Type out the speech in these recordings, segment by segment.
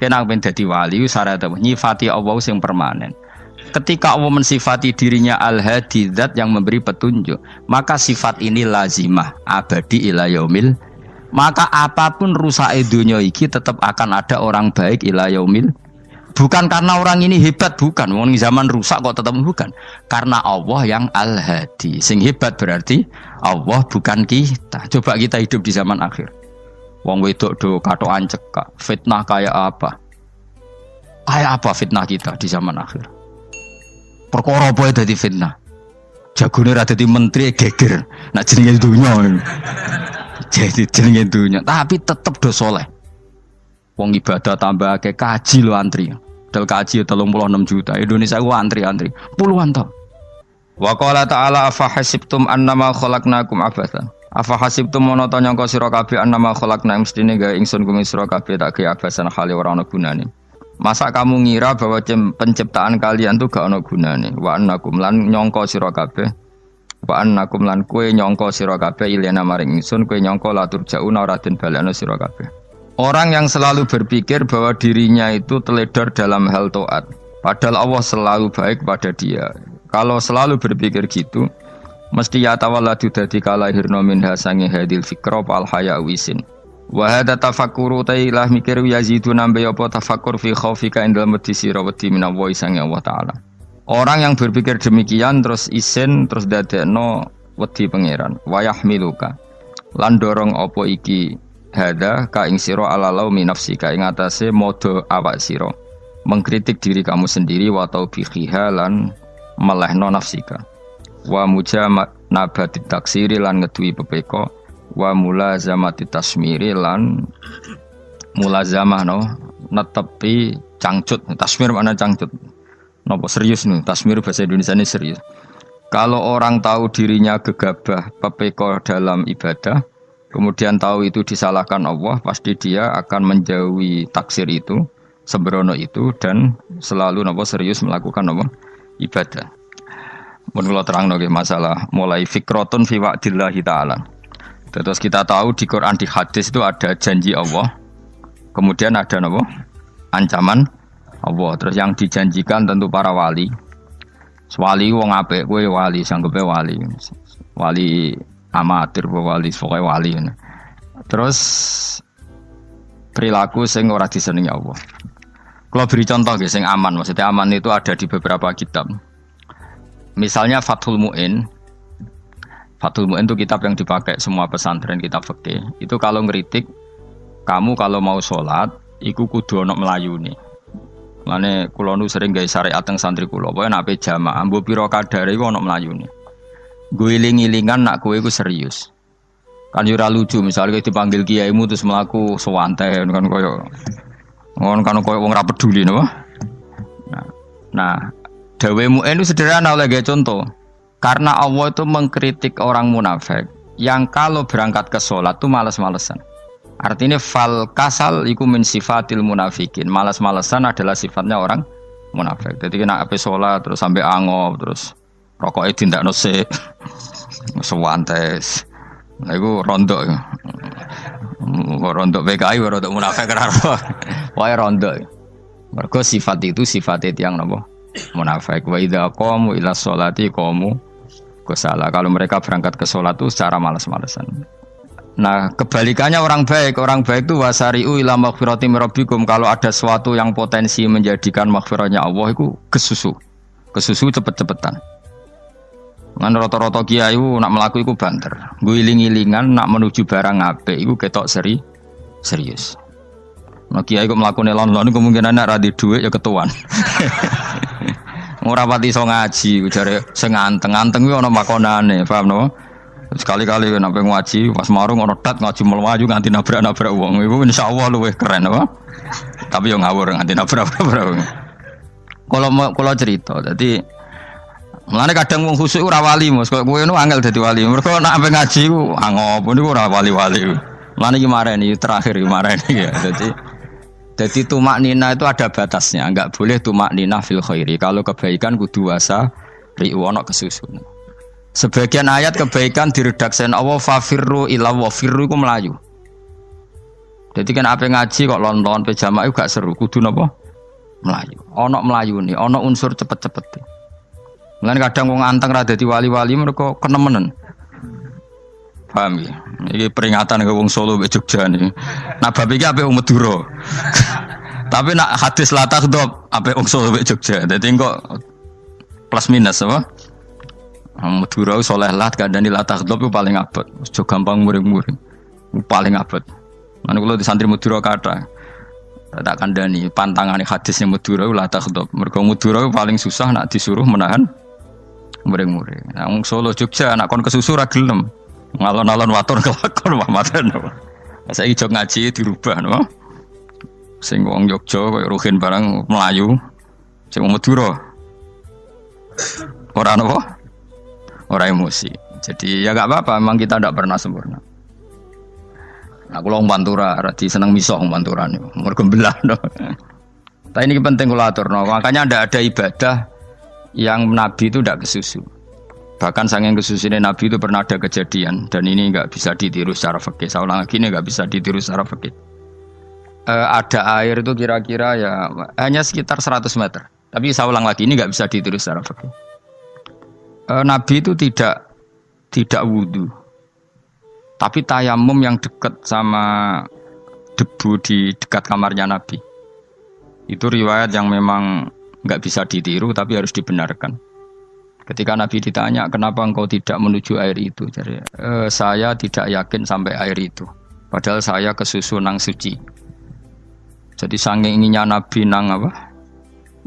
Kena ben dadi wali syarat nyifati Allah sing permanen. Ketika Allah mensifati dirinya Al-Hadi, zat yang memberi petunjuk, maka sifat ini lazimah abadi ila yaumil. Maka apapun rusake dunya iki tetap akan ada orang baik ila yaumil. Bukan karena orang ini hebat, bukan. Wong zaman rusak kok tetap bukan. Karena Allah yang Al-Hadi. Sing hebat berarti Allah, bukan kita. Coba kita hidup di zaman akhir. Wong wedok do katokan cekak, fitnah kayak apa? Kayak apa fitnah kita di zaman akhir? Perkara apa dadi fitnah? Jagone ra dadi menteri geger. Nak jenenge dunya. Jadi jenenge dunya, tapi tetep do saleh. Wong ibadah tambah akeh kaji lo antri. Dal kaji 36 juta. Indonesia ku antri-antri puluhan tahun. Wa qala ta'ala afa hasibtum annama khalaqnakum abathan. Afa hasibtum mono ta nyangka sira kabeh annama khalaqna mestine gawe ingsun kuwi sira kabeh tak gawe abasan khali ora ana gunane. Masa kamu ngira bahwa penciptaan kalian tuh gak ana gunane? Wa annakum lan nyangka sira kabeh. Wa annakum lan kowe nyangka sira kabeh ilena maring ingsun kowe nyangka latur jauna ora den balekno sira kabeh. Orang yang selalu berpikir bahwa dirinya itu teledor dalam hal taat, padahal Allah selalu baik pada dia. Kalau selalu berpikir gitu, mesti ya tawalladu dadi kalahirna minha sange hadil fikra fal haya wisin. Wa hadza tafakkuru tailah mikir yazidu nambe apa tafakkur fi khaufika indal mudisira wedi minallahi sange Allah taala. Orang yang berpikir demikian terus isin terus dadekno wedi pangeran. Wa yahmiluka lan dorong apa iki hadza ka ing sira alalau min nafsika ing atase modo awak sira. Mengkritik diri kamu sendiri wa taubihiha lan melehno nafsika. Wa mujamabati taksiri lan ngeduwi pepeko. Wa mulazamati tasmiri lan mulazamah netepi cangcut. Tasmir mana cangcut? Napa serius nih? Tasmir bahasa Indonesia ini serius. Kalau orang tahu dirinya gegabah pepeko dalam ibadah, kemudian tahu itu disalahkan Allah, pasti dia akan menjauhi taksir itu, sembrono itu, dan selalu serius melakukan ibadah. Mun kula terangno nggih masalah mulai fikrotun fi wa'dillahi ta'ala. Terus kita tahu di Quran, di hadis itu ada janji Allah, kemudian ada ancaman Allah. Terus yang dijanjikan tentu para wali. Wali wong apik kowe wali, sanggepe wali. Wali amatir wali, pokoke wali. Terus perilaku sing ora disenengi Allah. Kalau beri contoh nggih sing aman, maksudnya aman itu ada di beberapa kitab. Misalnya Fathul Mu'in. Fathul Mu'in itu kitab yang dipakai semua pesantren, kitab fikih. Itu kalau ngeritik, kamu kalau mau sholat, iku kudu ana mlayune. Lane kula nu sering gawe syariat teng santri kula, pokoke nek jamaah mbok pira kadare iku ana mlayune. Guling-gilingan nak kowe iku serius. Kan yo ora lucu misalnya dipanggil kiaimu terus mlaku sewantai kan koyo wong ora peduli napa. Nah, dawe Mu'in itu sederhana oleh gawe contoh. Karena Allah itu mengkritik orang munafik yang kalau berangkat ke sholat itu malas-malesan. Artinya fal kasal iku min sifatil munafikin. Malas-malesan adalah sifatnya orang munafik. Jadi kena ape sholat terus sampai angop terus rokoknya tindak nose sewantes. Nah itu rondok. Rondok PKI rondok munafik kenapa? Wah rondok. Mergo sifat itu sifatnya yang napa? Munafik. Wa idza qamu ila sholati qamu salah. Kalau mereka berangkat ke sholat itu secara malas-malasan. Nah kebalikannya orang baik itu wasari'u ila maghfirati mirabbikum. Kalau ada sesuatu yang potensi menjadikan maghfirahnya Allah itu kesusu cepet-cepetan. Ngan rata-rata kiai nak melaku itu banter. Guling-gilingan nak menuju barang apik itu ketok serius. Nah kiai kok melaku nelon-nelon kemungkinan nak radi duit ya ketuan. Ora pati iso ngaji, jare sing anteng-anteng kuwi ana makonane, paham napa? Sekali-kali nek ngaji pas marung ana tat ngaji mlayu nganti nabrak-nabrak wong. Iku insyaallah luwih keren apa? Tapi yo ngawur nganti nabrak-nabrak. Kalau cerita, dadi mulane kadang wong khusuk ora wali, Mas. Kok kowe nu angel dadi wali. Mergo nek ampe ngaji ku angop niku ora wali-wali. Mulane iki mareni terakhir iki mareni ya. Jadi tumak nina itu ada batasnya, enggak boleh tumak nina fil khairi. Kalau kebaikan kudu wasa ri'wana kesusun. Sebagian ayat kebaikan diredaksikan Allah fafirru ila wa firru iku melayu. Jadi kan apa ngaji kok lonton pe jamaah gak seru, kudu napa? Melayu. Ana melayune, ana unsur cepet-cepet. Lan kadang wong anteng ra dadi wali-wali mereka kenemenen. Paham ya? Iki peringatan ke wong Solo mbek Jogja niki. Nah bab iki apik wong Madura. Tapi nak hadis la takhdhab apik wong Solo mbek Jogja. Dadi kok plus minus apa? Madura soleh lah kadang la takhdhab ku paling abot. Aja gampang muring-muring. Paling abot. Lan kula di santri Madura kata tak kandhani pantangane hadisnya Madura la takhdhab. Mergo Madura paling susah nak disuruh menahan muring-muring. Nah wong Solo Jogja nak kon kesusu ra gelem. Ngalon-alon watur kelakon Muhammadan. Saiki jog ngaji dirubah no. Sing wong Jogja koyo Ruhin barang Melayu. Sing wong Madura ora napa? Ora emosi. Jadi ya enggak apa-apa, memang kita tidak pernah sempurna. Aku wong Pantura, radi seneng misah wong Pantura niku. Mergo belah no. Tapi ini penting kula aturno. Makanya ndak ada ibadah yang Nabi itu tidak kesusu. Bahkan saking kesusunya Nabi itu pernah ada kejadian dan ini nggak bisa ditiru secara fikih. Saya ulang lagi ini nggak bisa ditiru secara fikih. Ada air itu kira-kira ya hanya sekitar 100 meter. Tapi saya ulang lagi ini nggak bisa ditiru secara fikih. Nabi itu tidak wudu, tapi tayamum yang dekat sama debu di dekat kamarnya Nabi. Itu riwayat yang memang nggak bisa ditiru tapi harus dibenarkan. Ketika Nabi ditanya kenapa engkau tidak menuju air itu, jadi saya tidak yakin sampai air itu. Padahal saya kesusu nang suci. Jadi saking inginnya Nabi nang apa?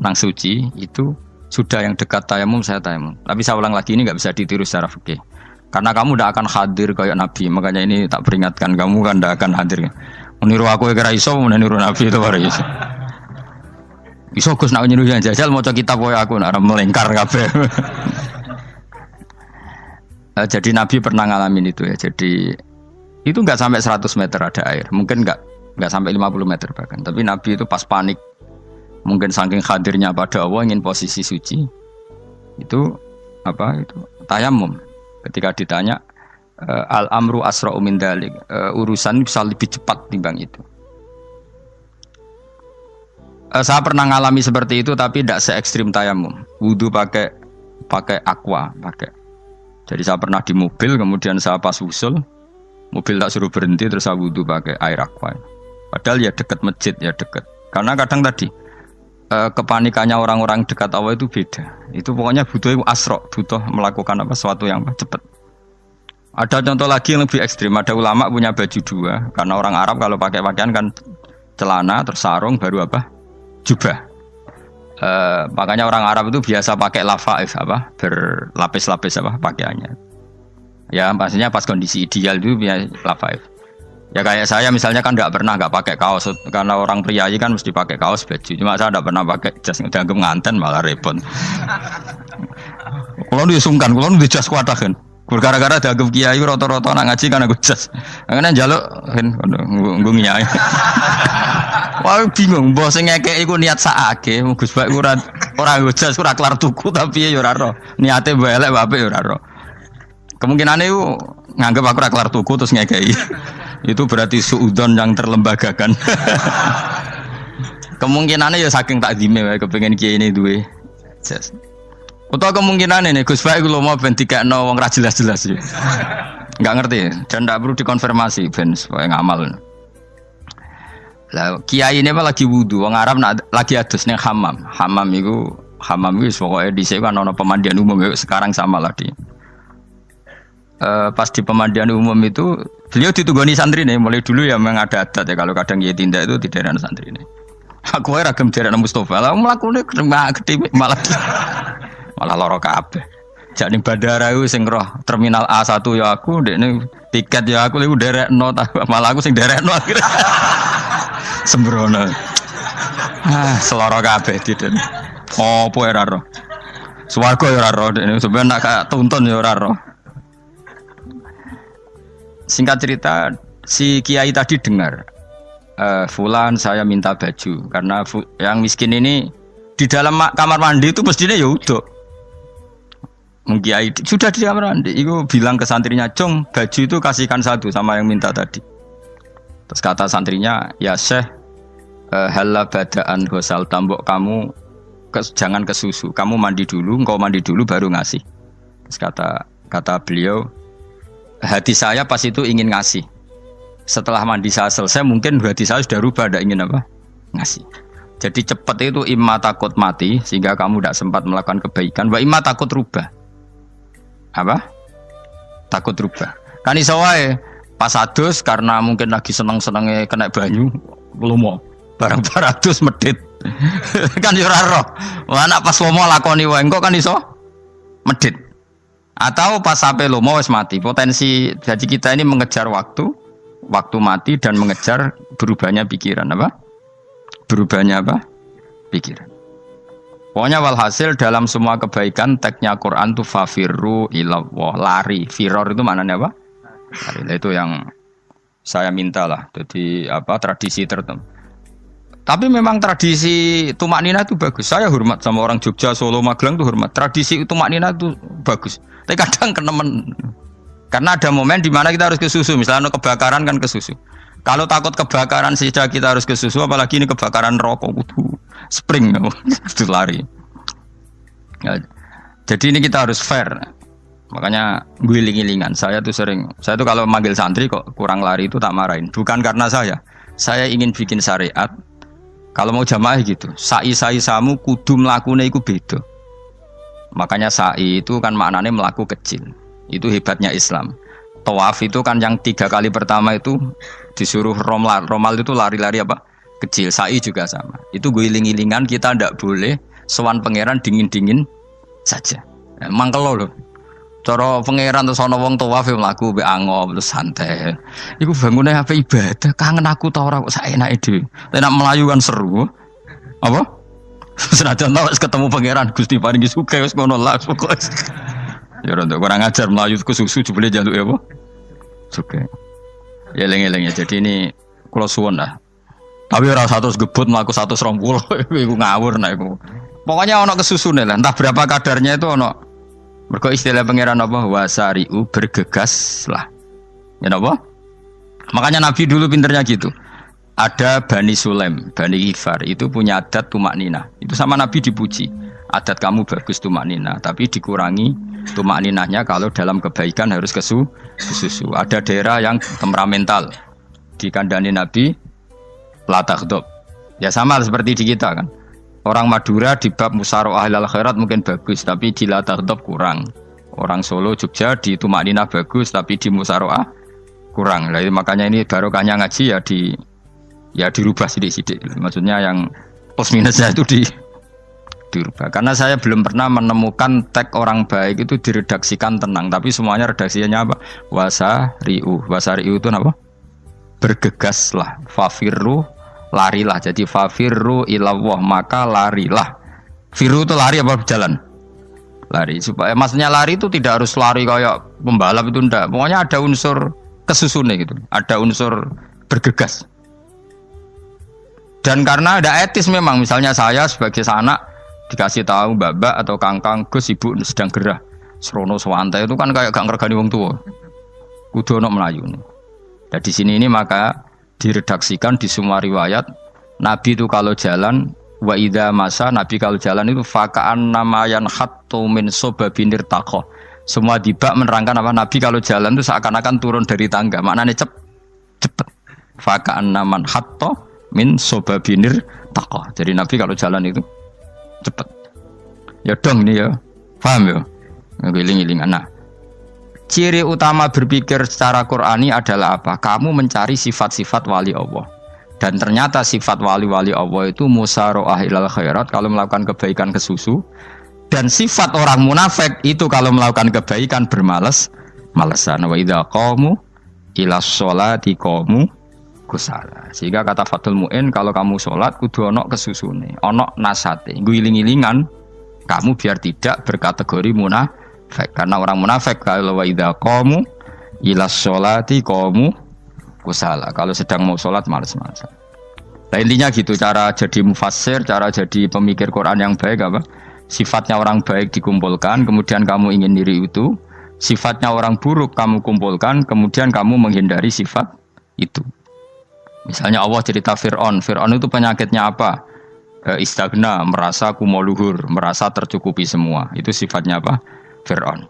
Nang suci itu sudah yang dekat tayamum saya tayamum. Tapi saya ulang lagi ini nggak bisa ditiru secara fikih. Karena kamu tidak akan hadir kayak Nabi. Makanya ini tak peringatkan kamu kan tidak akan hadir. Meniru aku kira iso, meniru Nabi itu baru iso. Iso Gus nak nyuruh yang jajal maca kitab koyo aku nak melengkar kabeh. Jadi Nabi pernah ngalamin itu ya. Jadi itu enggak sampai 100 meter ada air. Mungkin enggak sampai 50 meter bahkan. Tapi Nabi itu pas panik. Mungkin saking hadirnya pada Allah ingin posisi suci. Itu apa itu? Tayamum. Ketika ditanya al-amru asra'u min dzalik. Urusan bisa lebih cepat timbang itu. Saya pernah ngalami seperti itu tapi tidak se ekstrim tayamum. Wudu pakai aqua, pakai. Jadi saya pernah di mobil kemudian saya pas usul, mobil tak suruh berhenti terus saya wudu pakai air aqua. Padahal ya dekat masjid ya dekat. Karena kadang tadi kepanikannya orang-orang dekat Allah itu beda. Itu pokoknya butuh asro, butuh melakukan apa sesuatu yang cepat. Ada contoh lagi yang lebih ekstrim. Ada ulama punya baju dua karena orang Arab kalau pakai pakaian kan celana terus sarung baru apa? Jubah. Makanya orang Arab itu biasa pakai lafaif apa berlapis-lapis apa pakaiannya. Ya pastinya pas kondisi ideal itu biasa lafaif. Ya kayak saya misalnya kan nggak pakai kaos karena orang priayi kan mesti pakai kaos baju. Cuma saya nggak pernah pakai jas dianggap nganten malah repot. Kalau disungkan, kalau di jas kuatakan. Gara-gara dianggap kiai roto-roto nak ngaji kan aku jas. Karena jaluk kan nggunginya. Wah bingung, bos ngekek iku niat sakake, Gus Bak ora jas ora kelar tuku tapi ya ora ro. Niate elek apik ya ora ro. Kemungkinane iku nganggep aku ora kelar tuku terus ngekeki. Itu berarti suudzon yang terlembagakan. Kemungkinane ya saking takdime wae kepengin kiai ini duwe jas. Utawa kemungkinane nih Gus Bak iku lho mau ben dikekno wong ra jelas-jelas ya. Enggak ngerti dan ndak perlu dikonfirmasi ben supaya ngamal. Lah kiai ini lagi wudu, wong Arab lagi adus ning hammam. Hammam itu pokoknya dhisik kan ana pemandian umum sekarang sama lah di. Pas di pemandian umum itu beliau ditunggoni santri nih, mulai dulu ya memang ada adat ya kalau kadang kiai tindak itu di daerah santri nih. Aku ora ragam daerah Mustofa, lah mlakune gede malah lara kabeh. Jak ning bandara iku sing roh terminal A1 ya aku, ndekne tiket ya aku lha derekno malah aku sing derekno akhirnya. Sembrono. Seloro kabeh diden. Opo ora ro. Swarga ya ora ro, sampeyan nak tuntun ya ora ro. Singkat cerita, si kiai tadi dengar fulan saya minta baju karena yang miskin ini di dalam kamar mandi itu mestinya ya udah. Kiai sudah di kamar mandi, itu bilang ke santrinya, "Cung, baju itu kasihkan satu sama yang minta tadi." Terus kata santrinya, ya Syekh, halla badaan ghusal tambok kamu jangan ke susu. Kamu mandi dulu, engkau mandi dulu baru ngasih. Terus kata beliau, hati saya pas itu ingin ngasih. Setelah mandi saya selesai, mungkin hati saya sudah rubah, tidak ingin apa? Ngasih. Jadi cepat itu imma takut mati, sehingga kamu tidak sempat melakukan kebaikan. Wa imma takut rubah. Apa? Takut rubah. Kan iso wae pas adus karena mungkin lagi seneng-senenge kena banyu, lumo. Barang 200 medit. Kan yo ora roh. Anak pas lomo lakoni wae engko kan iso medit. Atau pas sampai lomo wis mati. Potensi jadi kita ini mengejar waktu mati dan mengejar berubahnya pikiran apa? Berubahnya apa? Pikiran. Pokoknya walhasil dalam semua kebaikan teksnya Quran tuh fafirru ilallah, lari. Firor itu maknanya apa? Lari. Itu yang saya minta lah. Jadi apa tradisi tertentu. Tapi memang tradisi tumak nina itu bagus. Saya hormat sama orang Jogja, Solo, Magelang tuh hormat. Tradisi tumak nina itu bagus. Tapi kadang kenemen. Karena ada momen di mana kita harus ke susu. Misalnya kebakaran kan ke susu. Kalau takut kebakaran saja kita harus ke susu, apalagi ini kebakaran rokok, spring, itu lari. Ya, jadi ini kita harus fair. Makanya guling-gilingan. Saya tuh kalau manggil santri kok kurang lari itu tak marahin. Bukan karena saya ingin bikin syariat. Kalau mau jamaah gitu, sa'i samu kudu mlakune iku beda. Makanya sa'i itu kan maknanya melaku kecil. Itu hebatnya Islam. Tawaf itu kan yang 3 kali pertama itu disuruh romal itu lari-lari apa? Kecil. Sa'i juga sama. Itu guling-gilingan kita ndak boleh sowan pangeran dingin-dingin saja. Mangkelo lho. Cara pangeran terus ana wong tawaf mlaku mbek angop terus santai. Iku bangune apa ibadah, kangen aku ta ora kok saenake dhewe. Tapi nek melayu kan seru. Apa? Senajan wis ketemu pangeran Gusti paringi sugih wis ngono lah pokoke. Ya ora kurang ajar melayu ku susu jebule jaluk ya apa? Sugih. Ya eling-eling ya. Jadi ini kula suwun lah. Tapi ora 100 gebut mlaku 120 iku ngawur nek iku. Pokoknya ana kesusune lah, entah berapa kadarnya itu ana. Mergo istilah pangeran apa? Wasari'u bergegaslah. Ya apa? Makanya Nabi dulu pinternya gitu. Ada Bani Sulaim, Bani Ghifar itu punya adat tumak nina. Itu sama Nabi dipuji. Adat kamu bagus tumak nina, tapi dikurangi tumak ninahnya kalau dalam kebaikan harus ke susu. Ada daerah yang temperamental. Dikandani Nabi la taghdab. Ya sama seperti di kita kan. Orang Madura di bab musyaroah ilal khairat mungkin bagus, tapi di la taghdab kurang. Orang Solo, Jogja di tumak ninah bagus, tapi di musyaroah kurang. Jadi makanya ini barokahnya ngaji ya dirubah sidik-sidik. Maksudnya yang plus minusnya itu dirubah. Karena saya belum pernah menemukan teks orang baik itu diredaksikan tenang, tapi semuanya redaksinya apa? Wasari'u itu apa? Bergegaslah, fafirru, larilah. Jadi fafirru ilallah, maka larilah. Firu itu lari apa berjalan? Lari. Supaya maksudnya lari itu tidak harus lari kayak pembalap itu enggak. Pokoknya ada unsur kesusunnya gitu. Ada unsur bergegas. Dan karena ada etis memang, misalnya saya sebagai anak dikasih tahu babak atau kangkang Gus ibu sedang gerah serono swantai itu kan kayak gak ngergani wong tua. Kudu ono melayu. Dan di sini ini maka diredaksikan di semua riwayat Nabi itu kalau jalan wa idza masa, Nabi kalau jalan itu fakaan namayan hattu min sobabinir taqo. Semua dibak menerangkan apa Nabi kalau jalan itu seakan-akan turun dari tangga. Maknanya cepet. Fakaan naman hatto min sobabinir taqo. Jadi Nabi kalau jalan itu cepet. Ya dong ini ya. Paham ya? Ngiling-ngiling anak. Ciri utama berpikir secara Qur'ani adalah apa? Kamu mencari sifat-sifat wali Allah. Dan ternyata sifat wali-wali Allah itu musyaroah ilal khairat, kalau melakukan kebaikan ke susu. Dan sifat orang munafik itu kalau melakukan kebaikan bermales-malesan. Wa idza qamu ilas sholati qamu kusala. Sehingga kata Fathul Mu'in, kalau kamu sholat kudu ono kesusune, ono nasate. Guling-gilingan kamu biar tidak berkategori munafik. Karena orang munafik kalau wa idza qamu ilas sholati qamu kusala. Kalau sedang mau sholat malas-malasan. Nah intinya gitu, cara jadi mufassir, cara jadi pemikir Quran yang baik apa? Sifatnya orang baik dikumpulkan, kemudian kamu ingin diri itu. Sifatnya orang buruk kamu kumpulkan, kemudian kamu menghindari sifat itu. Misalnya Allah cerita Fir'aun. Fir'aun itu penyakitnya apa? Istagna, merasa kumoluhur, merasa tercukupi semua. Itu sifatnya apa? Fir'aun.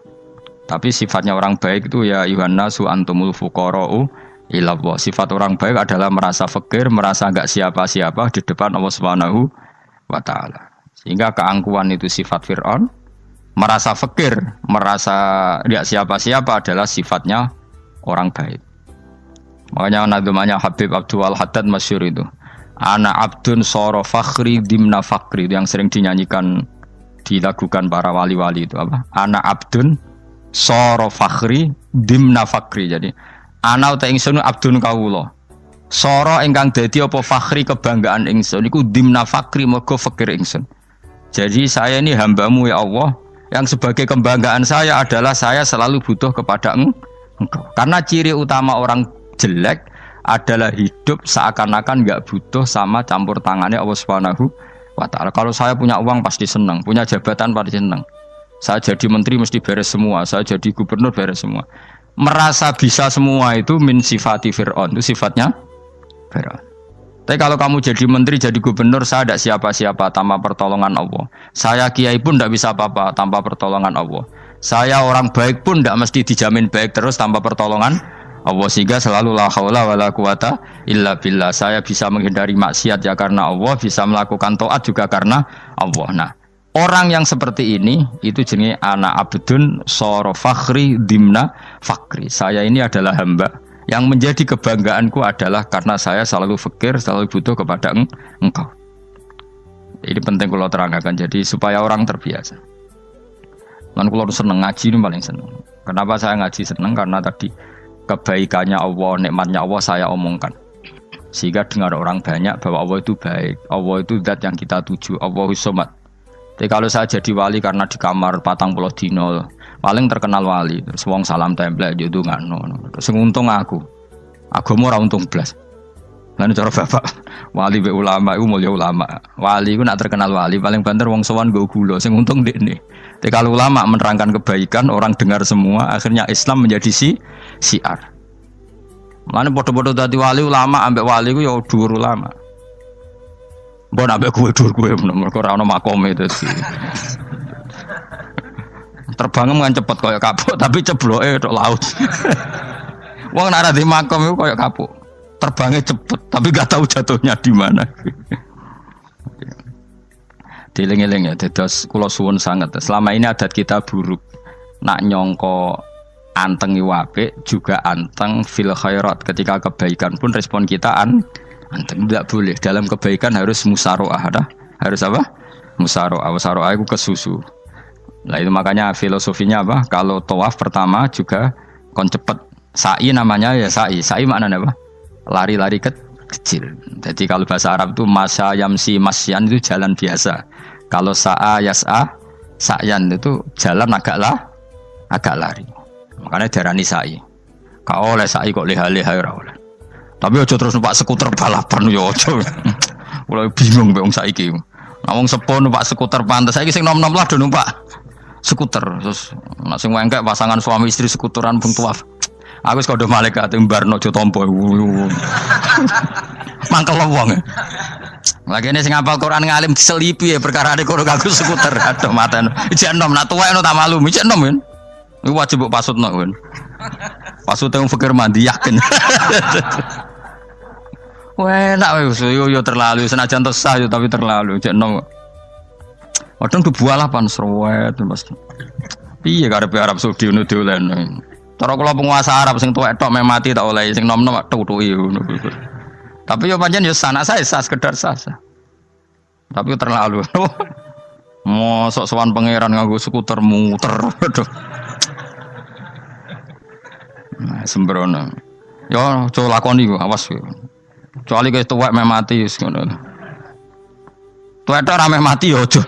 Tapi sifatnya orang baik itu ya Yuhannasu antumul fuqara'u ilallah. Sifat orang baik adalah merasa fakir, merasa enggak siapa-siapa di depan Allah Subhanahu wa taala. Sehingga keangkuhan itu sifat Fir'aun, merasa fakir, merasa enggak siapa-siapa adalah sifatnya orang baik. Makanya nadumanya Habib Abdul Haddad masyhur itu. Ana abdun soro fakhri dimna fakri, itu yang sering dinyanyikan, dilakukan para wali-wali itu apa? Ana abdun soro fakhri dimna fakri. Jadi ana uta ingsun abdun kawula. Soro ingkang dadi apa fakhri kebanggaan ingsun iku dimna fakri mergo fakir ingsun. Jadi saya ini hambamu ya Allah, yang sebagai kebanggaan saya adalah saya selalu butuh kepada Engkau. Karena ciri utama orang jelek adalah hidup seakan-akan enggak butuh sama campur tangannya Allah Subhanahu wa taala. Kalau saya punya uang pasti senang, punya jabatan pasti senang. Saya jadi menteri mesti beres semua, saya jadi gubernur beres semua. Merasa bisa semua itu min sifati Fir'aun, itu sifatnya Fir'aun. Tapi kalau kamu jadi menteri, jadi gubernur, saya tidak siapa-siapa tanpa pertolongan Allah. Saya kiai pun tidak bisa apa-apa tanpa pertolongan Allah. Saya orang baik pun tidak mesti dijamin baik terus tanpa pertolongan Allah, sehingga selalu la haula wala quwata illa billah. Saya bisa menghindari maksiat ya karena Allah, bisa melakukan taat juga karena Allah. Nah, orang yang seperti ini itu jenenge ana abdun soro fakhri dimna fakri. Saya ini adalah hamba yang menjadi kebanggaanku adalah karena saya selalu fakir, selalu butuh kepada Engkau. Ini penting kalau terangkan, jadi supaya orang terbiasa. Lan kula seneng ngaji ini paling seneng. Kenapa saya ngaji seneng? Karena tadi kebaikannya Allah, nikmatnya Allah saya omongkan. Sehingga dengar orang banyak bahwa Allah itu baik. Allah itu zat yang kita tuju. Allahus Somad. Jadi kalau saya jadi wali karena di kamar 40 dino, paling terkenal wali. Terus wong salam template yo ndongakno. Terus untung aku. Agama ora untung blas. Lan cara bapak wali be ulama iku mulya ulama. Wali iku nak terkenal wali paling banter wong sowan nggo gula sing untung ndekne. Tapi kalau ulama menerangkan kebaikan, orang dengar semua, akhirnya Islam menjadi siar. Mana bodoh-bodoh tadi wali ulama, ambek wali ku ya dhuwur ulama. Mbok ambek kuwe dhuwur kuwe mergo ora ono makome itu sih. Terbang kan cepet koyo kapuk, tapi cebloke tok laut. Wong nek ora di makom iku koyo kapuk. Terbangnya cepet, tapi gak tahu jatuhnya di mana. Dieling-eling ya, dados kula suwun sangat. Selama ini adat kita buruk. Nak nyongko anteng apik juga anteng fil khairat. Ketika kebaikan pun respon kita anteng, tidak boleh. Dalam kebaikan harus musaroah, harus apa? Musaroah. Musaroah itu kesusu. Nah itu makanya filosofinya apa? Kalau tawaf pertama juga kon cepet. Sa'i namanya ya sa'i. Sa'i maknanya apa? Lari-lari kecil. Jadi kalau bahasa Arab itu masya yamsi masyan itu jalan biasa. Kalau sa'a yas'a sa'yan itu jalan agak lari. Makanya darani sa'i. Kau oleh sa'i kok leha-leha ora oleh. Tapi aja terus numpak skuter balapan yo aja. Kula bingung mbek wong saiki. Nah wong sepo numpak skuter pantes saiki sing nom-nom lah do numpak skuter. Terus nek sing wengkek pasangan suami istri skuteran bung tuaf. Aku wis kodho malaikat mbarno aja tampa. Mangkel wong. Lagi ini sing hafal Quran ngalim diselipi ya perkara ade kono kanggo skuter. Aduh maten. Ijek enom nak tuwekno tak malu. Ijek enom kan. Iku wajib mbok pasutno kan. Pasute wong fikir mandi yakin. Wah, enak wis yo terlalu senajan to sah tapi terlalu ijek enom. Wadon kebualapan serwet pasti. Piye karepe Arab Saudi ngono diolehno. Cara kula penguasa Arab sing tuwek tok meh mati tak oleh sing nom-nom tutuki ngono. Tapi yo pancen yo sana saya sah sekedar sah. Tapi terlalu. Mosok sowan pangeran nganggo skuter muter. Nah, sembrono. Yo coba lakoni kok awas yo. Kecuali guys tuwek meh mati wis ngono. Tuwek tok ora meh mati yo aja.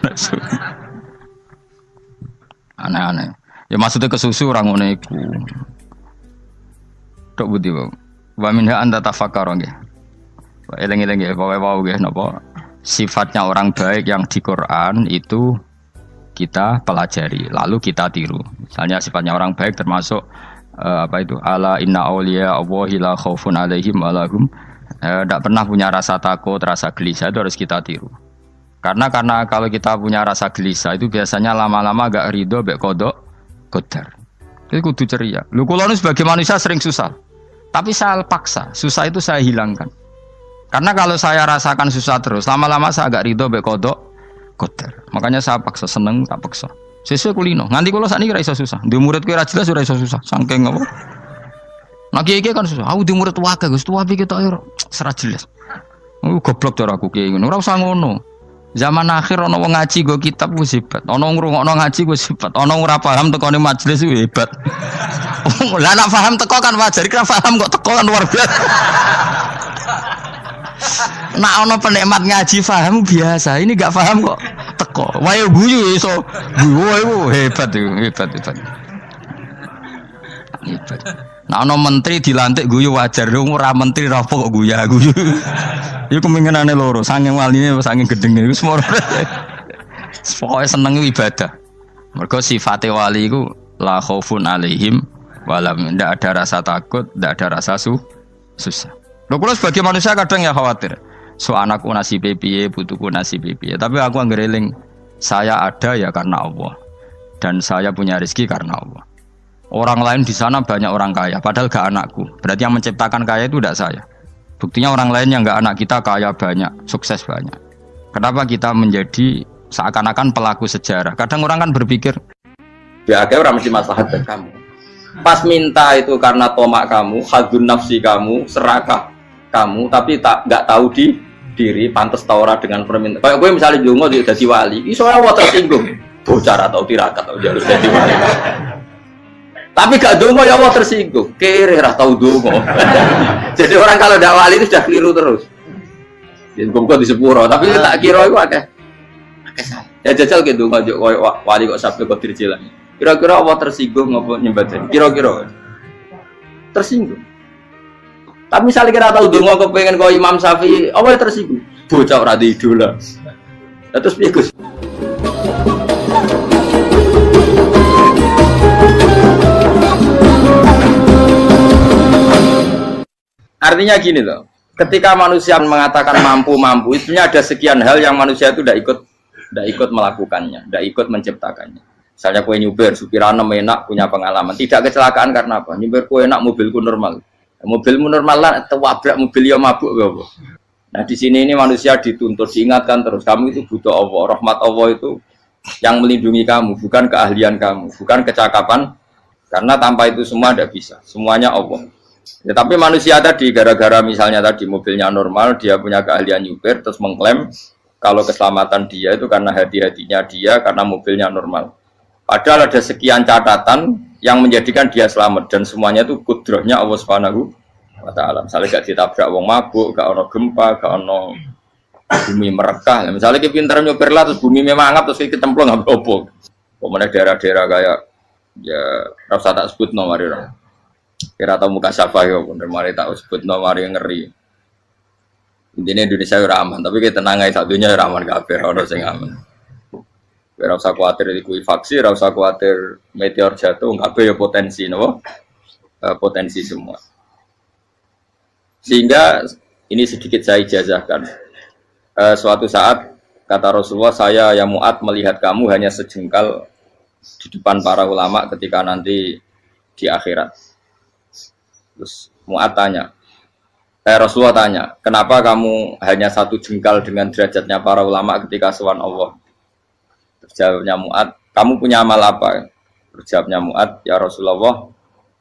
Aneh-aneh. Ya maksudnya kesusu orang ngono iku. Tok budi wae. Wa minha anta tafakkar nggih. Eleng-eleng nggih wae nggih napa sifatnya orang baik yang di Quran itu kita pelajari lalu kita tiru. Misalnya sifatnya orang baik termasuk apa itu ala inna auliya Allahi la khaufun alaihim wa lahum Tidak pernah punya rasa takut, rasa gelisah itu harus kita tiru. Karena kalau kita punya rasa gelisah itu biasanya lama-lama agak ridho, bek kodok, kodar. Itu kudu ceria. Lu kalau sebagai manusia sering susah, tapi saya paksa, susah itu saya hilangkan. Karena kalau saya rasakan susah terus, lama-lama saya agak ridho, bek kodok, kodar. Makanya saya paksa, seneng tak paksa. Sesuai kulino. Nganti kalau saat ini rasa susah. Di murid kira jelas sudah rasa susah. Sangking apa? Nah kiai kan susah. Aku di murid wakai, Gus tua pikir tak serat jelas. Goblok cara aku kiai ngono. Ora usah ngono. Zaman akhir ana wong ngaji go kitab wis hebat. Ana ngrungokno ngaji wis hebat. Ana ora paham tekone majelis wis hebat. Lah nek paham teko kan wajar, kira paham kok teko kan luar biasa. Nak ana penikmat ngaji paham biasa. Ini gak paham kok teko. Wae guyu iso. Guyu hebat itu, hebat. Hebat. Nah, ono menteri dilantik guyu wajar, ora menteri rapo kok guyu. Iku kemungkinane loro, saking waline saking gedenge iku semua. Pokoke seneng ibadah. Mergo sifate wali iku la khaufun alaihim walam, ndak ada rasa takut, ndak ada rasa susah. Lho kula sebagai manusia kadang ya khawatir. So anakku nasibe piye, putuku nasibe piye. Tapi aku anggere eling saya ada ya karena Allah. Dan saya punya rezeki karena Allah. Orang lain di sana banyak orang kaya, padahal gak anakku. Berarti yang menciptakan kaya itu tidak saya. Buktinya orang lain yang gak anak kita kaya banyak, sukses banyak. Kenapa kita menjadi seakan-akan pelaku sejarah? Kadang orang kan berpikir, ya akhirnya orang mesti maslahat dan kamu. Pas minta itu karena tomak kamu, hadun nafsi kamu, serakah kamu, tapi nggak tahu diri, pantas taura dengan permintaan. Kayak gue misalnya jongo jadi wali, ini soalnya tersinggung, bocor atau tirakat atau jalur jadi wali. Tapi gak dongo ya Allah tersinggung. Kere ra tau dongo. Jadi orang kalau ndak wali itu sudah keliru terus. Yen kok di sepuro, tapi tak kira iku akeh. Akeh salah. Ya jajal ke dongo koyo wali kok sabda Qadir Jilani. Kira-kira Allah tersinggung ngopo nyembah. Kira-kira tersinggung. Tapi misalnya kira tau dongo kepengen koyo Imam Syafi'i, Allah tersinggung. Bocah ora di idola. Terus piye Gus? Artinya gini loh, ketika manusia mengatakan mampu, itunya ada sekian hal yang manusia itu tidak ikut melakukannya, tidak ikut menciptakannya. Misalnya kue nyuber, supiranem enak, punya pengalaman, tidak kecelakaan karena apa? Nyuber kue enak, mobilku normal, mobilmu normal lah, tewabrak mobil yang mabuk, apa? Nah di sini ini manusia dituntut, diingatkan terus, kamu itu butuh Allah, rahmat Allah itu yang melindungi kamu, bukan keahlian kamu, bukan kecakapan, karena tanpa itu semua tidak bisa, semuanya Allah. Ya, tapi manusia tadi gara-gara misalnya tadi mobilnya normal, dia punya keahlian nyupir, terus mengklaim kalau keselamatan dia itu karena hati-hatinya dia, karena mobilnya normal. Padahal ada sekian catatan yang menjadikan dia selamat dan semuanya itu kudrahnya Allah Subhanahu wa Ta'ala. Misalnya gak ditabrak wong mabuk, gak ono gempa, gak ono bumi merekah. Misalnya kita pintar nyupir lah, terus bumi memangap, terus kita kecemplung nggak apa-apa. Kemudian daerah-daerah kayak ya rasa tak sebut nomor orang. Kira tahu muka siapa ya, bener mari tahu sebut nomor yang ngeri. Intinya Indonesia ora aman, tapi kita tenang aja satunya ora aman kabeh, ora sing aman. Ora usah kuwatir likuifaksi, ora usah kuwatir meteor jatuh, kabeh ya potensi napa? Potensi semua. Sehingga ini sedikit saya ijazahkan. Suatu saat kata Rasulullah, saya ya Mu'ad melihat kamu hanya sejengkal di depan para ulama ketika nanti di akhirat. Terus Mu'ad tanya, Rasulullah tanya, kenapa kamu hanya satu jengkal dengan derajatnya para ulama ketika sowan Allah? Terus jawabnya Mu'ad, kamu punya amal apa? Terus jawabnya Mu'ad, ya Rasulullah,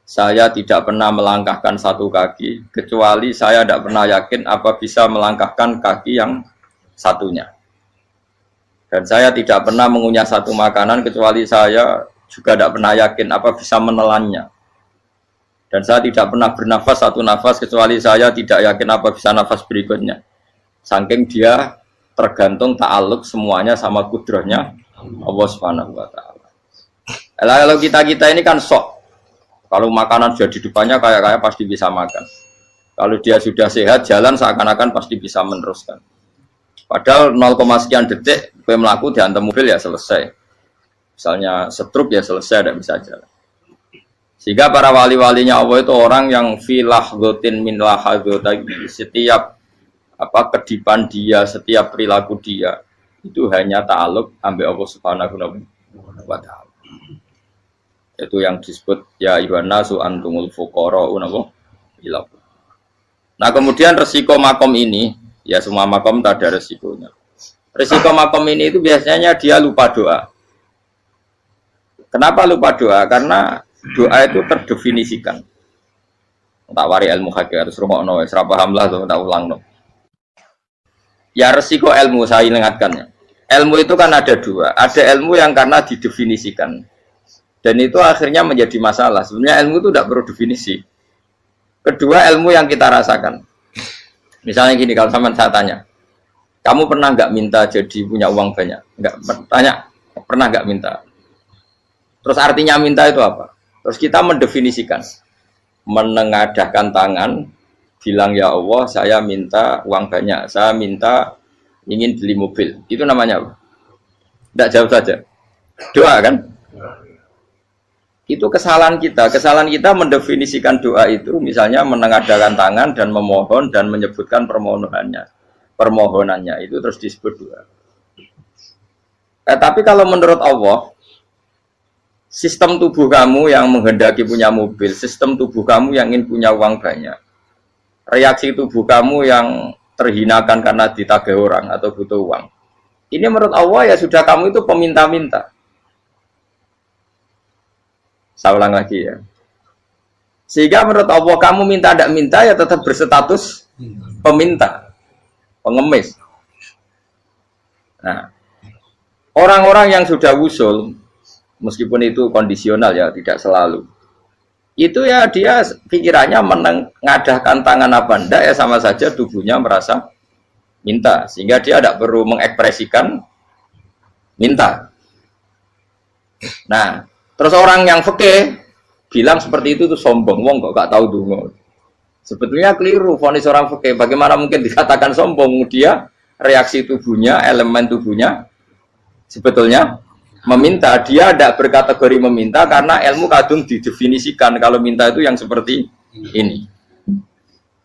saya tidak pernah melangkahkan satu kaki, kecuali saya tidak pernah yakin apa bisa melangkahkan kaki yang satunya. Dan saya tidak pernah mengunyah satu makanan, kecuali saya juga tidak pernah yakin apa bisa menelannya. Dan saya tidak pernah bernafas satu nafas kecuali saya tidak yakin apa bisa nafas berikutnya. Saking dia tergantung ta'aluk semuanya sama kudrahnya Allah Subhanahu wa Ta'ala. Kalau kita ini kan sok. Kalau makanan sudah di depannya kayak pasti bisa makan. Kalau dia sudah sehat jalan seakan-akan pasti bisa meneruskan. Padahal 0, sekian detik gue melaku dihantam mobil ya selesai. Misalnya stroke ya selesai, tidak bisa jalan. Sehingga para wali-walinya Allah itu orang yang filah gotin min lahadotagi, setiap kedipan dia, setiap perilaku dia itu hanya ta'aluk ambil Allah Subhanahu wa ta'ala. Itu yang disebut ya ayyuhan nasu antumul fuqara'u ila. Nah, kemudian resiko makom ini, ya semua makom tak ada resikonya. Resiko makom ini itu biasanya dia lupa doa. Kenapa lupa doa? Karena doa itu terdefinisikan. Tak wari ilmu hakik harus rungokno, wis ra paham lah tak ulangno. Ya resiko ilmu saya ingatkannya. Ilmu itu kan ada dua. Ada ilmu yang karena didefinisikan. Dan itu akhirnya menjadi masalah. Sebenarnya ilmu itu tidak perlu definisi. Kedua, ilmu yang kita rasakan. Misalnya gini, kalau sama saya tanya, kamu pernah nggak minta jadi punya uang banyak? Nggak tanya, pernah nggak minta? Terus artinya minta itu apa? Terus kita mendefinisikan, menengadahkan tangan, bilang ya Allah, saya minta uang banyak, saya minta ingin beli mobil. Itu namanya apa? Tidak jauh saja. Doa kan? Itu kesalahan kita mendefinisikan doa itu, misalnya menengadahkan tangan dan memohon dan menyebutkan permohonannya itu terus disebut doa. Tapi kalau menurut Allah, sistem tubuh kamu yang menghendaki punya mobil, sistem tubuh kamu yang ingin punya uang banyak, reaksi tubuh kamu yang terhinakan karena ditagih orang atau butuh uang, ini menurut Allah ya sudah kamu itu peminta-minta. Saya ulang lagi ya. Sehingga menurut Allah kamu minta tidak minta ya tetap berstatus peminta, pengemis. Nah, orang-orang yang sudah wusul, meskipun itu kondisional ya, tidak selalu. Itu ya dia pikirannya menengadahkan tangan apa enggak ya sama saja tubuhnya merasa minta. Sehingga dia tidak perlu mengekspresikan minta. Nah, terus orang yang fikih bilang seperti itu tuh sombong, wong kok gak tahu dungo. Sebetulnya keliru vonis orang fikih. Bagaimana mungkin dikatakan sombong? Dia reaksi tubuhnya, elemen tubuhnya sebetulnya meminta. Dia tidak berkategori meminta karena ilmu kadung didefinisikan kalau minta itu yang seperti ini.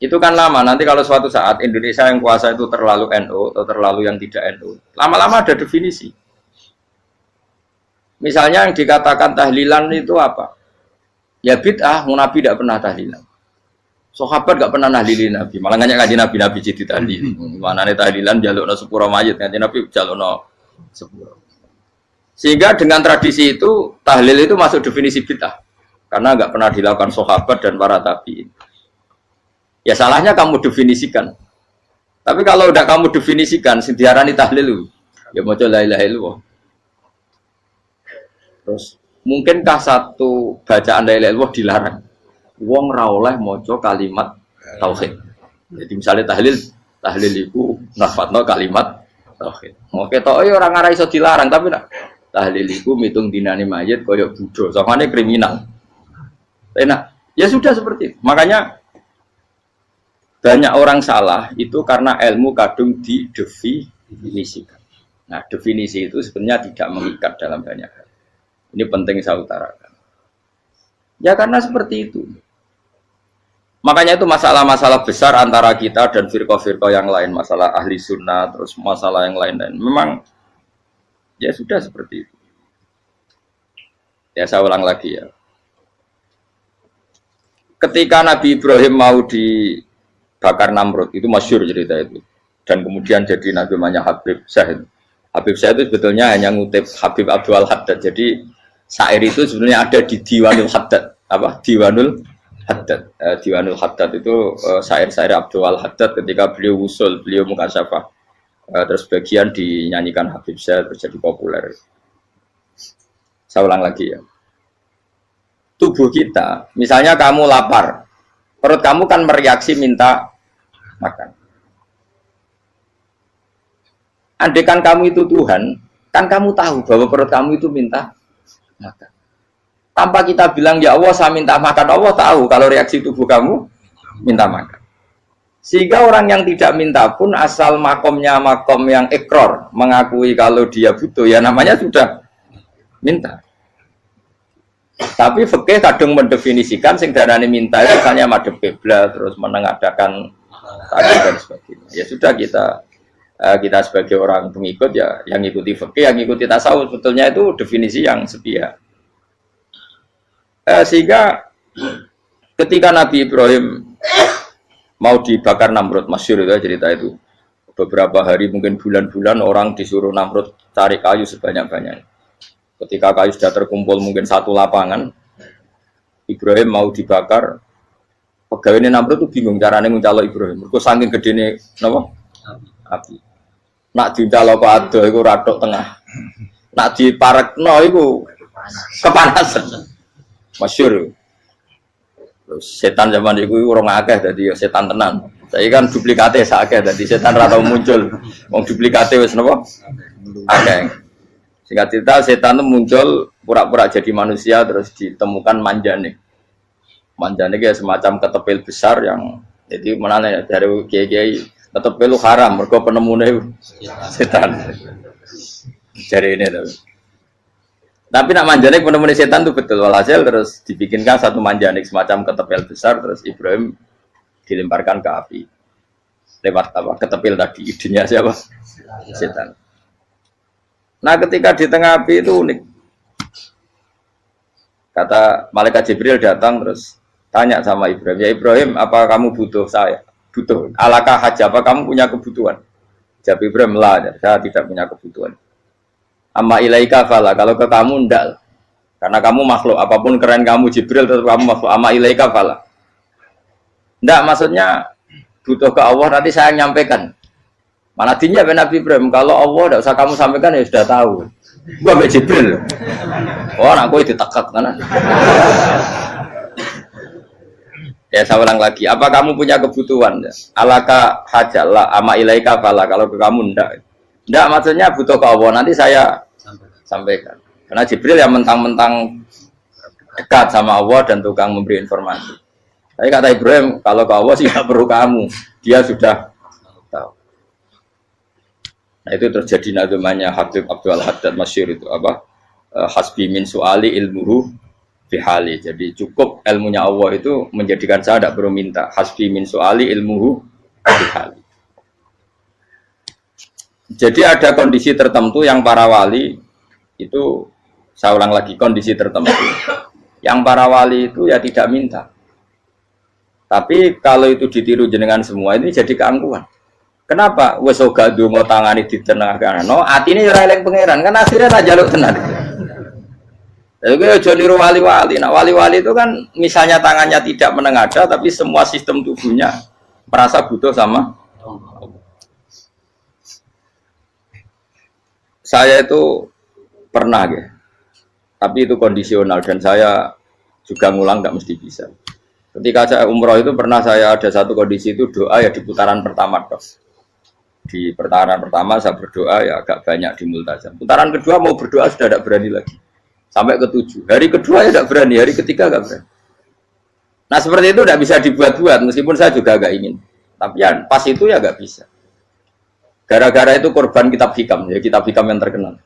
Itu kan lama. Nanti kalau suatu saat Indonesia yang kuasa itu terlalu NU atau terlalu yang tidak NU, lama-lama ada definisi. Misalnya yang dikatakan tahlilan itu apa? Ya bid'ah, Nabi tidak pernah tahlilan. Sahabat tidak pernah nahlilin Nabi. Malah nggak ngaji Nabi jadi tahlil. Mana nih tahlilan jalukno sepuro mayit, ngaji Nabi jalukno sepuro. Sehingga dengan tradisi itu tahlil itu masuk definisi bid'ah karena nggak pernah dilakukan sahabat dan para tabi'in. Ya salahnya kamu definisikan. Tapi kalau udah kamu definisikan, diarani tahlil, ya mau la ilaha illallah. Terus mungkinkah satu bacaan la ilaha illallah dilarang? Wong ra oleh maca kalimat tauhid. Jadi misalnya tahlil iku nafatno kalimat tauhid. Oke tok ora ngara iso dilarang tapi nak tahlil iku mitung dinane mayit koyo budo, samane kriminal. Enak. Ya sudah seperti itu. Makanya banyak orang salah itu karena ilmu kadung didefinisikan. Nah, definisi itu sebenarnya tidak mengikat dalam banyak hal. Ini penting saya utarakan. Ya karena seperti itu. Makanya itu masalah-masalah besar antara kita dan firqah-firqah yang lain. Masalah ahli sunnah, terus masalah yang lain-lain. Memang ya sudah seperti itu. Ya saya ulang lagi ya. Ketika Nabi Ibrahim mau dibakar Namrud, itu masyhur cerita itu. Dan kemudian jadi Nabi namanya Habib Syahid. Habib Syahid itu sebetulnya hanya ngutip Habib Abdul Haddad. Jadi syair itu sebenarnya ada di Diwanul Haddad. Apa? Diwanul Haddad. Diwanul Haddad itu syair-syair Abdul Haddad ketika beliau usul, beliau mukasyafah. Terus bagian dinyanyikan Habib Syahid terjadi populer. Saya ulang lagi ya. Tubuh kita, misalnya kamu lapar, perut kamu kan mereaksi minta makan. Andaikan kamu itu Tuhan, kan kamu tahu bahwa perut kamu itu minta makan. Tanpa kita bilang ya Allah saya minta makan, Allah tahu kalau reaksi tubuh kamu minta makan. Sehingga orang yang tidak minta pun asal makomnya makom yang ikror, mengakui kalau dia butuh, ya namanya sudah minta. Tapi fikih kadang mendefinisikan sing darane minta itu misalnya madhep kiblat terus menengadakan tangan dan sebagainya. Ya sudah kita sebagai orang pengikut ya yang ikuti fikih, yang ikuti tasawuf sebetulnya itu definisi yang sepihak. Sehingga ketika Nabi Ibrahim mau dibakar Namrud, masyhur itu cerita itu. Beberapa hari mungkin bulan-bulan orang disuruh Namrud cari kayu sebanyak-banyaknya. Ketika kayu sudah terkumpul mungkin satu lapangan, Ibrahim mau dibakar. Pegawai Namrud itu bingung caranya mencalok Ibrahim. Mereka saking gedene napa? Api. Nak dincalok kok ado iku ratok tengah. Nak diparekno iku kepanasan. Masyhur. Setan zaman itu orang akeh dadi setan tenan. Saya kan duplikate sakeh dadi setan ra tau muncul. Wong duplikate wis napa? Akeh. Singkat cerita setan itu muncul pura-pura jadi manusia terus ditemukan manjane. Manjane kayak semacam ketepil besar yang jadi menane dari kiai-kiai ketepil lu haram mergo penemune setan. Jari ini tapi nak manjanik penemune setan itu betul walhasil terus dibikinkan satu manjanik semacam ketepil besar terus Ibrahim dilemparkan ke api lewat apa ketepil tadi idenya siapa setan. Nah ketika di tengah api itu unik, kata malaikat Jibril datang terus tanya sama Ibrahim, ya Ibrahim apa kamu butuh saya? Butuh alakah haja, apa kamu punya kebutuhan? Jawab Ibrahim lah, saya tidak punya kebutuhan. Amma ilaika fala, kalau ke kamu ndak, karena kamu makhluk, apapun keren kamu Jibril tetap kamu makhluk. Amma ilaika fala, ndak maksudnya butuh ke Allah nanti saya nyampaikan. Mana dinya Nabi Ibrahim, kalau Allah ndak usah kamu sampaikan ya sudah tahu. Gua mbek Jibril. Oh, nak kowe ditekek kan. Ya saya ulang lagi, apa kamu punya kebutuhan? Alaka hajalla amma ilaika fala, kalau ke kamu ndak. Ndak maksudnya butuh ke Allah nanti saya sampaikan. Karena Jibril yang mentang-mentang dekat sama Allah dan tukang memberi informasi. Tapi kata Ibrahim, kalau ke Allah sih tidak perlu kamu, dia sudah tahu. Nah itu terjadi nazmannya Habib Abdul Haddad masyhur itu apa? Hasbi min su'ali ilmuhu bihali. Jadi cukup ilmunya Allah itu menjadikan saya tidak perlu minta. Hasbi min su'ali ilmuhu bihali. Jadi ada kondisi tertentu yang para wali itu, saya ulang lagi, kondisi tertentu yang para wali itu ya tidak minta. Tapi kalau itu ditiru jenengan semua ini jadi keangkuhan. Kenapa? Wes ora ndonga tangane ditenangkan. No, atine ora eling pangeran, kan akhirnya tak jaluk tenan. Jadi aja niru wali-wali. Nah, wali-wali itu kan misalnya tangannya tidak menengadah tapi semua sistem tubuhnya merasa butuh sama saya itu pernah ya, tapi itu kondisional dan saya juga ngulang nggak mesti bisa. Ketika saya umroh itu pernah saya ada satu kondisi itu doa ya di putaran pertama dok. Di putaran pertama saya berdoa ya agak banyak di multazam. Putaran kedua mau berdoa sudah tidak berani lagi. Sampai ke-7. Hari kedua ya tidak berani, hari ketiga nggak berani. Nah seperti itu tidak bisa dibuat-buat meskipun saya juga agak ingin. Tapi ya pas itu ya nggak bisa. Gara-gara itu korban kitab hikam, ya kitab hikam yang terkenal.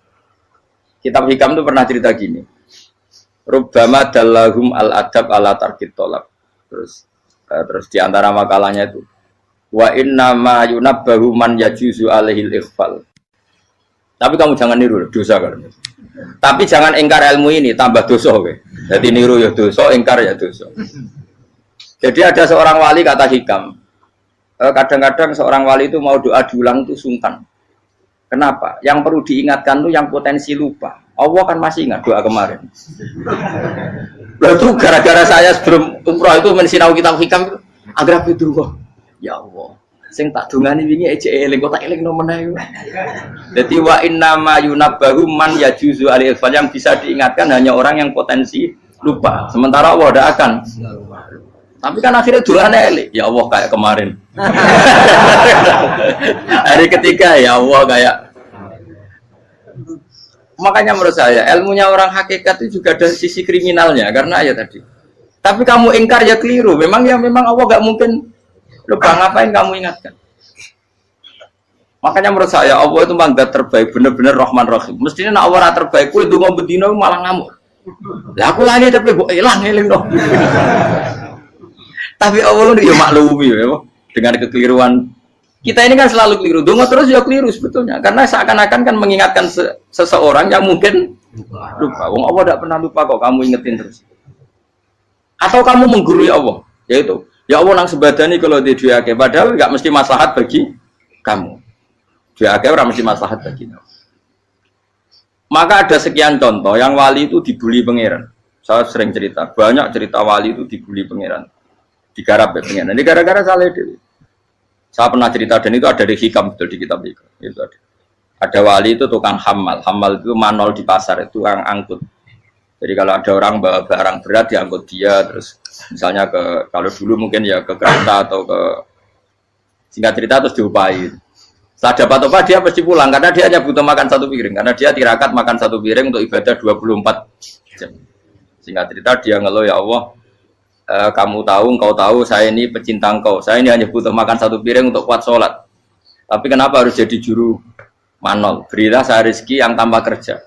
Kitab hikam itu pernah cerita gini. Rubbama dallahum al-adab ala tarkit tolak. Terus di antara makalahnya itu wa inna ma yunabbahu man yajuzu alaihil ikhfal. Tapi kamu jangan niru dosa kan. Tapi jangan ingkar ilmu ini tambah dosa kowe. Jadi niru ya dosa, ingkar ya dosa. Jadi ada seorang wali kata hikam. Kadang-kadang seorang wali itu mau doa diulang itu sungkan. Kenapa? Yang perlu diingatkan tuh yang potensi lupa. Allah kan masih ingat doa kemarin. Lalu itu gara-gara saya sebelum umroh itu mensinau kitab hikam itu agar itu kok. Ya Allah, sing tak dungani wingi ejek eling kok tak eling no meneh. Dadi wa inna ma yunabbahu man yajuzu alil fal, yang bisa diingatkan hanya orang yang potensi lupa. Sementara Allah tidak akan. Tapi kan akhirnya doanya elik. Ya Allah kayak kemarin. Hari ketiga ya Allah kayak. Makanya menurut saya ilmunya orang hakikat itu juga ada sisi kriminalnya karena ya tadi. Tapi kamu ingkar ya keliru. Memang Allah gak mungkin lupa, ngapain kamu ingatkan. Makanya menurut saya Allah itu mangga terbaik, benar-benar Rahman Rahim. Mestinya nak Allah terbaik, itu mau bedino malah ngamuk. Lah aku lali tapi kok hilang eling dong. Tapi Allah itu ya maklumi ya, dengan kekeliruan. Kita ini kan selalu keliru. Dongo terus ya keliru sebetulnya. Karena seakan-akan kan mengingatkan seseorang yang mungkin lupa. Wong Allah tidak pernah lupa kok, kamu ingetin terus. Atau kamu menggurui Allah, yaitu ya Allah nang sebadani kalau di duake, padahal nggak mesti maslahat bagi kamu. Duake orang mesti maslahat bagi kamu. Maka ada sekian contoh yang wali itu dibully pangeran. Saya sering cerita, banyak cerita wali itu dibully pangeran, digarap ya pangeran. Ini gara-gara salah itu. Saya pernah cerita dan itu ada di hikam betul di kitab itu. Ada wali itu tukang hamal itu manol di pasar itu tukang angkut. Jadi kalau ada orang bawa barang berat diangkut dia, terus misalnya kalau dulu mungkin ya ke kereta atau ke singkat cerita terus diupahi. Setelah dapat apa dia pasti pulang karena dia hanya butuh makan satu piring karena dia tirakat makan satu piring untuk ibadah 24 jam. Singkat cerita dia ngeluh ya Allah. Kamu tahu, engkau tahu, saya ini pecinta engkau. Saya ini hanya butuh makan satu piring untuk kuat sholat. Tapi kenapa harus jadi juru manol? Berilah saya rezeki yang tanpa kerja.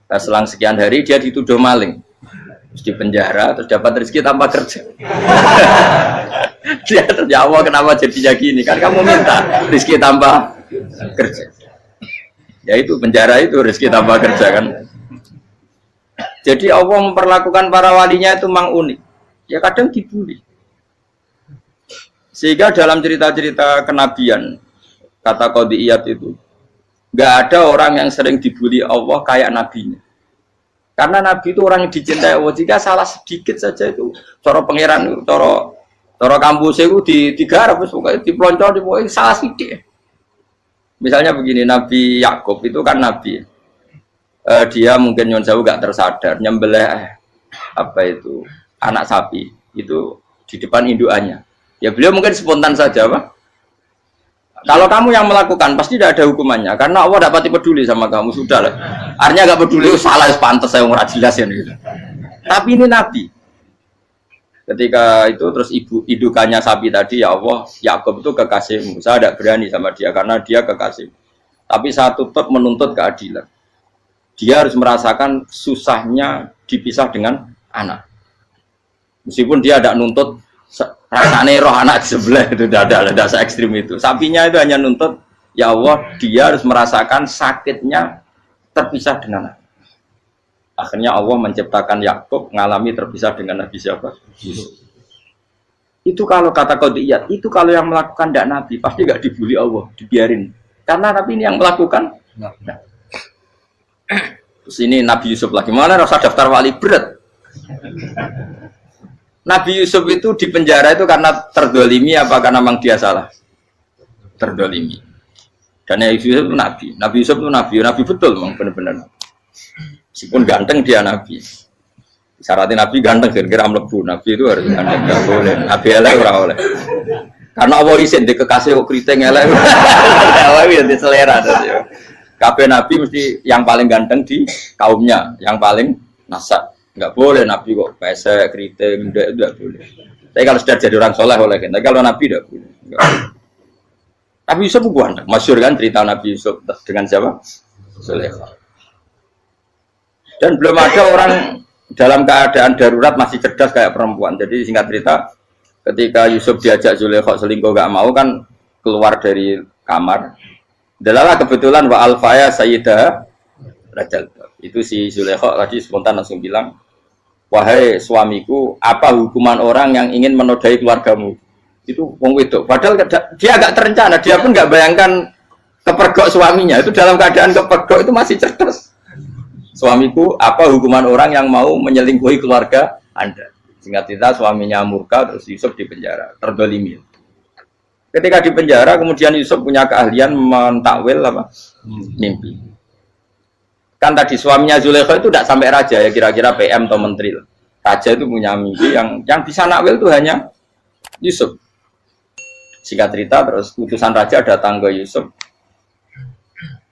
Nah, selang sekian hari dia dituduh maling. Terus di penjara, terus dapat rezeki tanpa kerja. Dia ya Allah kenapa jadinya gini? Kan kamu minta rezeki tanpa kerja. Ya itu penjara itu rezeki tanpa kerja kan. Jadi Allah memperlakukan para walinya itu memang unik. Ya kadang dibully. Sehingga dalam cerita-cerita kenabian, kata Qadiyat itu, nggak ada orang yang sering dibully Allah kayak nabinya. Karena nabi itu orang yang dicintai Allah. Jika salah sedikit saja itu, cara pangeran, cara kampus itu digarap, pokoknya dipelonco, pokoknya salah sedikit. Misalnya begini, Nabi Yakub itu kan nabi. Dia mungkin nyon jauh nggak tersadar, nyembelih apa itu anak sapi itu di depan indukannya. Ya beliau mungkin spontan saja, Pak. Kalau kamu yang melakukan pasti tidak ada hukumannya karena Allah tidak pati peduli sama kamu sudah lah. Artinya nggak peduli salah pantas saya nggak jelas ya gitu. Tapi ini Nabi. Ketika itu terus indukannya sapi tadi ya Allah Yakub itu kekasihmu. Saya tidak berani sama dia karena dia kekasih. Tapi saya tetap menuntut keadilan. Dia harus merasakan susahnya dipisah dengan anak. Meskipun dia tidak nuntut rasanya roh anak sebelah itu tidak se ekstrim itu. Sapinya itu hanya nuntut ya Allah dia harus merasakan sakitnya terpisah dengan anak. Akhirnya Allah menciptakan Yakub mengalami terpisah dengan Nabi siapa? Yusuf. Itu kalau kata Qadiyat, itu kalau yang melakukan tidak Nabi pasti nggak dibully Allah, dibiarin. Karena Nabi ini yang melakukan. Nah. Terus ini Nabi Yusuf lagi mana rasa daftar wali berat. Nabi Yusuf itu di penjara itu karena terdolimi apa karena memang dia salah? Terdolimi. Dan Nabi Yusuf itu Nabi. Nabi Yusuf itu Nabi betul memang benar-benar. Meskipun ganteng dia Nabi. Syaratnya Nabi ganteng kira-kira mlebu. Nabi itu harus ganteng, nggak boleh. Nabi elek ora oleh. Karena Allah isin di kekasih kok kriting elek. Allah ya di selera. Kabeh Nabi mesti yang paling ganteng di kaumnya, yang paling nasab. Enggak boleh Nabi kok pesek, kriting, enggak boleh. Tapi kalau sudah jadi orang soleh boleh kan. Tapi kalau Nabi enggak boleh. Nabi Yusuf bukan, masyhur kan cerita Nabi Yusuf dengan siapa? Zulaikha. Dan belum ada orang dalam keadaan darurat masih cerdas kayak perempuan. Jadi singkat cerita, ketika Yusuf diajak Zulaikha selingkuh enggak mau kan keluar dari kamar. Dalalah kebetulan wa alfaya sayyidah rajal. Itu si Zulaikha tadi spontan langsung bilang, wahai suamiku, apa hukuman orang yang ingin menodai keluargamu? Itu wong wedok. Padahal dia agak terencana, dia pun nggak bayangkan kepergok suaminya. Itu dalam keadaan kepergok itu masih cerdas. Suamiku, apa hukuman orang yang mau menyelingkuhi keluarga Anda? Singkat cerita suaminya murka, terus Yusuf di penjara, terdolimi. Ketika di penjara, kemudian Yusuf punya keahlian mentakwil apa? Mimpi. Kan tadi suaminya Zulaikha itu tidak sampai raja ya kira-kira PM atau menteri. Raja itu punya mimpi yang bisa nakwil itu hanya Yusuf. Singkat cerita terus utusan raja datang ke Yusuf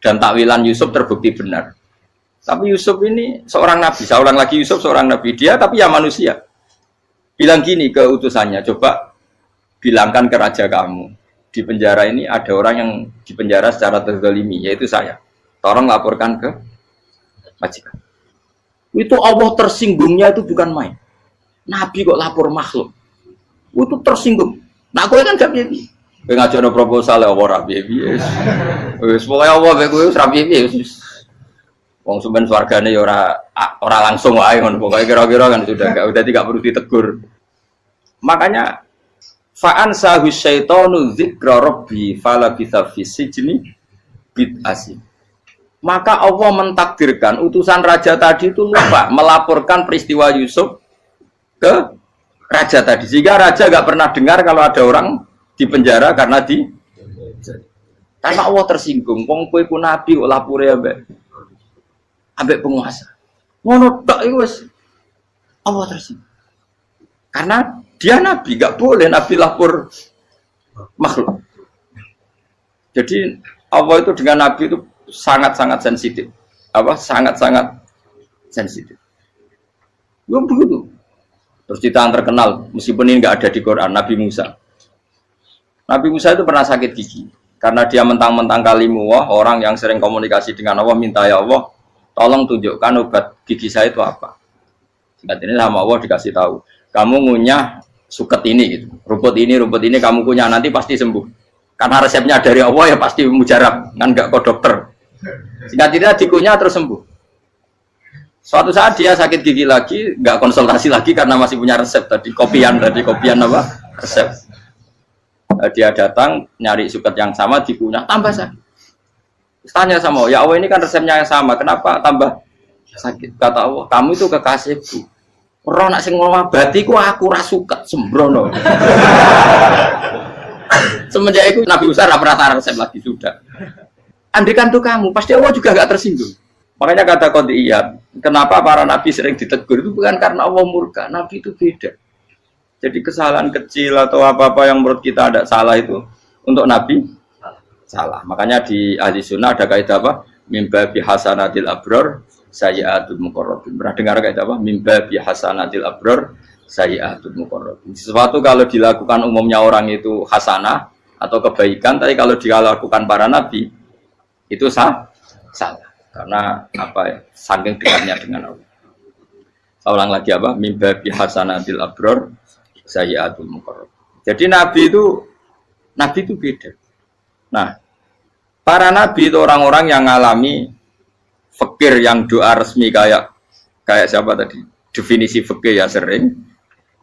dan takwilan Yusuf terbukti benar. Tapi Yusuf ini seorang nabi, saya ulang lagi Yusuf seorang nabi dia tapi ya manusia. Bilang gini ke utusannya, coba bilangkan ke raja kamu di penjara ini ada orang yang di penjara secara terzalimi yaitu saya. Tolong laporkan ke majikan. Itu Allah tersinggungnya itu bukan main. Nabi kok lapor makhluk. Itu tersinggung. Nah, kowe kan gak piye. Kowe ngajakno proposal ya ora piye-piye. Wis pokoke Allah mek kowe wis ra piye-piye wis. Wong sampean swargane ya ora langsung wae ngono. Pokoke kira-kira kan sudah gak perlu ditegur. Makanya fa'an sahu syaitanu dzikra rabbi fala bisa fi sijni bid'asin. Maka Allah mentakdirkan utusan raja tadi itu lupa melaporkan peristiwa Yusuf ke raja tadi, sehingga raja gak pernah dengar kalau ada orang di penjara karena Allah tersinggung. Wong kowe ku nabi kok lapore ambek penguasa. Ngono tok iku wis Allah tersinggung. Karena dia nabi, gak boleh nabi lapor makhluk. Jadi Allah itu dengan nabi itu sangat-sangat sensitif. Sangat-sangat sensitif. Ya begitu. Terus cerita yang terkenal, meskipun ini nggak ada di Quran, Nabi Musa. Nabi Musa itu pernah sakit gigi. Karena dia mentang-mentang kalimullah, orang yang sering komunikasi dengan Allah, minta ya Allah, tolong tunjukkan obat gigi saya itu apa. Singkat ini sama Allah dikasih tahu. Kamu ngunyah suket ini, gitu. rumput ini kamu kunyah, nanti pasti sembuh. Karena resepnya dari Allah ya pasti mujarab, kan nggak ke dokter. Singkat ini dikunyah terus sembuh. Suatu saat dia sakit gigi lagi, nggak konsultasi lagi karena masih punya resep tadi, kopian apa? Resep. Dia datang nyari suket yang sama, dikunyah tambah sakit. Tanya sama Allah, ya Allah ini kan resepnya yang sama, kenapa tambah sakit? Kata Allah, kamu itu kekasihku. Roh nak sing ngobati ku aku ra suket sembrono. Semenjak itu Nabi Musa ra pernah resep lagi sudah. Andikan tuh kamu, pasti Allah juga gak tersinggung. Makanya kata Qadiyat, kenapa para nabi sering ditegur itu bukan karena Allah murka, nabi itu beda. Jadi kesalahan kecil atau apa-apa yang menurut kita ada salah itu untuk nabi salah. Makanya di ahli sunnah ada kaidah apa? Mimba bihasanatil abror sayyi'atul muqarrabin. Pernah dengar kaidah apa? Mimba bihasanatil abror sayyi'atul muqarrabin. Sesuatu kalau dilakukan umumnya orang itu hasanah atau kebaikan, tapi kalau dilakukan para nabi itu salah. Karena apa ya? Saking dekatnya dengan Allah. Saya ulang lagi apa? Mimba bihasanatil abror sayyi'atul muqarrab. Jadi nabi itu beda. Nah, para nabi itu orang-orang yang ngalami fikir yang doa resmi kayak siapa tadi? Definisi fikir ya sering.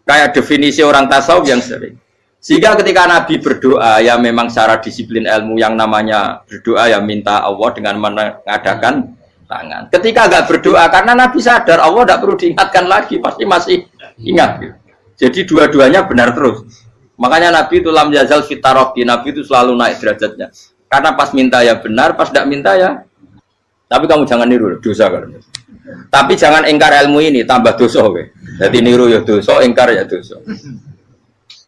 Kayak definisi orang tasawuf yang sering. Sehingga ketika Nabi berdoa, ya memang secara disiplin ilmu yang namanya berdoa, ya minta Allah dengan mengadakan tangan. Ketika enggak berdoa, karena Nabi sadar Allah tidak perlu diingatkan lagi, pasti masih ingat. Gitu. Jadi dua-duanya benar terus. Makanya Nabi itu lam yazal fitaroki, Nabi itu selalu naik derajatnya. Karena pas minta ya benar, pas tidak minta ya. Tapi kamu jangan niru, dosa kan. Tapi jangan ingkar ilmu ini, tambah dosa. Jadi niru ya dosa, ingkar ya dosa.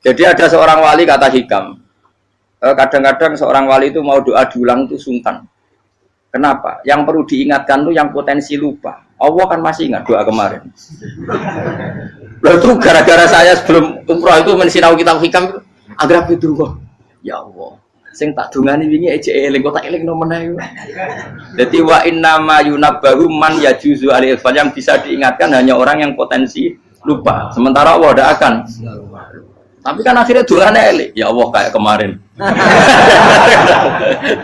Jadi ada seorang wali kata hikam, kadang-kadang seorang wali itu mau doa diulang itu sungkan. Kenapa? Yang perlu diingatkan itu yang potensi lupa. Allah kan masih ingat doa kemarin. Lalu itu gara-gara saya sebelum umroh itu mensinau kitab hikam, agar itu ya Allah, sing tak dungani wingi eling kok tak eling nomen ae. Dadi wa inna ma yunabbahu man yajuzu alil fal, yang bisa diingatkan hanya orang yang potensi lupa. Sementara Allah tidak akan. Tapi kan akhirnya doanya elik, ya Allah kayak kemarin.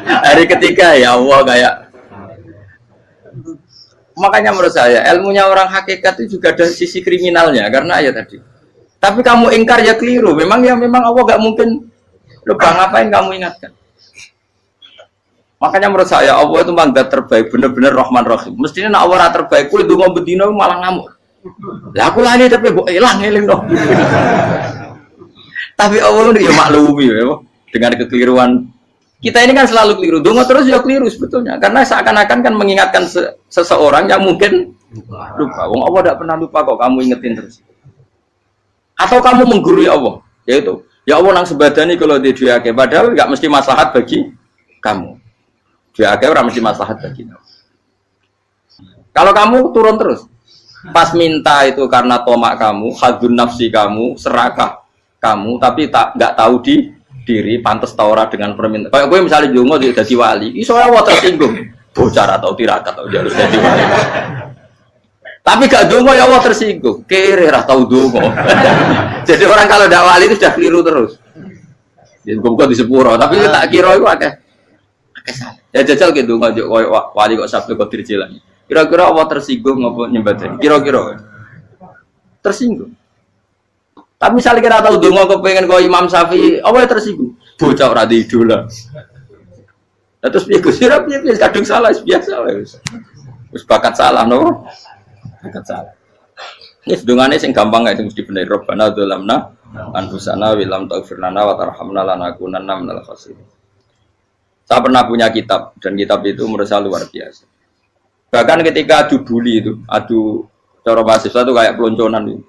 Hari ketiga ya Allah kayak. Makanya menurut saya ilmunya orang hakikat itu juga ada sisi kriminalnya karena ya tadi. Tapi kamu ingkar ya keliru. Memang Allah gak mungkin lupa, ngapain kamu ingatkan. Makanya menurut saya Allah itu mandat terbaik, benar-benar Rahman Rahim. Mestinya nak Allah terbaik, kulit dungo bedino malah ngamuk. Lah aku lali tapi mbok eling dong. Tapi Allah itu ya maklumi ya, dengan kekeliruan. Kita ini kan selalu keliru, dongo terus ya keliru sebetulnya. Karena seakan-akan kan mengingatkan seseorang yang mungkin lupa. Wong Allah tidak pernah lupa kok, kamu ingetin terus. Atau kamu menggurui Allah, yaitu ya Allah nang sebadani kalau di duake, padahal nggak mesti maslahat bagi kamu. Duake orang mesti maslahat bagi kamu. Kalau kamu turun terus, pas minta itu karena tomak kamu, hadun nafsi kamu, serakah kamu, tapi nggak tahu diri pantas taura dengan permintaan. Kayak gue misalnya jongo jadi wali, iso Allah tersinggung, bocah atau tirakat atau harus jadi wali. Tapi gak dongo ya Allah tersinggung. Kere ra tau dongo. Jadi orang kalau ndak wali itu sudah keliru terus. Ya kok di sepuro, tapi tak kira itu akeh salah. Ya jajal gitu ngajak wali kok sabtu Qadir Jilani. Kira-kira Allah tersinggung ngapa nyembadani? Kira-kira tersinggung. Tapi misalnya kira tahu dongo kepengen kau Imam Syafi'i, Allah tersinggung. Bocah ora di idola. Terus piye Gus? Piye kadung salah biasa wis. Wis bakat salah no. Bakat salah. Ini sedungane sing gampang ae mesti bener Rabbana dzalamna anfusana wa lam taghfir lana wa tarhamna lanakunanna minal khasirin. Saya pernah punya kitab dan kitab itu menurut saya luar biasa. Bahkan ketika adu bully itu, adu cara mahasiswa itu kayak pelonconan itu.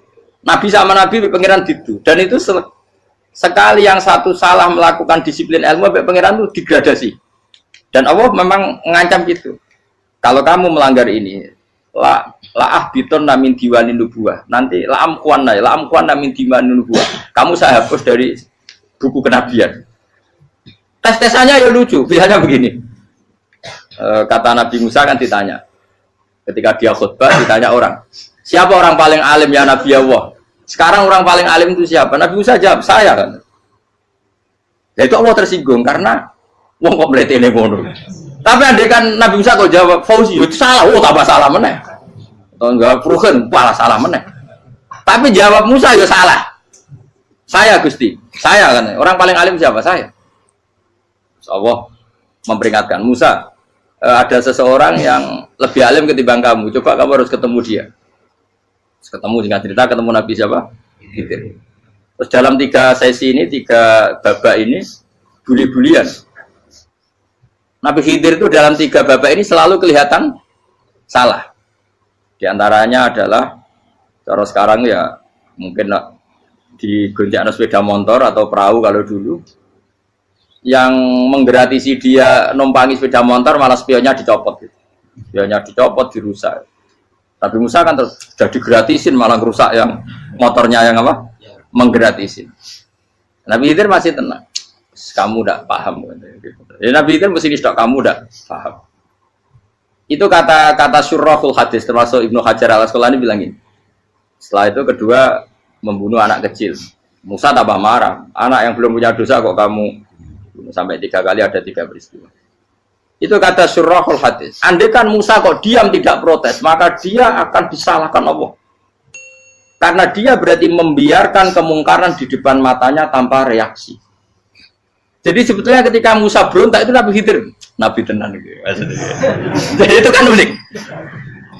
Nabi sama Nabi pangeran itu dan itu sekali yang satu salah melakukan disiplin ilmu pangeran itu degradasi. Dan Allah memang mengancam gitu. Kalau kamu melanggar ini, la biton namin diwanin nubuah. Nanti la amkuan namin diwanin nubuah. Kamu saya hapus dari buku kenabian. Tes-tesannya ya lucu. Biasanya begini. Kata Nabi Musa kan ditanya. Ketika dia khutbah ditanya orang. Siapa orang paling alim ya Nabi Allah? Sekarang orang paling alim itu siapa? Nabi Musa jawab, saya kan. Ya itu Allah tersinggung karena wong kok mletene ngono. Tapi andai kan Nabi Musa kok jawab Fauzi, itu salah, tambah salah meneh. Atau enggak Ruhen, malah salah meneh. Tapi jawab Musa ya salah. Saya Gusti, saya kan. Orang paling alim siapa? Saya. Allah memperingatkan Musa, ada seseorang yang lebih alim ketimbang kamu. Coba kamu harus ketemu dia. Ketemu singkat cerita ketemu Nabi siapa? Khidir. Terus dalam 3 sesi ini, 3 babak ini buli-bulian. Nabi Khidir itu dalam 3 babak ini selalu kelihatan salah. Di antaranya adalah cara sekarang ya mungkin di gonjak sepeda motor atau perahu kalau dulu yang menggratisi dia numpangi sepeda motor malah spionnya dicopot. Spionnya dicopot, dirusak. Tapi Musa kan terus sudah digratisin malah rusak yang motornya yang apa? Menggratisin. Nabi Khidir masih tenang. Kamu tidak paham. Ya, Nabi Khidir mesti tidak kamu tidak paham. Itu kata syurrahul hadis termasuk Ibnu Hajar al-Asqalani bilang ini. Setelah itu kedua membunuh anak kecil. Musa tambah marah. Anak yang belum punya dosa kok kamu bunuh. Sampai 3 kali ada 3 peristiwa. Itu kata syurrahul hadis. Andai kan Musa kok diam tidak protes, maka dia akan disalahkan Allah. Karena dia berarti membiarkan kemungkaran di depan matanya tanpa reaksi. Jadi sebetulnya ketika Musa berontak itu Nabi Khidir, Nabi tenan gitu. Jadi itu kan unik.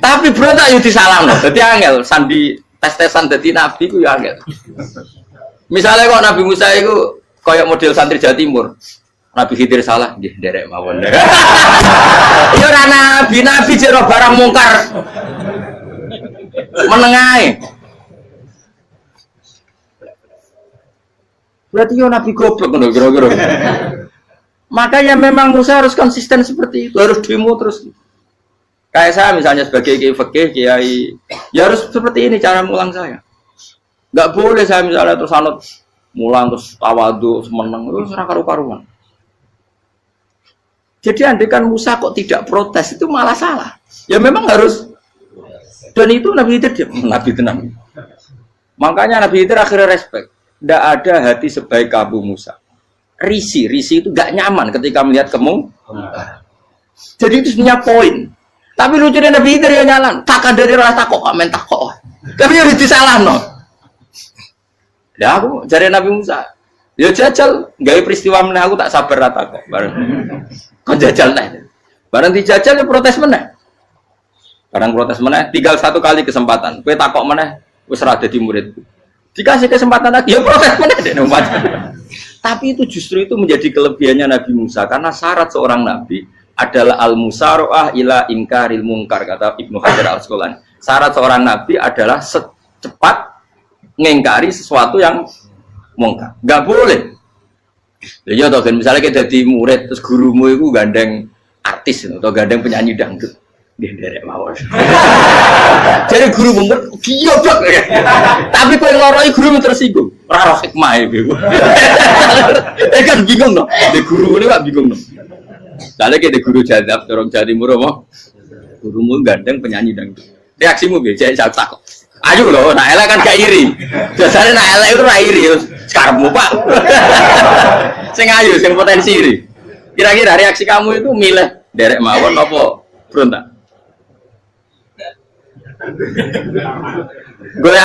Tapi berontak itu disalahno. Jadi angel sandi tes-tesan jadi Nabi itu ya angel. Misalnya kok Nabi Musa itu kayak model santri Jawa Timur. Nabi Khidir salah, nggih nderek mawon. Ya ora nabi jero barang mungkar. Menengae. Berarti yo nabi goblok ngono kira-kira. Makanya memang Musa harus konsisten seperti itu, harus demo terus. Kayak saya misalnya sebagai kiai fikih, kiai ya harus seperti ini cara mulang saya. Enggak boleh saya misalnya terus anut mulang terus tawadhu, semeneng terus ora karu-karuan. Jadi andekan Musa kok tidak protes itu malah salah. Ya memang harus. Dan itu Nabi Khidir Nabi tenang. Makanya Nabi Khidir akhirnya respect. Tidak ada hati sebaik Abu Musa. Risi itu gak nyaman ketika melihat kemungkaran. Jadi itu sebenarnya poin. Tapi lucunya Nabi Khidir ya nyalan. Takkan dari rasa kok amen takok. Tapi harus disalah no. Ya aku cari Nabi Musa. Ya jajal, gawe peristiwa meneh aku tak sabar rata kok. Bareng. Kon jajal neh. Bareng dijajal ya protes meneh. Bareng protes meneh, tinggal 1 kali kesempatan. Kowe takok meneh, wis ora dadi muridku. Dikasih kesempatan lagi, ya protes meneh dek umat. Tapi itu justru itu menjadi kelebihannya Nabi Musa karena syarat seorang nabi adalah al-musara'ah ila inkaril munkar kata Ibnu Hajar al-Asqalani. Syarat seorang nabi adalah secepat mengingkari sesuatu yang mungkar. Enggak boleh. Ya toh kan misalnya kita jadi murid terus gurumu itu gandeng artis atau gandeng penyanyi dangdut. Nggih nderek mawon. Jadi guru bener goblok ya. Tapi kowe ngloroi guru tersinggung. Ora roh hikmah iku. Kan bingung no. De guru ini gak bingung no. Soalnya kayak de guru jadab dorong Jawa Timur apa? Gurumu gandeng penyanyi dangdut. Reaksimu biasa saya takut. Ayo loh, nak elek kan gak iri. Biasanya nak elek itu iri. Sekarang Pak. Sing ayu, sing potensi iri. Kira-kira reaksi kamu itu milih derek mawon apa berontak? Gue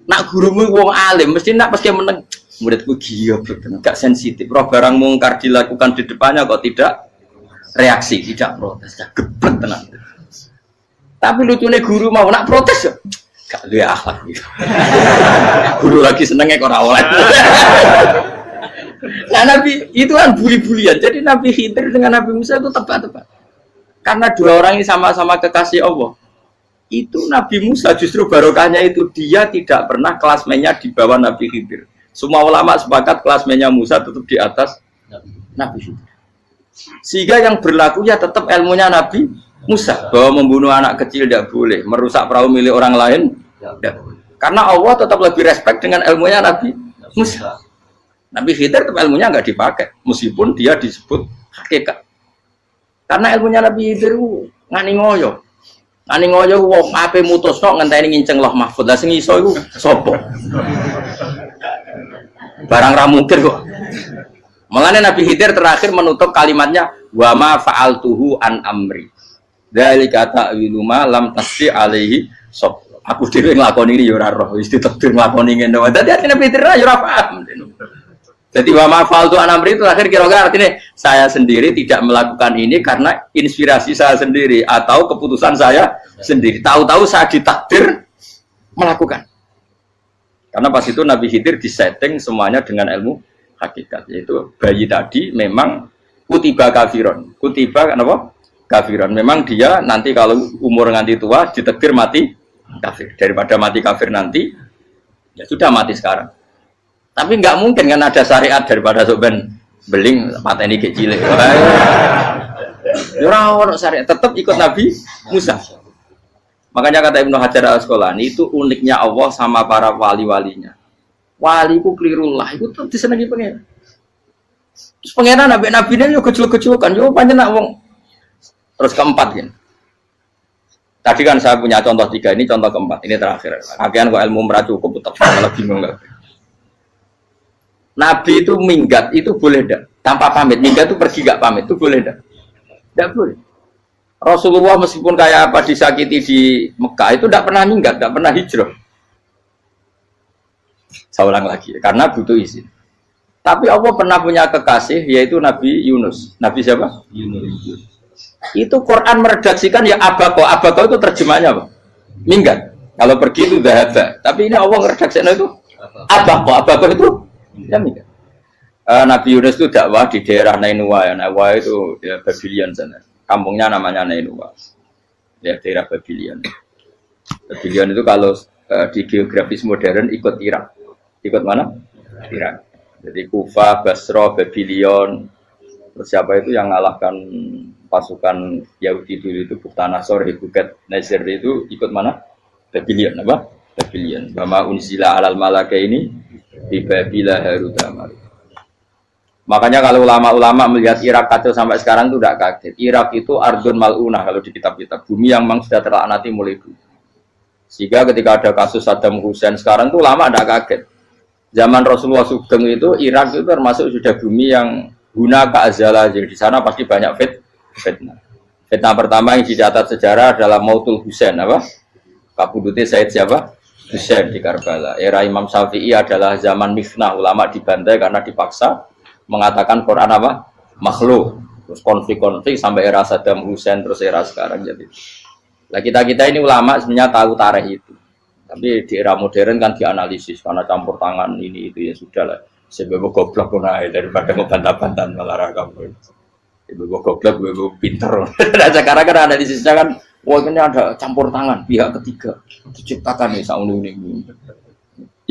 nak gurumu wong alim mesti nak pas meneng muridku giyoblok gak sensitif. Roh barang mungkar dilakukan di depannya kok tidak reaksi, tidak protes, gak gebet tenang. Tapi lucunya guru mau nak protes ya gak duwe akhlak gitu. Guru lagi senengnya kok ora oleh. Nah Nabi itu kan buli-bulian. Jadi Nabi Khidir dengan Nabi Musa itu tepat-tepat. Karena dua orang ini sama-sama kekasih Allah. Itu Nabi Musa justru barokahnya itu dia tidak pernah kelasmennya di bawah Nabi Khidir. Semua ulama sepakat kelasmennya Musa tetap di atas Nabi Khidir. Sehingga yang berlaku ya tetap ilmunya Nabi Musa bahwa membunuh anak kecil tidak boleh, merusak perahu milik orang lain tidak boleh. Karena Allah tetap lebih respect dengan ilmunya Nabi Musa. Nabi Khidir tetap ilmunya nggak dipakai, meskipun dia disebut hakikat. Karena ilmunya Nabi Khidir ngani ngoyo, wong ape mutusno ngenteni nginceng loh mahfud. Lah sing iso iku sapa? Barang ra mungkin kok. Makanya Nabi Khidir terakhir menutup kalimatnya wa ma fa'altuhu an amri. Dzalika ta'wilu ma lam tasbi alaihi sob. Aku dhewe nglakoni iki ya ora roh, wis ditakdir nglakoni ngene wae. Dadi Nabi Khidir ya ora paham. Jadi wa ma fa'altu an amri itu terakhir kira-kira artinya saya sendiri tidak melakukan ini karena inspirasi saya sendiri atau keputusan saya sendiri. Tahu-tahu saya ditakdir melakukan. Karena pas itu Nabi Khidir disetting semuanya dengan ilmu hakikat, yaitu bayi tadi memang kutiba kafiron. Kutiba kenapa? Kafiron. Memang dia nanti kalau umur nganti tua ditakdir mati kafir. Daripada mati kafir nanti, ya sudah mati sekarang. Tapi nggak mungkin kan ada syariat daripada soben beling pateni kecil. Ya ora syariat, tetap ikut Nabi Musa. Makanya kata Ibnu Hajar Al-Asqalani itu uniknya Allah sama para wali-walinya. Wali ku klirullah, itu tetap disenangi pengen. Terus pengenan nabi-nabinya yo kecil-kecil kan, yo panjang wong. Terus keempat kan. Tadi kan saya punya contoh 3, ini contoh keempat, ini terakhir. Kagian kok ilmu merah cukup, tetap malah bingung nggak? Nabi itu minggat itu boleh enggak? Tanpa pamit, minggat itu pergi enggak pamit itu boleh enggak? Enggak boleh. Rasulullah meskipun kayak apa disakiti di Mekah itu enggak pernah minggat, enggak pernah hijrah. Saya ulang lagi, karena butuh izin. Tapi Allah pernah punya kekasih yaitu Nabi Yunus. Nabi siapa? Yunus. Itu Quran meredaksikan ya abako. Abako itu terjemahnya apa? Minggat. Kalau pergi itu dahaba. Tapi ini Allah meredaksikan itu abako. Abako itu ya minggat. Nabi Yunus itu dakwah di daerah Nainua ya. Nainua itu ya Babylon sana. Kampungnya namanya Nainua. Ya daerah Babylon. Babylon itu kalau di geografis modern ikut Irak. Ikut mana? Irak. Jadi Kufah, Basra, Babylon. Terus siapa itu yang ngalahkan pasukan Yahudi dulu itu Buktanasor, Hebuket, Nasir itu ikut mana? Babylon apa? Babylon. Bama unzila alal malaka ini di Babila Harutama. Makanya kalau ulama-ulama melihat Irak kacau sampai sekarang itu tidak kaget. Irak itu ardun mal'unah kalau di kitab-kitab. Bumi yang memang sudah terlaknati mulai dulu. Sehingga ketika ada kasus Saddam Hussein sekarang itu ulama tidak kaget. Zaman Rasulullah Sugeng itu Irak itu termasuk sudah bumi yang guna keazalah. Jadi di sana pasti banyak fitnah. Fitnah pertama yang dicatat sejarah adalah Mautul Husain apa? Kabudutnya Said siapa? Husain di Karbala. Era Imam Syafi'i adalah zaman mifnah, ulama dibantai karena dipaksa mengatakan Quran apa? Makhluk. Terus konflik-konflik sampai era Saddam Hussein terus era sekarang jadi. Nah kita ini ulama sebenarnya tahu tarikh itu. Tapi di era modern kan dianalisis karena campur tangan ini itu ya sudah lah. Sebab goblok pun daripada ngebantah-bantah malah kamu. Ibu goblok, ibu pinter. Nah sekarang kan analisisnya kan, wah ini ada campur tangan pihak ketiga diciptakan nih sauni ini.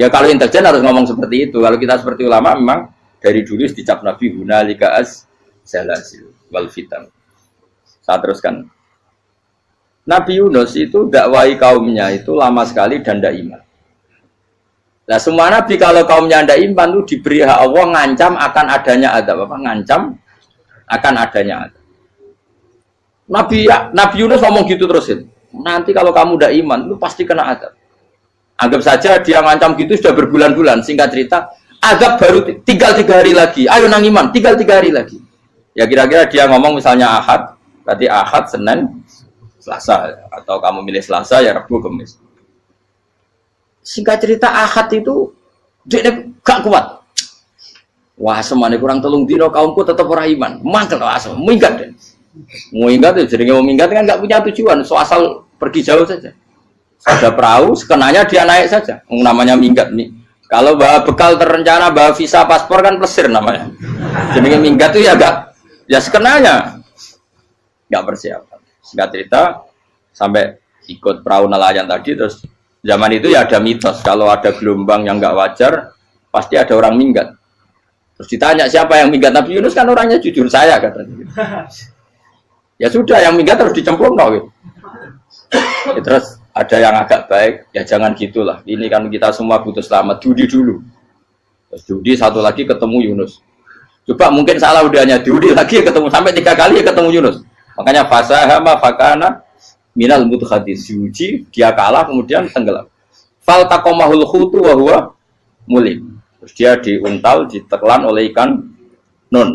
Ya kalau intelijen harus ngomong seperti itu. Kalau kita seperti ulama memang dari dulu dicap Nabi hunalika az zalasil wal fitan. Saya teruskan. Nabi Yunus itu dakwai kaumnya itu lama sekali dan tidak iman. Nah semua nabi kalau kaumnya tidak iman itu diberi hak Allah ngancam akan adanya azab apa? Ngancam akan adanya azab. Nabi Yunus ngomong gitu terusin. Nanti kalau kamu udah iman, lu pasti kena azab. Anggap saja dia ngancam gitu sudah berbulan-bulan. Singkat cerita, azab baru tinggal 3 hari lagi. Ayo nang iman, tinggal 3 hari lagi. Ya kira-kira dia ngomong misalnya Ahad, berarti Ahad, Senin, Selasa. Atau kamu milih Selasa, ya Rabu, Kamis. Singkat cerita Ahad itu dia gak kuat. Wah, semane kurang 3 dino kaumku tetap ora iman. Mangkel asem, minggat deh. Minggat itu jadi mau minggat kan gak punya tujuan, so asal pergi jauh saja. Ada perahu, sekenanya dia naik saja. Namanya minggat nih. Kalau bawa bekal terencana, bawa visa, paspor kan plesir namanya. Jadi minggat itu ya gak, ya sekenanya gak persiapan. Singkat cerita sampai ikut perahu nelayan tadi, terus zaman itu ya ada mitos kalau ada gelombang yang gak wajar pasti ada orang minggat. Terus ditanya siapa yang minggat, Nabi Yunus kan orangnya jujur, saya katanya. Ya sudah, yang minggat harus dicemplung gitu. Ya, terus ada yang agak baik, ya jangan gitulah. Ini kan kita semua butuh selamat. Dudi dulu. Terus Dudi satu lagi ketemu Yunus. Coba mungkin salah udahnya Dudi lagi ketemu sampai 3 kali ya ketemu Yunus. Makanya fasahama fakana minal mudhadis, diuji, dia kalah kemudian tenggelam. Fal taqamahul khutu wa huwa mulim. Terus dia diuntal, ditelan oleh ikan nun.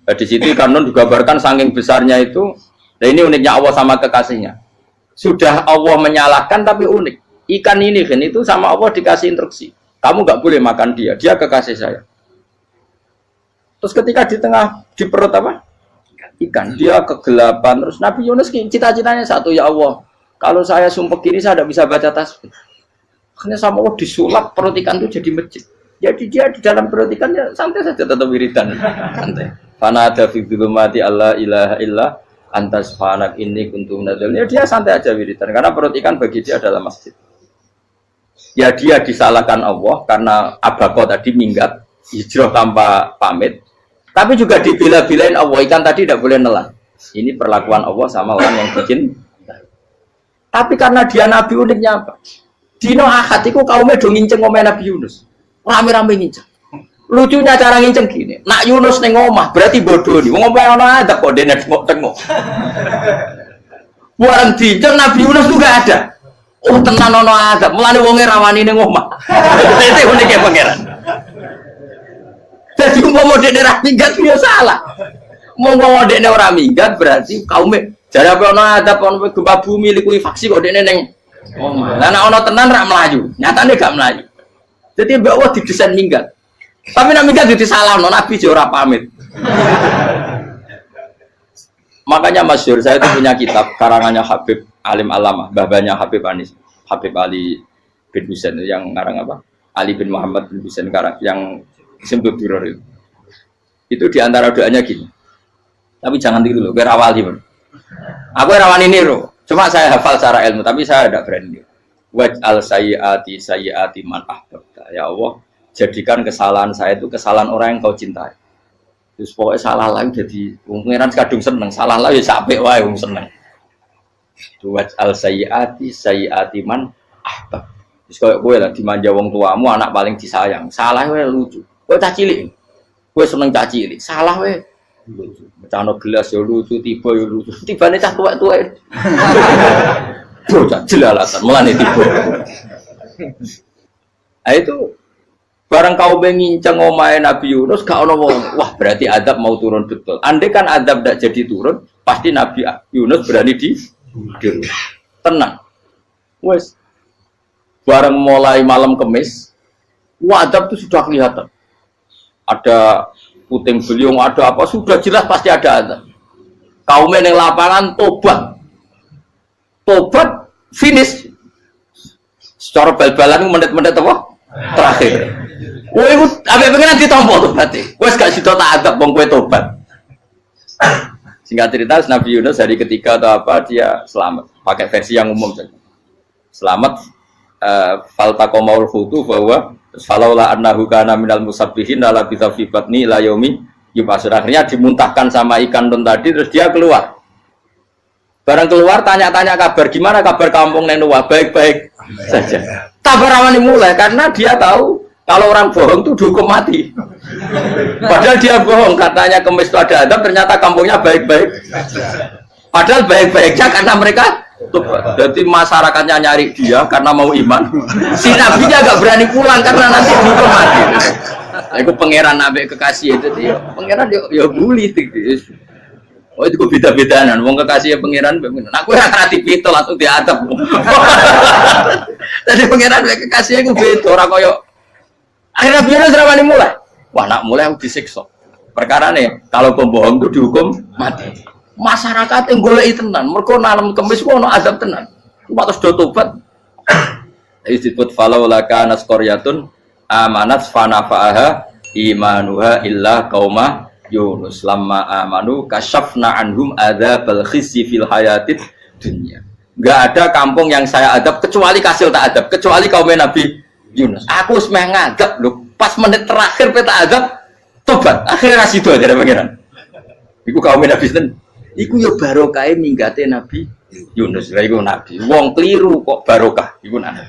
Nah, di situ ikan nun digambarkan saking besarnya itu. Nah ini uniknya Allah sama kekasihnya. Sudah Allah menyalahkan tapi unik. Ikan ini kan itu sama Allah dikasih instruksi. Kamu nggak boleh makan dia, dia kekasih saya. Terus ketika di tengah di perut apa? Ikan, dia kegelapan. Terus Nabi Yunus cita-citanya satu, ya Allah, kalau saya sumpah kiri saya tidak bisa baca tasbih. Akhirnya sama Allah disulap perut ikan itu jadi masjid. Jadi dia di dalam perut ikannya santai saja tetap wiridan. Santai. Fana ada fi dzulumati alla ilaha illa antas fanak ini kuntum nadal. Ya dia santai aja wiridan karena perut ikan bagi dia adalah masjid. Ya dia disalahkan Allah karena abako tadi minggat hijrah tanpa pamit. Tapi juga dibela-belain Allah, ikan tadi tidak boleh nelan. Ini perlakuan Allah sama orang yang bikin. Tapi karena dia Nabi, uniknya apa? Dino Ahad itu kaumnya do nginceng ngomel Nabi Yunus. Rame-rame nginceng. Lucunya cara nginceng gini. Nak Yunus neng omah berarti bodoh nih. Ngomong ana ada kok dene tengok. Buaran dinceng Nabi Yunus juga ada. Oh tenan ono ada. Mulane wonge rawani ning omah. Itu uniknya pangeran. Jadi umpama dekne ra minggat ya salah. Umpama dekne ora minggat berarti kaumnya jare apa ono ada ono gempa bumi likuifaksi kok dekne ning omah. Lah nek ono tenan ra mlayu. Nyatane gak mlayu. Jadi mbak Allah didesain minggat. Tapi nek minggat jadi salah Nabi yo ora pamit. Makanya masyhur saya itu punya kitab karangannya Habib Alim Alama, babanya Habib Anis, Habib Ali bin Husain yang ngarang apa? Ali bin Muhammad bin Husain karang yang Simpul Duror itu diantara doanya gini. Tapi jangan tiru loh, biar awal gimana. Aku rawan ini loh. Cuma saya hafal secara ilmu, tapi saya tidak berani. Waj'al sayyiati man ahbabta. Ya Allah, jadikan kesalahan saya itu kesalahan orang yang kau cintai. Terus pokoknya salah lagi jadi pengiran kadung seneng, salah lagi sampai wae wong seneng. Waj'al sayyiati man ahbab. Terus kayak gue lah dimanja wong tuamu, anak paling disayang. Salah wae lucu. Kowe cah cilik. Kowe seneng cah cilik. Salah wae. Lucu. Mecano gelas ya lucu, tiba ya lucu. Tibane cah tuwek-tuwek. Bocah jelalatan mulane tiba. Nah itu barang kau nginceng omahe Nabi Yunus gak ono wong. Wah, berarti adab mau turun betul. Andai kan adab ndak jadi turun, pasti Nabi Yunus berani di tenang. Wes. Barang mulai malam Kamis, adab itu sudah kelihatan. Ada puting beliung, ada apa, sudah jelas pasti ada azab. Kaumnya yang lapangan tobat finish. Secara bal-balan menit-menit apa? Terakhir. Wah itu apa pengen ditompo tuh berarti. Wes gak sido tak azab bang kue tobat. Singkat cerita Nabi Yunus hari ketiga atau apa dia selamat. Pakai versi yang umum saja. Selamat. Faltaqamaul khutu bahwa falaula annahu kana minal musabbihin la bisa fi batni la yaumi yub'atsun. Akhirnya dimuntahkan sama ikan don tadi terus dia keluar. Barang keluar tanya-tanya kabar gimana kabar kampung Nenuwa baik-baik saja. Kabar awalnya mulai karena dia tahu kalau orang bohong itu dihukum mati. Padahal dia bohong katanya Kemis itu ada adab ternyata kampungnya baik-baik. Padahal baik-baiknya karena mereka Jadi masyarakatnya nyari dia karena mau iman. Si nabinya agak berani pulang karena nanti dihukum mati. Aku pangeran nabi kekasih itu dia. Pangeran ya bully gitu. Oh itu beda-bedaan. Wong kekasih pangeran. Aku yang kreatif itu langsung diadab. Jadi pangeran kekasih aku beda orang koyo. Akhirnya biar serawani mulai. Wah nak mulai aku disiksa. Perkara nih kalau pembohong itu dihukum mati. Masyarakat yang golek tenan, mergo nalem kemis ku ono azab tenan. Cuma terus do tobat. Disebut falaula kana qaryatun amanat fanafa'aha imanuha illa qauma Yunus lamma amanu kasyafna anhum adzabal khizyi fil hayatid dunya. Enggak ada kampung yang saya adab kecuali kasil tak adab, kecuali kaum Nabi Yunus. Aku wis meh ngadab lho, pas menit terakhir peta adab tobat. Akhirnya rasido aja pangeran. Iku kaum Nabi sinten? Iku yo barokah minggate Nabi Yunus. Lah iku nabi. Wong keliru kok barokah. Iku nabi.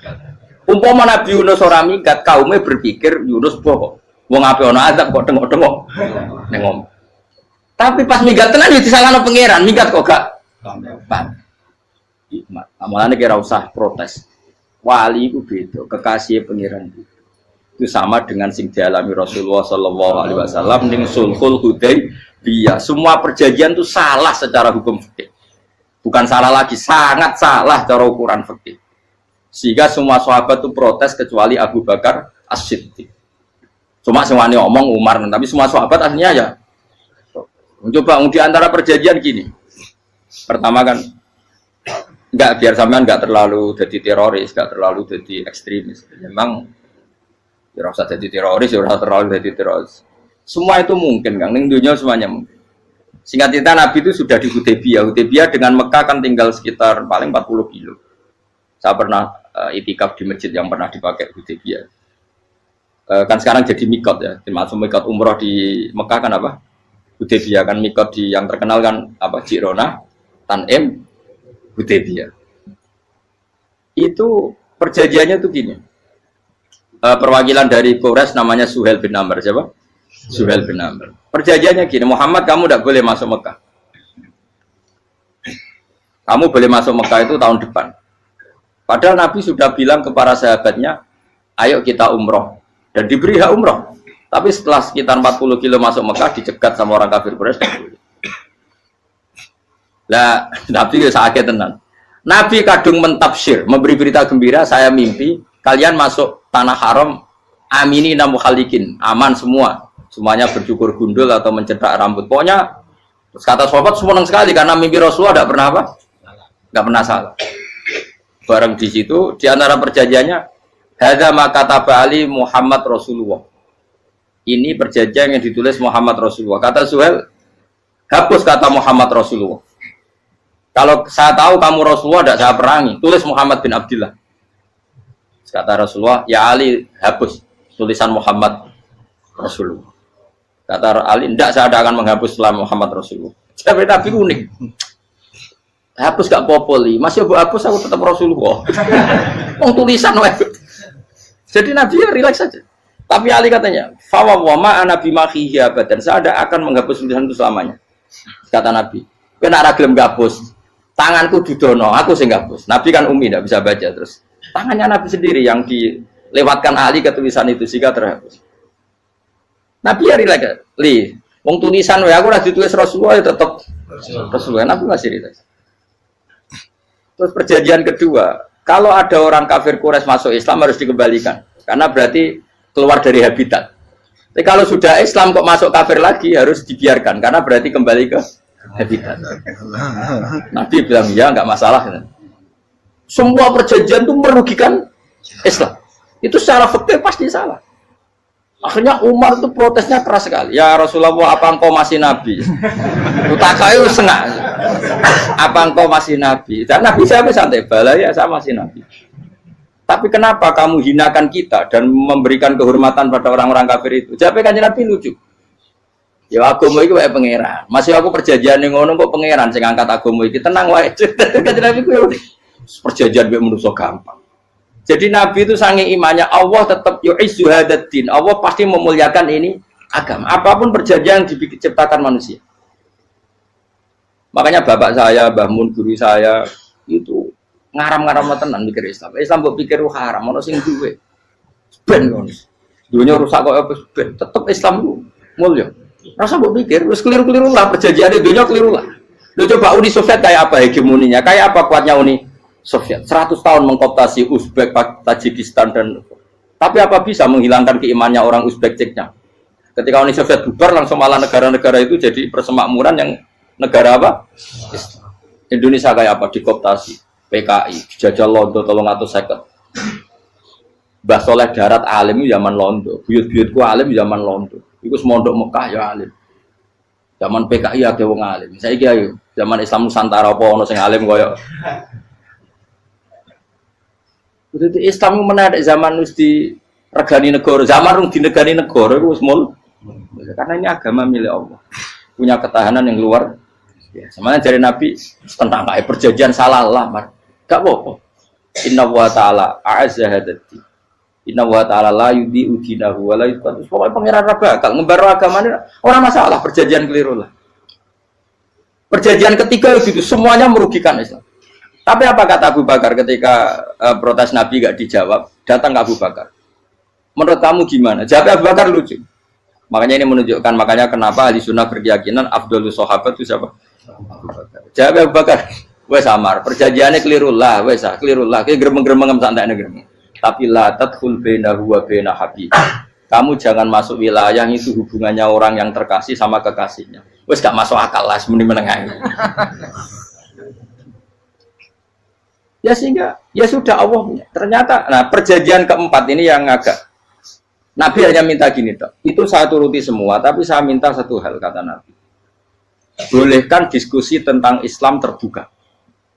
Umpama Nabi Yunus ora minggat, kaume berpikir Yunus bohong. Wong ape ana azab kok tengok-tengok. Ning ngomong. Tapi pas minggat tenan yo disalahno pangeran, minggat kok gak paham. Hikmat. Amalane kira usah protes. Wali iku beda, kekasih pangeran itu sama dengan sing dialami Rasulullah sallallahu alaihi wasallam ning Sulhul Hudaybiyah. Semua perjanjian itu salah secara hukum fikih. Bukan salah lagi, sangat salah cara ukuran fikih. Sehingga semua sahabat itu protes kecuali Abu Bakar As-Siddiq. Cuma semuanya omong Umar, tapi semua sahabat aslinya ya. Coba di antara perjanjian gini. Pertama kan enggak biar sampean enggak terlalu jadi teroris, enggak terlalu jadi ekstremis. Memang ya usah jadi teroris, ya usah terlalu jadi teroris. Semua itu mungkin, Kang. Ning dunia semuanya mungkin. Singkat cerita Nabi itu sudah di Hudaybiyah. Hudaybiyah dengan Mekah kan tinggal sekitar paling 40 kilo. Saya pernah itikaf di masjid yang pernah dipakai Hudaybiyah. Kan sekarang jadi mikot ya. Termasuk mikot umroh di Mekah kan apa? Hudaybiyah kan mikot di yang terkenal kan apa? Jirona, Tanim, Hudaybiyah. Itu perjanjiannya tuh gini. Perwakilan dari Quraisy namanya Suhail bin Amr, siapa? Suhail bin Amr. Perjanjiannya gini, Muhammad kamu tidak boleh masuk Mekah. Kamu boleh masuk Mekah itu tahun depan. Padahal Nabi sudah bilang ke para sahabatnya, ayo kita umroh. Dan diberi hak umroh. Tapi setelah sekitar 40 kilo masuk Mekah, dicegat sama orang kafir Quraisy. Lah, Nabi sakit tenan. Nabi kadung mentafsir, memberi berita gembira, saya mimpi kalian masuk tanah haram amini namu khalikin, aman semua, semuanya bercukur gundul atau mencetak rambut. Pokoknya kata sahabat senang sekali karena mimpi Rasulullah tidak pernah apa, nggak pernah salah. Bareng di situ di antara perjanjiannya, hadza ma kataba ali Muhammad Rasulullah. Ini perjanjian yang ditulis Muhammad Rasulullah. Kata Suhail, hapus kata Muhammad Rasulullah. Kalau saya tahu kamu Rasulullah tidak saya perangi, tulis Muhammad bin Abdullah. Kata Rasulullah, ya Ali hapus tulisan Muhammad Rasulullah. Kata Ali, tidak saya akan menghapus setelah Muhammad Rasulullah. Tapi unik. Hapus gak popoli, masih aku hapus aku tetap Rasulullah. Mau tulisan web. Jadi Nabi ya relax saja. Tapi Ali katanya, fawwama ana bimakhihi abadan. Saya tidak akan menghapus tulisan itu selamanya. Kata Nabi, kena ragilem gapus. Tanganku didono, aku sih gapus. Nabi kan umi tidak bisa baca terus. Tangannya Nabi sendiri yang dilewatkan Ali ke tulisan itu sehingga terhapus. Nabi ya relax. Wong tulisan wae aku ora ditulis Rasulullah ya tetap Rasulullah. Nabi masih relax. Terus perjanjian kedua, kalau ada orang kafir Quraisy masuk Islam harus dikembalikan karena berarti keluar dari habitat. Tapi kalau sudah Islam kok masuk kafir lagi harus dibiarkan karena berarti kembali ke habitat. Nabi bilang ya nggak masalah. Semua perjanjian itu merugikan Islam. Itu secara fikih pasti salah. Akhirnya Umar itu protesnya keras sekali. Ya Rasulullah, apa engkau masih Nabi? Utakai sengak. Apa engkau masih Nabi? Dan Nabi saya santai, balaya saya masih Nabi. Tapi kenapa kamu hinakan kita dan memberikan kehormatan pada orang-orang kafir itu? Jawabnya kan Nabi lucu. Ya agama itu kayak pangeran. Masih aku perjanjian yang ngono kok pangeran sing angkat agama iki tenang wae. Kan Nabi ku perjanjian mbek manusa gampang. Jadi Nabi itu saking imannya Allah tetap yu'izzu hadaddin. Allah pasti memuliakan ini agama. Apapun perjanjian yang diciptakan manusia. Makanya bapak saya, Mbah Mun guru saya itu ngaram-ngaram tenan mikir Islam. Islam mbok pikir haram, ono sing duwe. Ben ngono. Dunia rusak kok apa ben, tetep Islam ku mulya. Rasa mbok pikir wis keliru-keliru lah perjanjiane dunia keliru lah. Lo coba Uni Soviet kayak apa hegemoninya? Kayak apa kuatnya Uni Soviet? 100 tahun mengkooptasi Uzbek, Tajikistan dan tapi apa bisa menghilangkan keimannya orang Uzbek Ceknya? Ketika Uni Soviet bubar langsung malah negara-negara itu jadi persemakmuran yang negara apa? Indonesia kayak apa? Dikooptasi PKI, dijajah Londo 350. Mbah Soleh Darat alim zaman Londo, buyut-buyutku alim zaman Londo. Iku semondok Mekah ya alim. Zaman PKI akeh wong alim. Saiki ayo, zaman Islam Nusantara apa ono sing alim koyo. Kudu Islam menarik zaman wis di regani negara, zaman rung dinegani negara iku wis mul. Karena ini agama milik Allah. Punya ketahanan yang luar biasa. Makanya dari Nabi tentang kayak perjanjian salah lah, gak apa-apa. Inna wa ta'ala a'azza hadati. Inna wa ta'ala la yudhi'u dinahu wa la yudhi'u. Pokoknya pangeran bakal ngembaru agamanya orang masalah perjanjian keliru lah. Perjanjian ketiga itu semuanya merugikan Islam. Tapi apa kata Abu Bakar ketika protes Nabi gak dijawab, datang ke Abu Bakar. Menurut kamu gimana? Jawab Abu Bakar lucu. Makanya ini menunjukkan makanya kenapa ahli sunnah berkeyakinan Abdulus Sahabat itu siapa? Abu Bakar. Jawab Abu Bakar. Wes samar, perjanjiannya keliru lah, wes keliru lah. Kayak gremeng-gremeng santai gremeng. Tapi la tadkhul bainahu wa baina habib. Kamu jangan masuk wilayah itu hubungannya orang yang terkasih sama kekasihnya. Wes gak masuk akal lah semeni menengah. Ya sehingga ya sudah Allah. Ternyata nah perjanjian keempat ini yang agak Nabi hanya minta gini dok. Itu saya turuti semua, tapi saya minta satu hal kata Nabi. Bolehkan diskusi tentang Islam terbuka.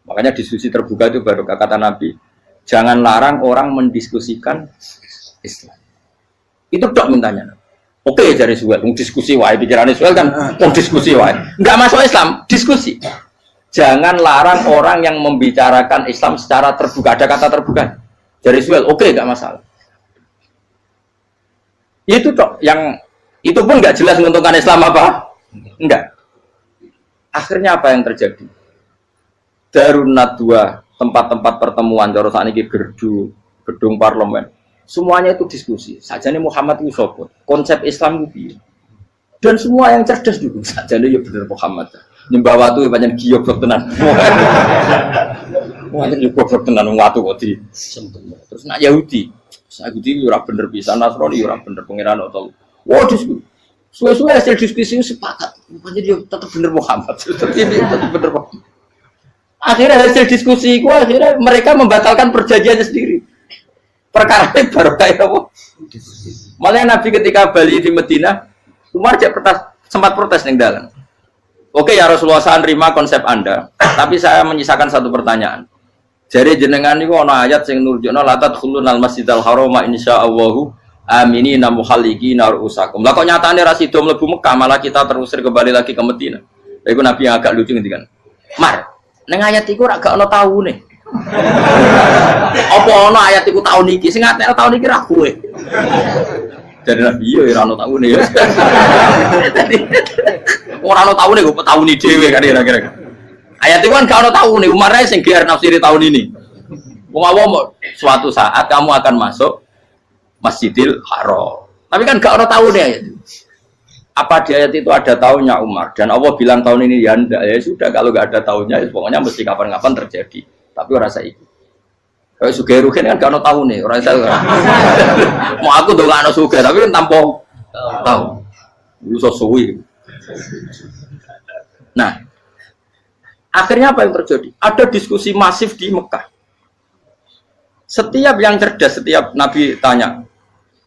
Makanya diskusi terbuka itu baru kata Nabi. Jangan larang orang mendiskusikan Islam. Itu dok mintanya. Oke dari Suwel, diskusi wae pikirannya Suwel kan, diskusi wae. Enggak masuk Islam, diskusi. Jangan larang orang yang membicarakan Islam secara terbuka. Ada kata terbuka. Dari Suwel, oke enggak masalah. Itu toh yang itu pun nggak jelas menguntungkan Islam apa? Enggak. Akhirnya apa yang terjadi? Darun Nadwa, tempat-tempat pertemuan cara sakniki gerdu, gedung parlemen. Semuanya itu diskusi. Sajane Muhammad itu sapa? Konsep Islam itu. Dan semua yang cerdas juga sajane ya bener Muhammad. Nyembah watu pancen giyoblok tenan. Pancen yo goblok tenan watu kok di. Terus nak Yahudi Yahudi ora bener pisan, Nasrani ora bener pangeran atau. Wah, diskusi. Suwe-suwe hasil diskusi sepakat. Pancen yo tetep bener Muhammad. Tetep bener Muhammad. Akhirnya hasil diskusi itu akhirnya mereka membatalkan perjanjiannya sendiri. Perkara ini baru kayak apa? Malah Nabi ketika Bali di Medina, Umar sempat protes yang dalam. Oke ya Rasulullah, saya terima konsep Anda, tapi saya menyisakan satu pertanyaan. Jadi jenengan itu ada ayat yang nurjuna latat khulunal masjidal harama insyaallahu aminina muhallikina ru'usakum. Lah kok nyatane ra sida mlebu Mekah malah kita terusir kembali lagi ke Medina. Iku Nabi yang agak lucu ngendikan. Mar, ning ayat iku ra gak ana taune. Apa ana ayat iku taun iki? Sing ngatene taun iki ra kowe. Jadi Nabi iya ora ana taune ya. Ora ana taune kok tauni dhewe kan kira-kira. Ayat itu kan gak ada tahun nih, Umar sing gear nafsiri tahun ini. Mau suatu saat kamu akan masuk Masjidil Haram. Tapi kan gak ada tahun nih ayat itu. Apa di ayat itu ada tahunnya Umar? Dan Allah bilang tahun ini ya enggak, ya sudah kalau gak ada tahunnya, ya pokoknya mesti kapan-kapan terjadi. Tapi orang saya ikut. Kalau Sugih Ruhin kan gak ada tahun nih, orang saya. Mau aku tuh gak ada Sugih, tapi kan tanpa tahu. Lu sesuai. Nah. Akhirnya apa yang terjadi? Ada diskusi masif di Mekah. Setiap yang cerdas, setiap Nabi tanya,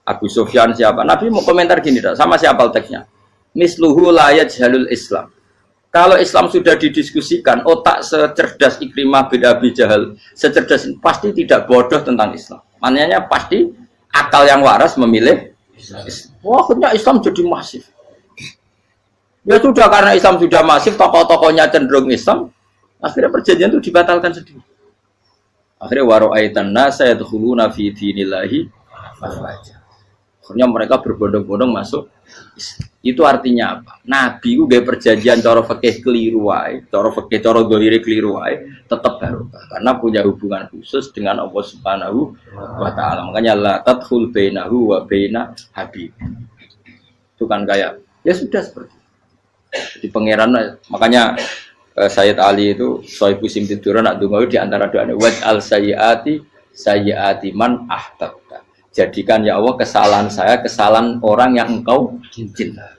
Abu Sufyan siapa? Nabi mau komentar gini, sama siapa teksnya? Misluhu la yajhalul Islam. Kalau Islam sudah didiskusikan, otak secerdas Ikrimah bin Abi Jahal, secerdas pasti tidak bodoh tentang Islam. Maknanya pasti akal yang waras memilih Islam. Wah, akhirnya Islam jadi masif. Ya sudah, karena Islam sudah masif, tokoh-tokohnya cenderung Islam, akhirnya perjanjian itu dibatalkan sendiri. Akhirnya waro'aitan nasa yadkhuluna fi dinillahi afwaja. Akhirnya mereka berbondong-bondong masuk. Itu artinya apa? Nabi ku gaya perjanjian cara fikih keliru wae, cara fikih cara dohire keliru wae, tetap barokah karena punya hubungan khusus dengan Allah Subhanahu wa taala. Makanya la tadkhul bainahu wa baina habib. Itu kan kayak ya sudah seperti di pangeran. Makanya Sayyid Ali itu Sohibu Simtiduran nak dungo di antara doanya waj'al sayyiati man ahtabta. Jadikan ya Allah kesalahan saya kesalahan orang yang engkau cinta.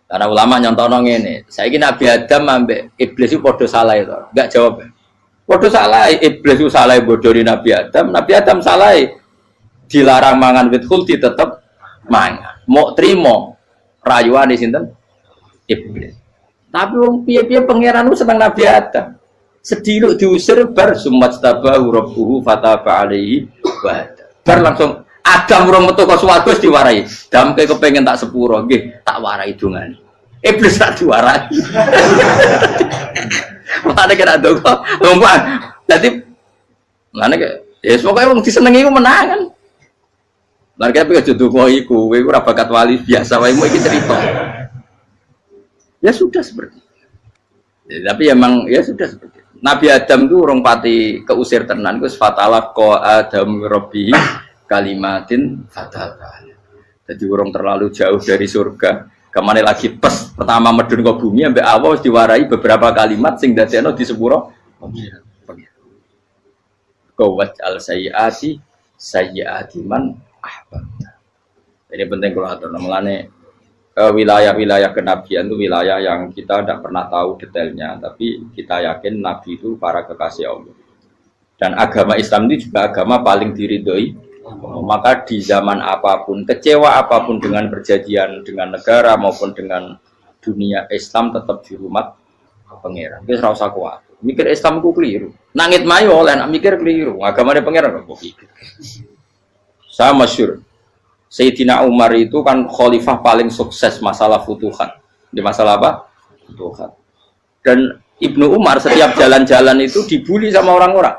Karena ulama nyontono ngene, saiki Nabi Adam ambek iblis itu padha salah itu. Enggak jawab. Padha salah, iblis itu salah bodoni Nabi Adam salah dilarang mangan wit khuldi tetep mangan. Mau trimo rayuane sinten? Iblis. Tapi wong piye-piye pangeran ku seneng Nabi Adam. Sediluk diusir bar sumat tabahu rabbuhu fataba alaihi wa bar langsung Adam urung metu ka swarga wis diwarai. Damke kepengin tak sepuro nggih, tak warai dongane. Iblis tak diwarai. Mane kira dongo, lompat. Dadi mane ya pokoke wong disenengi ku menangan. Lan kaya aja dongo iku, kowe ora bakat wali biasa wae mau iki cerita. Ya sudah seperti. Ya, tapi emang ya sudah seperti. Nabi Adam itu orang pati keusir tenan, itu fatalah ko Adam Rabbi kalimatin fatal. Jadi orang terlalu jauh dari surga. Kemana lagi pes pertama medun ke bumi, sampai awal diwarai beberapa kalimat sing dadekno di sepuro. Kawat al sayyiati man ahbabta. Ini penting kalau atur namanya. Wilayah-wilayah kenabian itu wilayah yang kita tidak pernah tahu detailnya, tapi kita yakin Nabi itu para kekasih Allah. Dan agama Islam itu juga agama paling diridhoi. Maka di zaman apapun, kecewa apapun dengan perjanjian dengan negara maupun dengan dunia, Islam tetap dihormat pangeran. Kita ora usah kuat. Mikir Islam ku keliru. Nangit mayo oleh nak mikir keliru. Agamane pangeran kok pikir. Saya masyhur. Sayyidina Umar itu kan khalifah paling sukses masalah futuhat. Di masalah apa? Futuhat. Dan Ibnu Umar setiap jalan-jalan itu dibully sama orang-orang.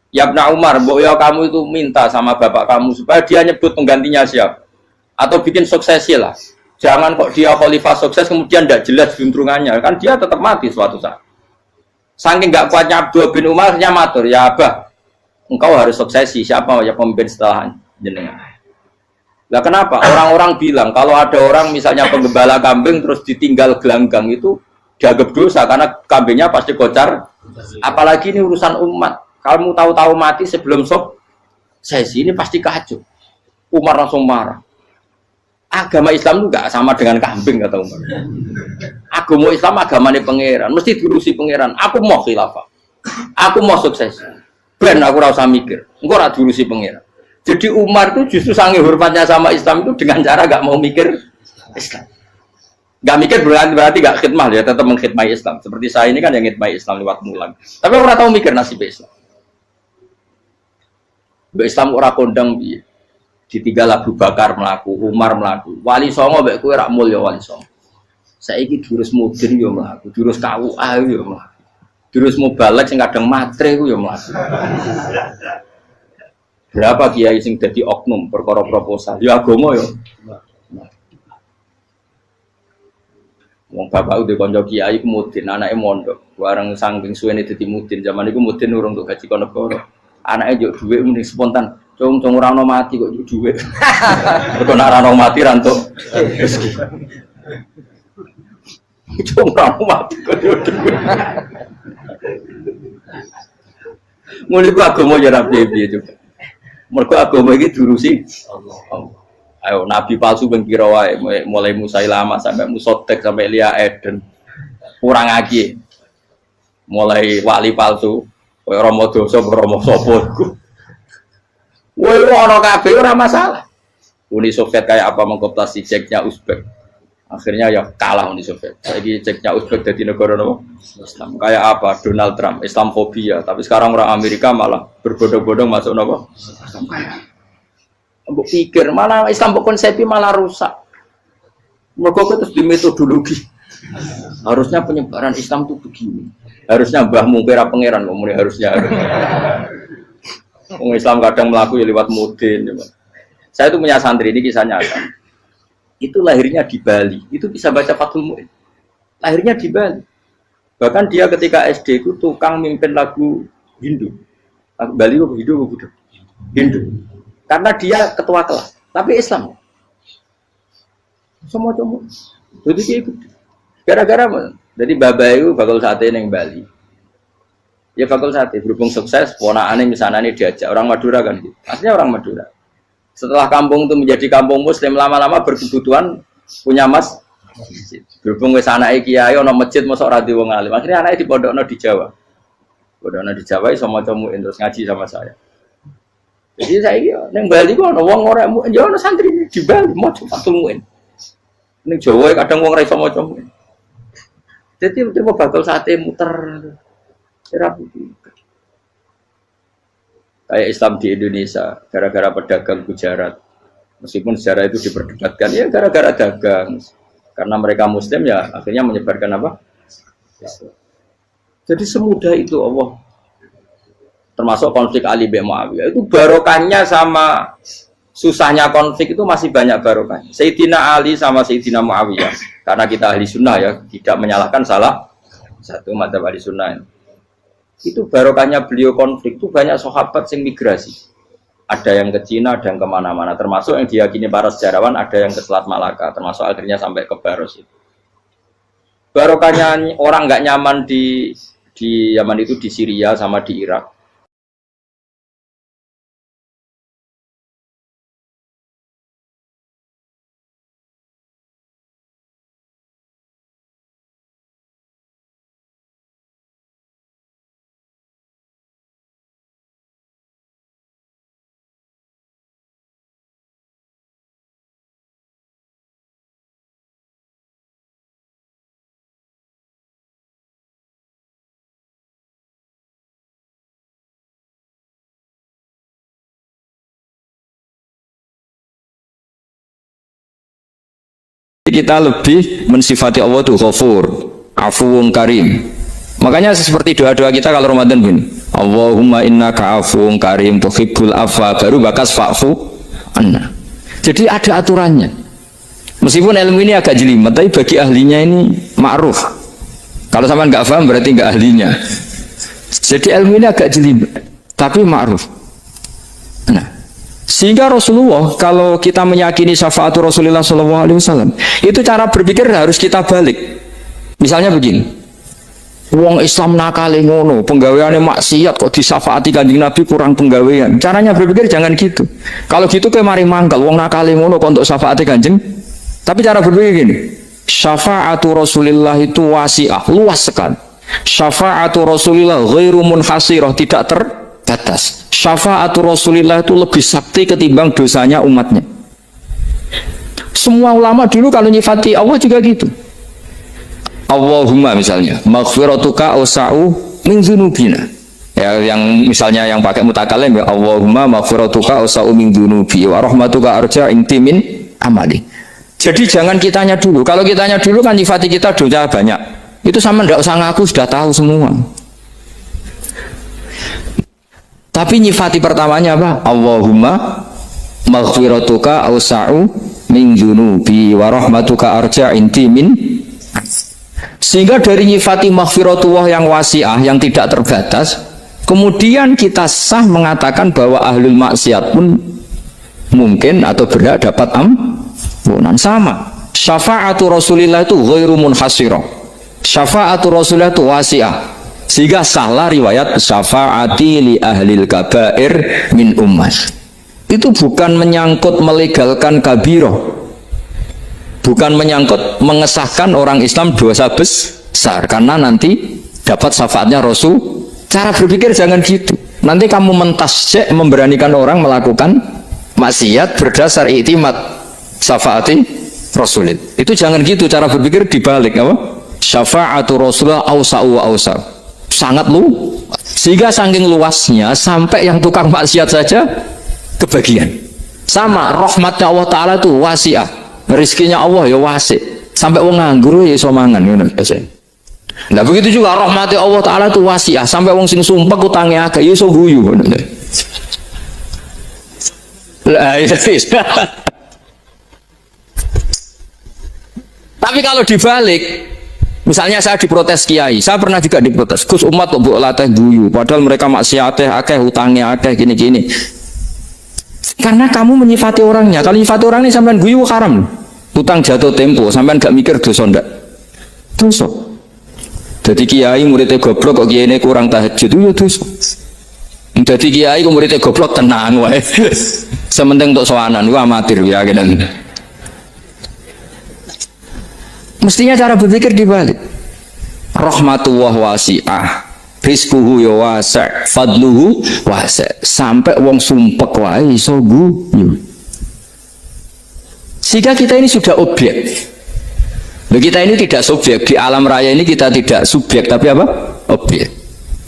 Ya Ibnu Umar, mbok ya kamu itu minta sama bapak kamu supaya dia nyebut penggantinya siapa. Atau bikin suksesi lah. Jangan kok dia khalifah sukses kemudian tidak jelas juntrungannya. Kan dia tetap mati suatu saat. Saking gak kuatnya Abdul bin Umar, nya matur, ya Abah, engkau harus suksesi. Siapa ya pemimpin setelah jenengan? Lah kenapa? Orang-orang bilang kalau ada orang misalnya penggembala kambing terus ditinggal gelanggang itu dianggap dosa karena kambingnya pasti kocar. Apalagi ini urusan umat. Kamu tahu-tahu mati sebelum sesi ini pasti kacau. Umar langsung marah. Agama Islam itu enggak sama dengan kambing kata Umar. Agama Islam agamanya pangeran, mesti diurusi pangeran. Aku mau khilafah. Aku mau sukses. Ben aku ora usah mikir. Engko ora diurusi pangeran. Jadi Umar itu justru sangat hormatnya sama Islam itu dengan cara gak mau mikir Islam. Gak mikir berarti gak khidmah ya, tetap mengkhidmati Islam. Seperti saya ini kan yang khidmati Islam lewat mulang. Tapi orang tahu mikir nasib Islam. Islam orang kondang ditinggal Abu Bakar melaku, Umar melaku, Wali Songo mbek kowe rak mulya Wali Songo. Saiki jurus mudin yo mlaku, jurus KUA yo mlaku. Jurus mubalek sing kadang matre ku yo mlaku. Berapa kiai sing dadi oknum perkara proposal? Ya agama yo. Wong bapak udah konco kiai ku mudin, anake mondok. Bareng saking suwene dadi mudin, zaman iku mudin urung untuk gaji negara. Anake njuk dhuwit muni spontan. Cung ora ono mati kok njuk dhuwit. Mergo nek ora ono mati ra entuk rezeki. Cung ora ono mati kok njuk dhuwit. Mulai ku agama ya ra piye-piye juga. Mergo agama iki diurusi Allah. Ayo nabi palsu ben kira wae mulai Musailamah sampai Musotek sampai Elia Eden. Kurang lagi. Mulai wali palsu koyo Rama dosa Rama sapa iku. Woi ono kabeh ora masalah. Uni Soviet kayak apa mengkooptasi Ceknya Uzbek. Akhirnya ya kalah Uni Soviet. Saiki Ceknya Uzbek jadi negara apa? Islam. Kayak apa? Donald Trump, Islamfobia. Tapi sekarang orang Amerika malah berbondong-bondong masuk apa? Islam kaya. Mbok pikir malah Islam konsepi malah rusak. Mergo terus di metodologi. Harusnya penyebaran Islam itu begini. Harusnya mbahmu kira pangeran ngomongnya harusnya. Wong Islam kadang melaku ya lewat mudin. Saya itu punya santri, ini kisah nyata. Itu lahirnya di Bali, itu bisa baca Fathul Mu'in. Lahirnya di Bali. Bahkan dia ketika SD itu tukang mimpin lagu Hindu. Lagu Bali itu Hindu, Hindu. Karena dia ketua kelas, tapi Islam. Semua cuma. Jadi dia ikut. Gara-gara, jadi Baba itu bakal sate yang Bali. Ya bakal sate, berhubung sukses, ponakannya misalnya ini diajak orang Madura kan gitu. Aslinya orang Madura. Setelah kampung itu menjadi kampung Muslim, lama-lama berkebutuhan punya masjid. Berhubung wis anake kiai ana masjid mosok ora di wong alim. Akhirnya anake dipondokno di Jawa. Pondokno di Jawa iso maca muin terus ngaji sama saya. Jadi saya iki ning Bali kok ana wong ora muin, ya ana santri di Bali maca Fathul Muin. Ning Jawa kadang wong ora iso maca muin. Jadi tiba bakal sate muter. Ora putih. Kayak Islam di Indonesia, gara-gara pedagang Gujarat. Meskipun sejarah itu diperdebatkan, ya gara-gara dagang. Karena mereka Muslim ya akhirnya menyebarkan apa? Jadi semudah itu Allah. Termasuk konflik Ali bin Muawiyah. Itu barokahnya sama susahnya konflik itu masih banyak barokahnya. Sayyidina Ali sama Sayyidina Muawiyah. Karena kita ahli sunnah ya, tidak menyalahkan salah satu madzhab ahli sunnah. Itu barokahnya beliau konflik itu banyak sahabat yang migrasi. Ada yang ke Cina, ada yang kemana-mana. Termasuk yang diyakini para sejarawan, ada yang ke Selat Malaka. Termasuk akhirnya sampai ke Baros itu. Barokahnya orang nggak nyaman di Yaman itu di Syria sama di Irak. Kita lebih mensifati Allah itu Ghafur, Afuwun Karim. Makanya seperti doa-doa kita kalau Ramadan bin Allahumma innaka afuwun karim tuhibbul afwa, baru bakas fa'fu anna. Jadi ada aturannya. Meskipun ilmu ini agak jelimet, tapi bagi ahlinya ini ma'ruf. Kalau sama nggak paham berarti nggak ahlinya. Jadi ilmu ini agak jelimet, tapi ma'ruf. Nah, sehingga Rasulullah, kalau kita meyakini syafaatul Rasulullah SAW, itu cara berpikir harus kita balik. Misalnya begini, wong Islam nakale ngono, penggaweane maksiat kok disyafaati Kanjeng Nabi kurang penggawean. Caranya berpikir jangan gitu. Kalau gitu kayak mari mangkal, wong nakale ngono kok untuk syafaati Kanjeng. Tapi cara berpikir gini, syafaatul Rasulullah itu wasi'ah, luas sekali. Syafaatul Rasulullah ghairu munhasirah, tidak terbatas. Syafaatul Rasulillah itu lebih sakti ketimbang dosanya umatnya. Semua ulama dulu kalau nyifati Allah juga gitu. Allahumma misalnya maghfiratuka awsa'u min dzunubina. Ya, yang misalnya yang pakai mutakalim ya Allahumma maghfiratuka awsa'u min dzunubi wa rahmatuka arja inti min amali. Jadi jangan kitanya dulu. Kalau kitanya dulu kan nyifati kita dosa banyak. Itu sama ndak usah ngaku sudah tahu semua. Tapi nyifati pertamanya apa? Allahumma maghfiratuka awsa'u min dzunubi wa rahmatuka arja inti min. Sehingga dari nyifati maghfiratullah yang wasi'ah, yang tidak terbatas, kemudian kita sah mengatakan bahwa ahlul maksiat pun mungkin atau berhak dapat ampunan. Sama syafa'atu Rasulillah itu ghairu munhasirah, syafa'atu Rasulillah itu wasi'ah. Sehingga sahlah riwayat syafa'ati li ahlil kabair min ummas. Itu bukan menyangkut melegalkan kabiroh, bukan menyangkut mengesahkan orang Islam dosa besar karena nanti dapat syafaatnya Rasul. Cara berpikir jangan gitu. Nanti kamu mentasjek, memberanikan orang melakukan maksiat berdasar iktimat syafaati Rasulid. Itu jangan gitu cara berpikir, dibalik apa? Syafa'atu Rasulullah awsa'u wa awsa'. Sangat lu. Sehingga saking luasnya sampai yang tukang maksiat saja kebagian. Sama rahmatnya Allah Ta'ala itu wasi'ah. Rizkinya Allah ya wasik, sampai wong nganggur ya iso mangan ngono biasa. Nah begitu juga rahmati Allah Taala itu wasiah, sampai wong sing sumpek utange akeh ya iso guyu ngono. Lah, iya. Tapi kalau dibalik, misalnya saya diprotes kiai, saya pernah juga diprotes, Gus umat kok mbok latih guyu, padahal mereka maksiate akeh, hutangnya akeh, gini-gini. Karena kamu menyifati orangnya. Kalau menyifati orang ini sampean guyu haram. Hutang jatuh tempo, sampean gak mikir dosa ndak? Dosa. Jadi kiai muridnya goblok kok kiai ini kurang tahajud, ya dosa. Jadi kiai kok muridnya goblok tenang wae. Sementing untuk sowanan, gua amatir ya gitu. Mestinya cara berpikir dibalik. Rahmatullah wasi'ah, rizquhu ya wasi', fadluhu wasi'. Sampai wong sumpek wae iso guyu. Sehingga kita ini sudah objek. Kita ini tidak subjek di alam raya ini, kita tidak subjek tapi apa? Objek.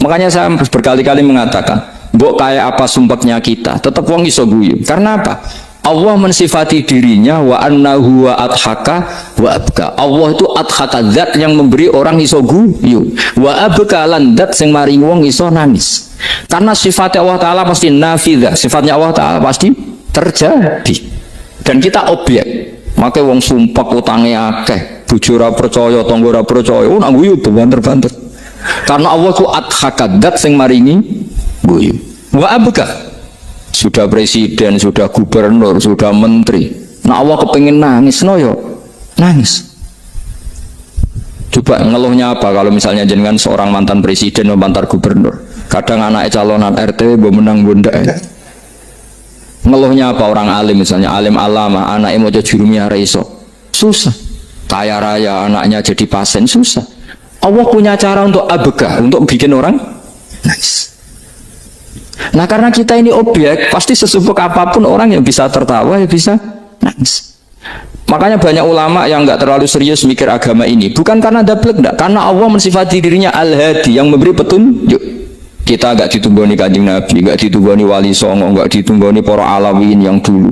Makanya saya berkali-kali mengatakan, mbok kayak apa sumpeknya kita, tetap wong iso guyu. Karena apa? Allah mensifati dirinya wa annahu wa adhaka wa abka. Allah itu adhaka, zat yang memberi orang iso guyu, wa abka lan zat sing maring wong iso nangis. Karena sifatnya Allah Ta'ala pasti nafidah, sifatnya Allah Ta'ala pasti terjadi. Dan kita objek. Makanya wong sumpah utangnya akeh, bojo ora percaya, tangga ora percaya, nak guyu banter-banter. Karena Allah ku adhaka, zat sing maringi guyu. Wa abka, sudah presiden, sudah gubernur, sudah menteri. Nah Allah kepingin nangis, no yo nangis. Coba ngeluhnya apa kalau misalnya jenengan seorang mantan presiden atau mantan gubernur, kadang anak calonan RT mau menang bunda. Ngeluhnya apa orang alim, misalnya alim alama, anaknya mau jadi jurumnya reiso, susah. Kaya raya anaknya jadi pasien, susah. Allah punya cara untuk abegah, untuk bikin orang nangis. Nah karena kita ini objek, pasti sesubuk apapun orang yang bisa tertawa, ya bisa nangis. Makanya banyak ulama yang nggak terlalu serius mikir agama ini, bukan karena dablek, enggak, karena Allah mensifati dirinya Al-Hadi, yang memberi petunjuk. Kita nggak ditunggoni Kanjeng Nabi, nggak ditunggoni Wali Songo, nggak ditunggoni para Alawin yang dulu,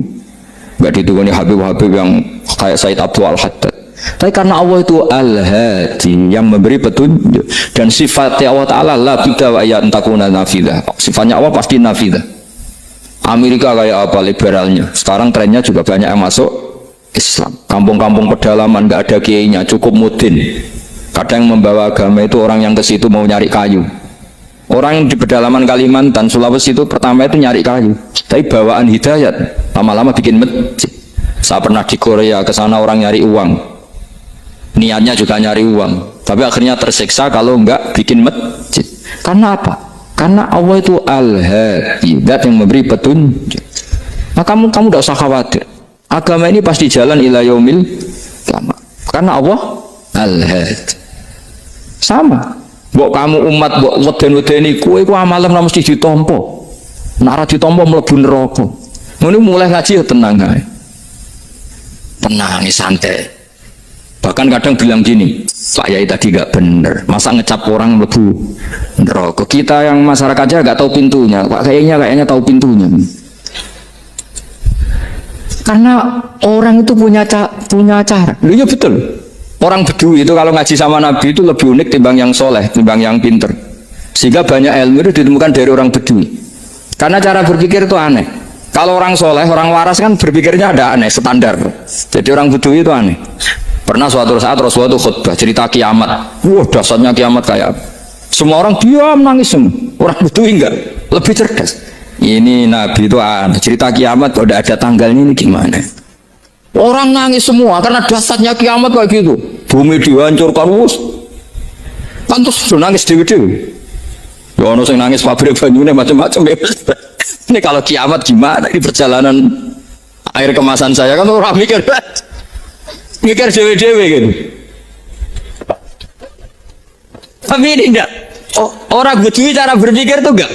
nggak ditunggoni Habib-Habib yang kayak Said Abdul Al-Haddad. Tapi karena Allah itu Al-Hadi, yang memberi petunjuk, dan sifatnya Allah Ta'ala la bidda wa ayat takuna nafidah. Sifatnya Allah pasti nafidah. Amerika kayak apa liberalnya, sekarang trennya juga banyak yang masuk Islam. Kampung-kampung pedalaman nggak ada kiainya, cukup mudin. Kadang yang membawa agama itu orang yang ke situ mau nyari kayu. Orang yang di pedalaman Kalimantan, Sulawesi itu pertama itu nyari kayu, tapi bawaan hidayat lama-lama bikin masjid. Saya pernah di Korea, ke sana orang nyari uang, niatnya juga nyari uang, tapi akhirnya tersiksa kalau enggak bikin masjid. Karena apa? Karena Allah itu Al-Hadi, zat yang memberi petunjuk. Nah kamu tidak usah khawatir, agama ini pasti jalan ila yaumil qiyamah. Karena Allah Al-Hadi. Sama mbok kamu umat mbok weden-wedeni kowe iku amalan ora mesti ditampa. Nek ora ditampa mlebu neraka. Ngono mulai ngaji ya tenang ae. Tenang, santai. Bahkan kadang bilang gini, Pak Yai tadi gak bener, masa ngecap orang mlebu neraka. Kita yang masyarakatnya gak tahu pintunya, Pak kayaknya tahu pintunya. Karena orang itu punya cara. Iya betul. Orang Bedui itu kalau ngaji sama Nabi itu lebih unik timbang yang soleh, timbang yang pinter. Sehingga banyak ilmu itu ditemukan dari orang Bedui. Karena cara berpikir itu aneh. Kalau orang soleh, orang waras kan berpikirnya ada aneh, standar. Jadi orang Bedui itu aneh. Pernah suatu saat Rasulullah itu khutbah cerita kiamat. Wah dasarnya kiamat kayak apa? Semua orang diam nangis semua. Orang Bedui enggak, lebih cerdas. Ini Nabi itu aneh, cerita kiamat kalau udah ada tanggalnya ini gimana? Orang nangis semua karena dasarnya kiamat kayak gitu. Bumi dihancurkan, kan terus nangis dewi-dewi. Ya ono sing nangis pabrik banyune macam-macam ya. Ini kalau kiamat gimana di perjalanan air kemasan saya kan orang mikir dewi-dewi gitu. Tapi ini enggak. Orang Bedui cara berpikir tuh enggak.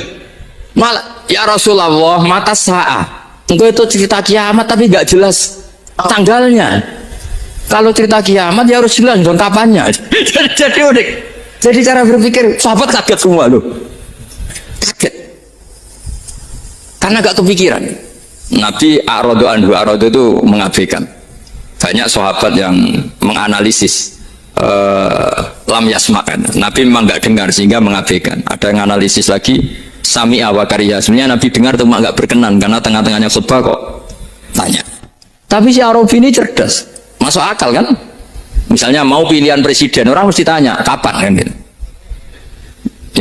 Malah ya Rasulullah mata sa'ah. Engkau itu cerita kiamat tapi enggak jelas tanggalnya. Kalau cerita kiamat ya harus jelas dong kapannya. Jadi unik. Jadi cara berpikir sahabat kaget semua loh. Kaget. Karena gak kepikiran. Nabi A'radu anhu, A'radu itu mengabaikan. Banyak sahabat yang menganalisis lam yasma'kan. Nabi memang gak dengar sehingga mengabaikan. Ada yang analisis lagi sami'a wa kariya. Sebenarnya Nabi dengar cuma gak berkenan karena tengah-tengahnya khutbah kok Tanya. Tapi si Arabi ini cerdas, masuk akal kan? Misalnya mau pilihan presiden, orang mesti tanya kapan kan gitu.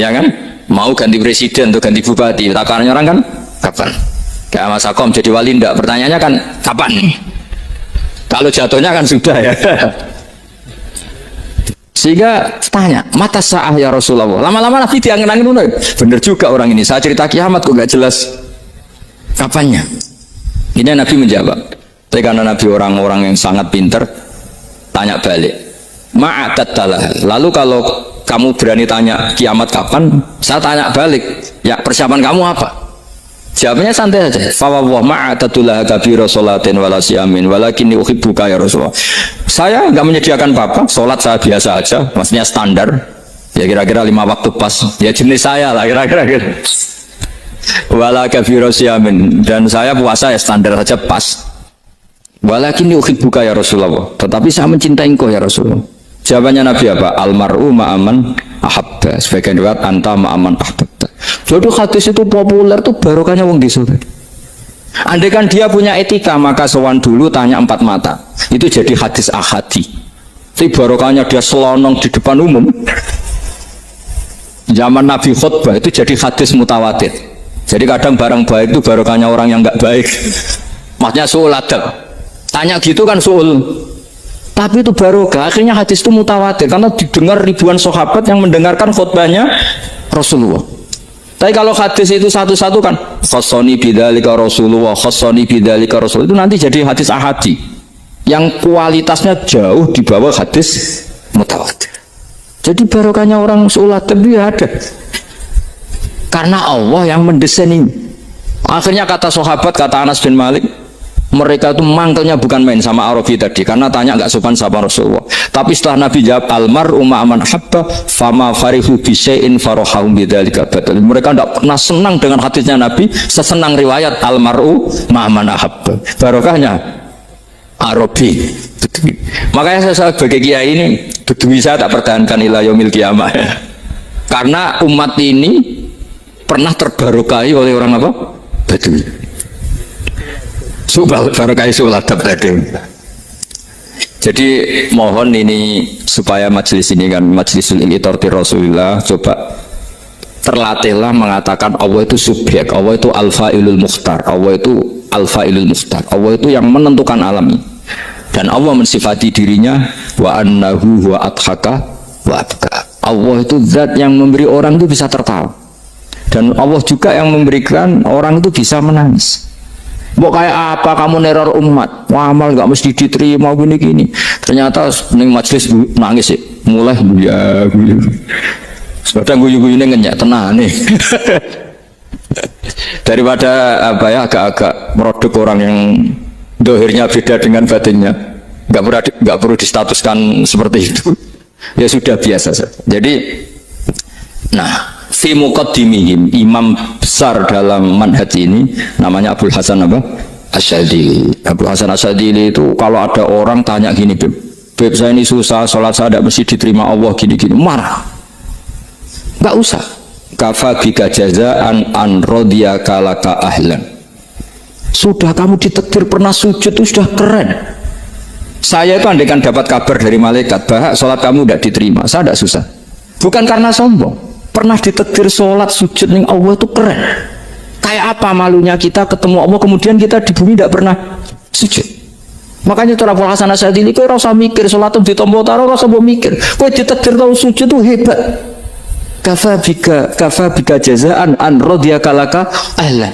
Ya kan? Mau ganti presiden atau ganti bupati, takarannya orang kan kapan? Kayak Mas Akom jadi wali ndak? Pertanyaannya kan kapan? Kalau jatuhnya kan sudah ya. Sehingga tanya, mata sa'ah ya Rasulullah. Lama-lama Nabi diangen-angen, bener juga orang ini. Saya cerita kiamat kok gak jelas kapannya. Ini Nabi menjawab. Tapi karena Nabi orang-orang yang sangat pinter, tanya balik. Ma'atattalah. Lalu kalau kamu berani tanya kiamat kapan, saya tanya balik. Ya persiapan kamu apa? Jawabnya santai saja. Fawwah ma'atattalah kabira sholatin wala siyamin walakinni uhibbuka ya Rasulullah. Saya nggak menyediakan apa-apa, sholat saya biasa aja, maksudnya standar. Ya kira-kira 5 waktu pas. Ya jenis saya lah kira-kira gitu. Wala kabira siyamin, dan saya puasa ya standar saja pas. Walakinni uhibbuka ya Rasulullah. Tetapi saya mencintai engkau ya Rasulullah. Jawabannya Nabi apa? Almar'u ma'aman ahabba. Sebagian riwayat anta ma'aman ahbabta. Jadi hadis itu populer tuh barokahnya wong desa. Andai kan dia punya etika, maka sowan dulu tanya 4 mata. Itu jadi hadis ahadi. Tapi barokahnya dia selonong di depan umum. Zaman Nabi khutbah itu jadi hadis mutawatir. Jadi kadang barang baik itu barokahnya orang yang nggak baik. Maksudnya suul adab. Tanya gitu kan suul. Tapi itu barokah. Akhirnya hadis itu mutawatir karena didengar ribuan sahabat yang mendengarkan khutbahnya Rasulullah. Tapi kalau hadis itu satu-satu kan khassani bidzalika Rasulullah, khassani bidzalika Rasul, itu nanti jadi hadis ahadi yang kualitasnya jauh di bawah hadis mutawatir. Jadi barokahnya orang sholat tapi ada karena Allah yang mendesain ini. Akhirnya kata sahabat, kata Anas bin Malik, mereka itu mangkelnya bukan main sama Arabi tadi karena tanya nggak sopan sama Rasulullah. Tapi setelah Nabi jawab almar'u ma'aman habba fama farihu bisyai'in farahum bidzalika badal. Mereka tidak pernah senang dengan hadisnya Nabi sesenang riwayat almar'u ma'aman habba. Barokahnya Arabi. Makanya saya sebagai kiai ini Bedui saya tak pertahankan ila yaumil qiyamah. Karena umat ini pernah terbarokai oleh orang apa? Bedui. Subal barokai sholat tadi. Jadi mohon ini supaya majelis ini kan majlisul ilmi Rasulullah, coba terlatihlah mengatakan Allah itu subjek, Allah itu al-fa'ilul mukhtar, Allah itu al-fa'ilul mukhtar, Allah itu yang menentukan alam ini. Dan Allah mensifati dirinya wa annahu wa adhaka wa abka. Allah itu zat yang memberi orang itu bisa tertawa. Dan Allah juga yang memberikan orang itu bisa menangis. Mau kayak apa kamu neror umat, wah amal nggak mesti diterima gini-gini. Ternyata ning majelis nangis sih, mulai ya guyu. Sebab guyu-guyu ini ngenyak tenang nih. Daripada apa ya agak-agak merodok orang yang dohirnya beda dengan batinnya, nggak perlu distatuskan seperti itu. Ya sudah biasa saja. Jadi, nah. Fi muqaddimihim, imam besar dalam manhaj ini namanya Abul Hasan apa? Asyadili. Abul Hasan Asyadili itu kalau ada orang tanya gini, Beb saya ini susah, sholat saya tidak mesti diterima Allah gini-gini, marah. Nggak usah. Kafa bika jazaan an radiyaka laka ahlan. Sudah kamu ditakdir pernah sujud itu sudah keren. Saya itu andaikan dapat kabar dari malaikat bahwa sholat kamu tidak diterima, saya tidak susah. Bukan karena sombong. Pernah ditakdir sholat sujud ning Allah itu keren. Kayak apa malunya kita ketemu Allah kemudian kita di bumi tidak pernah sujud. Makanya itu Abul Hasan Asyadili kau rasa mikir sholat itu ditompo taruh rasa mau mikir. Kau ditakdir tahu sujud itu hebat. Kafa bika jazaan an radiyaka laka ahla.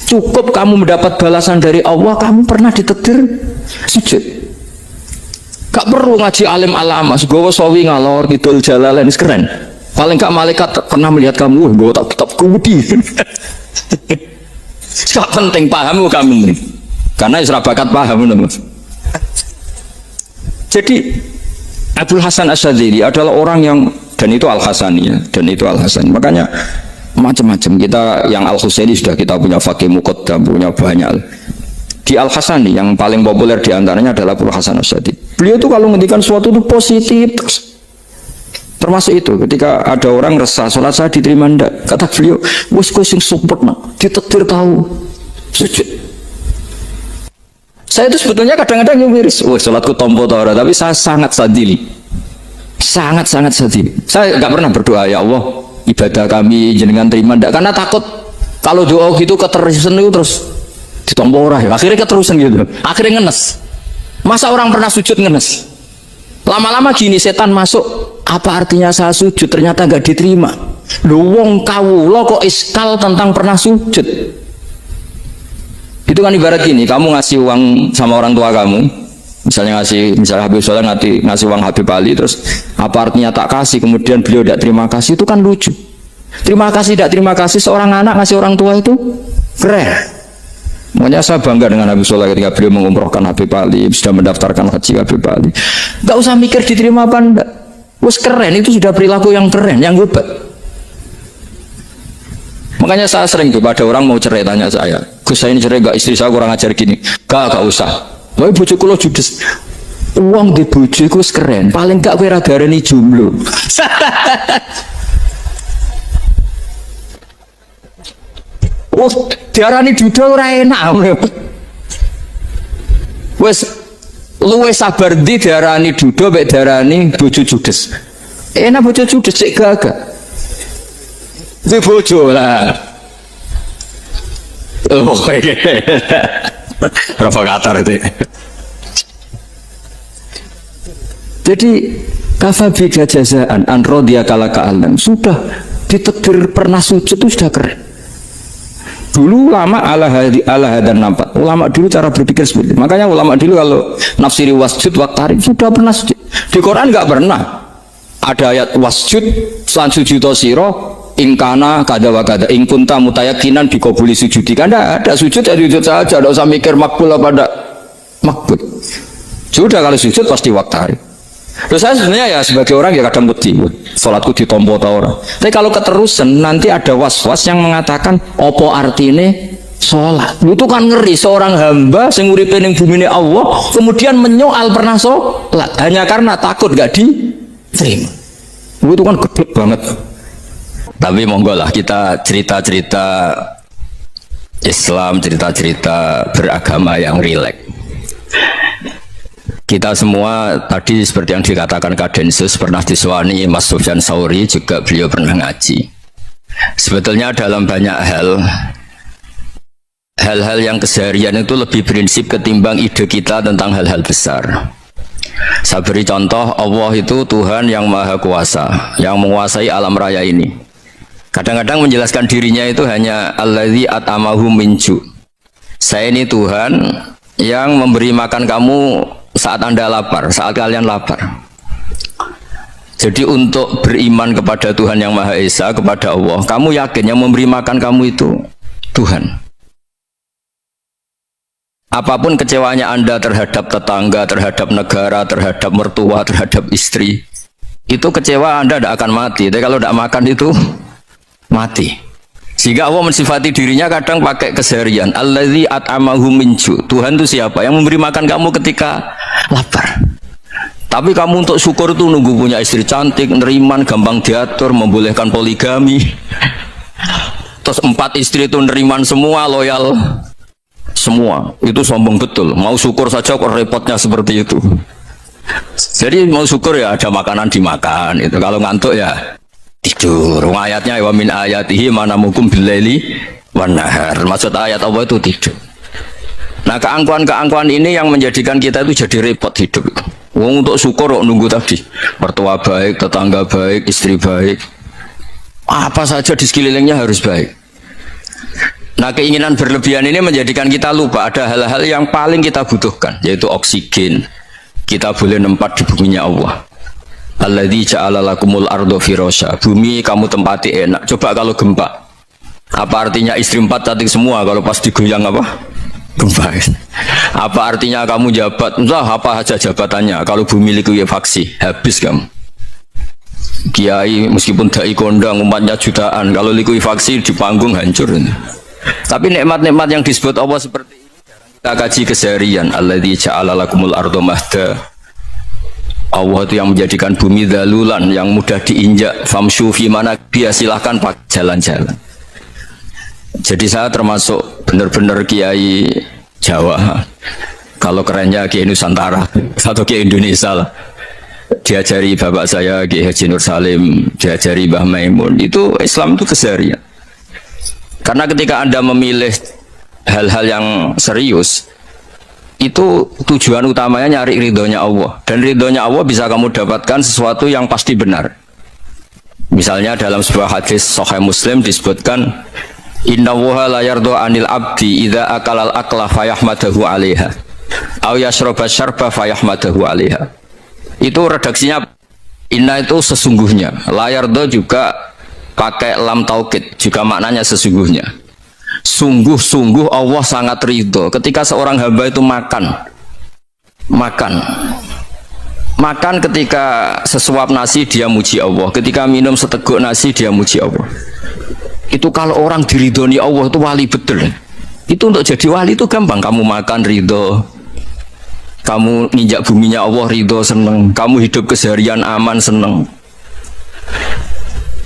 Cukup kamu mendapat balasan dari Allah, kamu pernah ditakdir sujud. Gak perlu ngaji alim alama, segowo sawi ngalor ngidul jalalain keren. Paling gak malaikat pernah melihat kamu, gue tak kitab kudi. Gak penting paham kamu nih, karena isra bakat paham mas. Jadi Abul Hasan Asyadili adalah orang yang, dan itu Al Hasani ya, dan itu Al Hasani. Makanya macam-macam kita yang Al Husaini sudah kita punya fakih muqaddam, punya banyak. Di Al Hasani yang paling populer diantaranya adalah Abul Hasan Asyadili. Beliau itu kalau ngendikan sesuatu itu positif terus. Termasuk itu ketika ada orang resah sholat saya diterima ndak, kata beliau wis kowe sing support nak ditakdir tahu sujud. Saya itu sebetulnya kadang-kadang yang miris. Oh, sholatku tompo tora, tapi saya sangat sadili. Sangat-sangat sadili. Saya nggak pernah berdoa, ya Allah, ibadah kami jenengan terima ndak, karena takut kalau doa gitu keterusan itu terus ditompo ora ya. Akhirnya keterusan gitu. Akhirnya ngenes. Masa orang pernah sujud ngenes? Lama-lama gini setan masuk, apa artinya saya sujud ternyata nggak diterima. Lu wong kawula kok iskal tentang pernah sujud. Itu kan ibarat gini, kamu ngasih uang sama orang tua kamu, misalnya Habib Soleh ngasih uang Habib Ali, terus apa artinya tak kasih, kemudian beliau tidak terima kasih, itu kan lucu. Terima kasih tidak terima kasih, seorang anak ngasih orang tua itu keren. Makanya saya bangga dengan Habib Soleh ketika beliau mengumrohkan Habib Ali, sudah mendaftarkan haji Habib Ali. Gak usah mikir diterima apa enggak, wes keren, itu sudah perilaku yang keren, yang hebat. Makanya saya sering tuh pada orang mau cerai tanya saya, Gus saya ini cerai gak, istri saya kurang ajar gini. Gak usah. Wah bojoku lo judes. Uang di bojoku keren. Paling gak kowe ra darani jomblo. Oh, diarani duda ora enak. Wes luwe sabar ndi diarani duda mek diarani bojo judes. Enak bojo judes sik gagak. Di bojo lah. Oh, provokator itu. Jadi kafabika jazaan an rodiya kalaka alam, sudah ditakdir pernah sujud itu sudah keren. Dulu ulama ala hadan nampak. Ulama dulu cara berpikir seperti itu. Makanya ulama dulu kalau nafsiri wasjud waktari sudah pernah sujud. Di Quran nggak pernah ada ayat wasjud lan sujudo siro ingkana kada wa kada ingkunta mutayakinan dikabuli sujudi. Karena ada sujud ya sujud saja, tidak usah mikir makbul apa tidak makbul. Sudah kalau sujud pasti waktari. Terus saya sebenarnya ya sebagai orang ya kadang beti sholatku ditompo atau orang. Tapi kalau keterusan nanti ada was-was yang mengatakan opo artine sholat. Itu kan ngeri, seorang hamba sing uripe ning bumine Allah kemudian menyoal pernah sholat hanya karena takut gak diterima. Itu kan gede banget. Tapi monggo lah kita cerita-cerita Islam, cerita-cerita beragama yang rileks. Kita semua tadi seperti yang dikatakan Kadensus pernah diswani Mas Sufyan Sauri, juga beliau pernah ngaji. Sebetulnya dalam banyak hal-hal yang keseharian itu lebih prinsip ketimbang ide kita tentang hal-hal besar. Saya beri contoh, Allah itu Tuhan yang maha kuasa, yang menguasai alam raya ini. Kadang-kadang menjelaskan dirinya itu hanya alladzi at'amahum min ju'. Saya ini Tuhan yang memberi makan kamu saat Anda lapar, saat kalian lapar. Jadi untuk beriman kepada Tuhan yang Maha Esa, kepada Allah, kamu yakin yang memberi makan kamu itu Tuhan. Apapun kecewanya Anda terhadap tetangga, terhadap negara, terhadap mertua, terhadap istri, itu kecewa Anda tidak akan mati. Tapi kalau tidak makan itu mati. Sehingga Allah mensifati dirinya kadang pakai keseharian. Alladzi at'amahum min ju'. Tuhan itu siapa? Yang memberi makan kamu ketika lapar. Tapi kamu untuk syukur itu nunggu punya istri cantik, neriman, gampang diatur, membolehkan poligami. Terus 4 istri itu neriman semua, loyal semua. Itu sombong betul. Mau syukur saja kok repotnya seperti itu. Jadi mau syukur ya ada makanan dimakan. Itu kalau ngantuk ya tidur. Ayatnya wa min ayatihi manamukum billaili wan nahar. Maksud ayat Allah itu tidur. Nah, keangkuhan-keangkuhan ini yang menjadikan kita itu jadi repot hidup. Wong untuk syukur kok nunggu tadi. Mertua baik, tetangga baik, istri baik. Apa saja di sekelilingnya harus baik. Nah, keinginan berlebihan ini menjadikan kita lupa ada hal-hal yang paling kita butuhkan, yaitu oksigen. Kita boleh nempat di buminya Allah. Alladzi ja'ala lakumul ardo firasya. Bumi kamu tempati enak. Coba kalau gempa. Apa artinya istri 4 cantik semua kalau pas digoyang apa? Gempa. Apa artinya kamu jabat? Entah apa saja jabatannya. Kalau bumi likuifaksi, habis kamu. Kiai meskipun dai kondang umatnya jutaan, kalau likuifaksi di panggung hancur. Tapi nikmat-nikmat yang disebut Allah seperti ini kita kaji keseharian. Alladzi ja'ala lakumul ardo mahda. Allah itu yang menjadikan bumi dalulan yang mudah diinjak. Famshu fi mana dia silahkan pakai jalan-jalan. Jadi saya termasuk benar-benar kiai Jawa. Kalau kerennya Kiai Nusantara atau Kiai Indonesia lah. Diajari bapak saya Kiai Haji Nur Salim, diajari Mbah Maimun. Itu Islam itu keseharian. Karena ketika Anda memilih hal-hal yang serius, itu tujuan utamanya nyari ridhonya Allah. Dan ridhonya Allah bisa kamu dapatkan sesuatu yang pasti benar. Misalnya dalam sebuah hadis Sahih Muslim disebutkan, Inna Allaha la yardo anil abdi idza akalal akla fayahmadahu alaiha aw yashroba syarba fayahmadahu alaiha. Itu redaksinya inna itu sesungguhnya, la yardo juga pakai lam taukid, juga maknanya sesungguhnya. Sungguh-sungguh Allah sangat ridho ketika seorang hamba itu makan ketika sesuap nasi dia muji Allah, ketika minum seteguk nasi dia muji Allah. Itu kalau orang diridhoni Allah itu wali betul. Itu untuk jadi wali itu gampang, kamu makan ridho, kamu nginjak buminya Allah ridho seneng, kamu hidup keseharian aman seneng.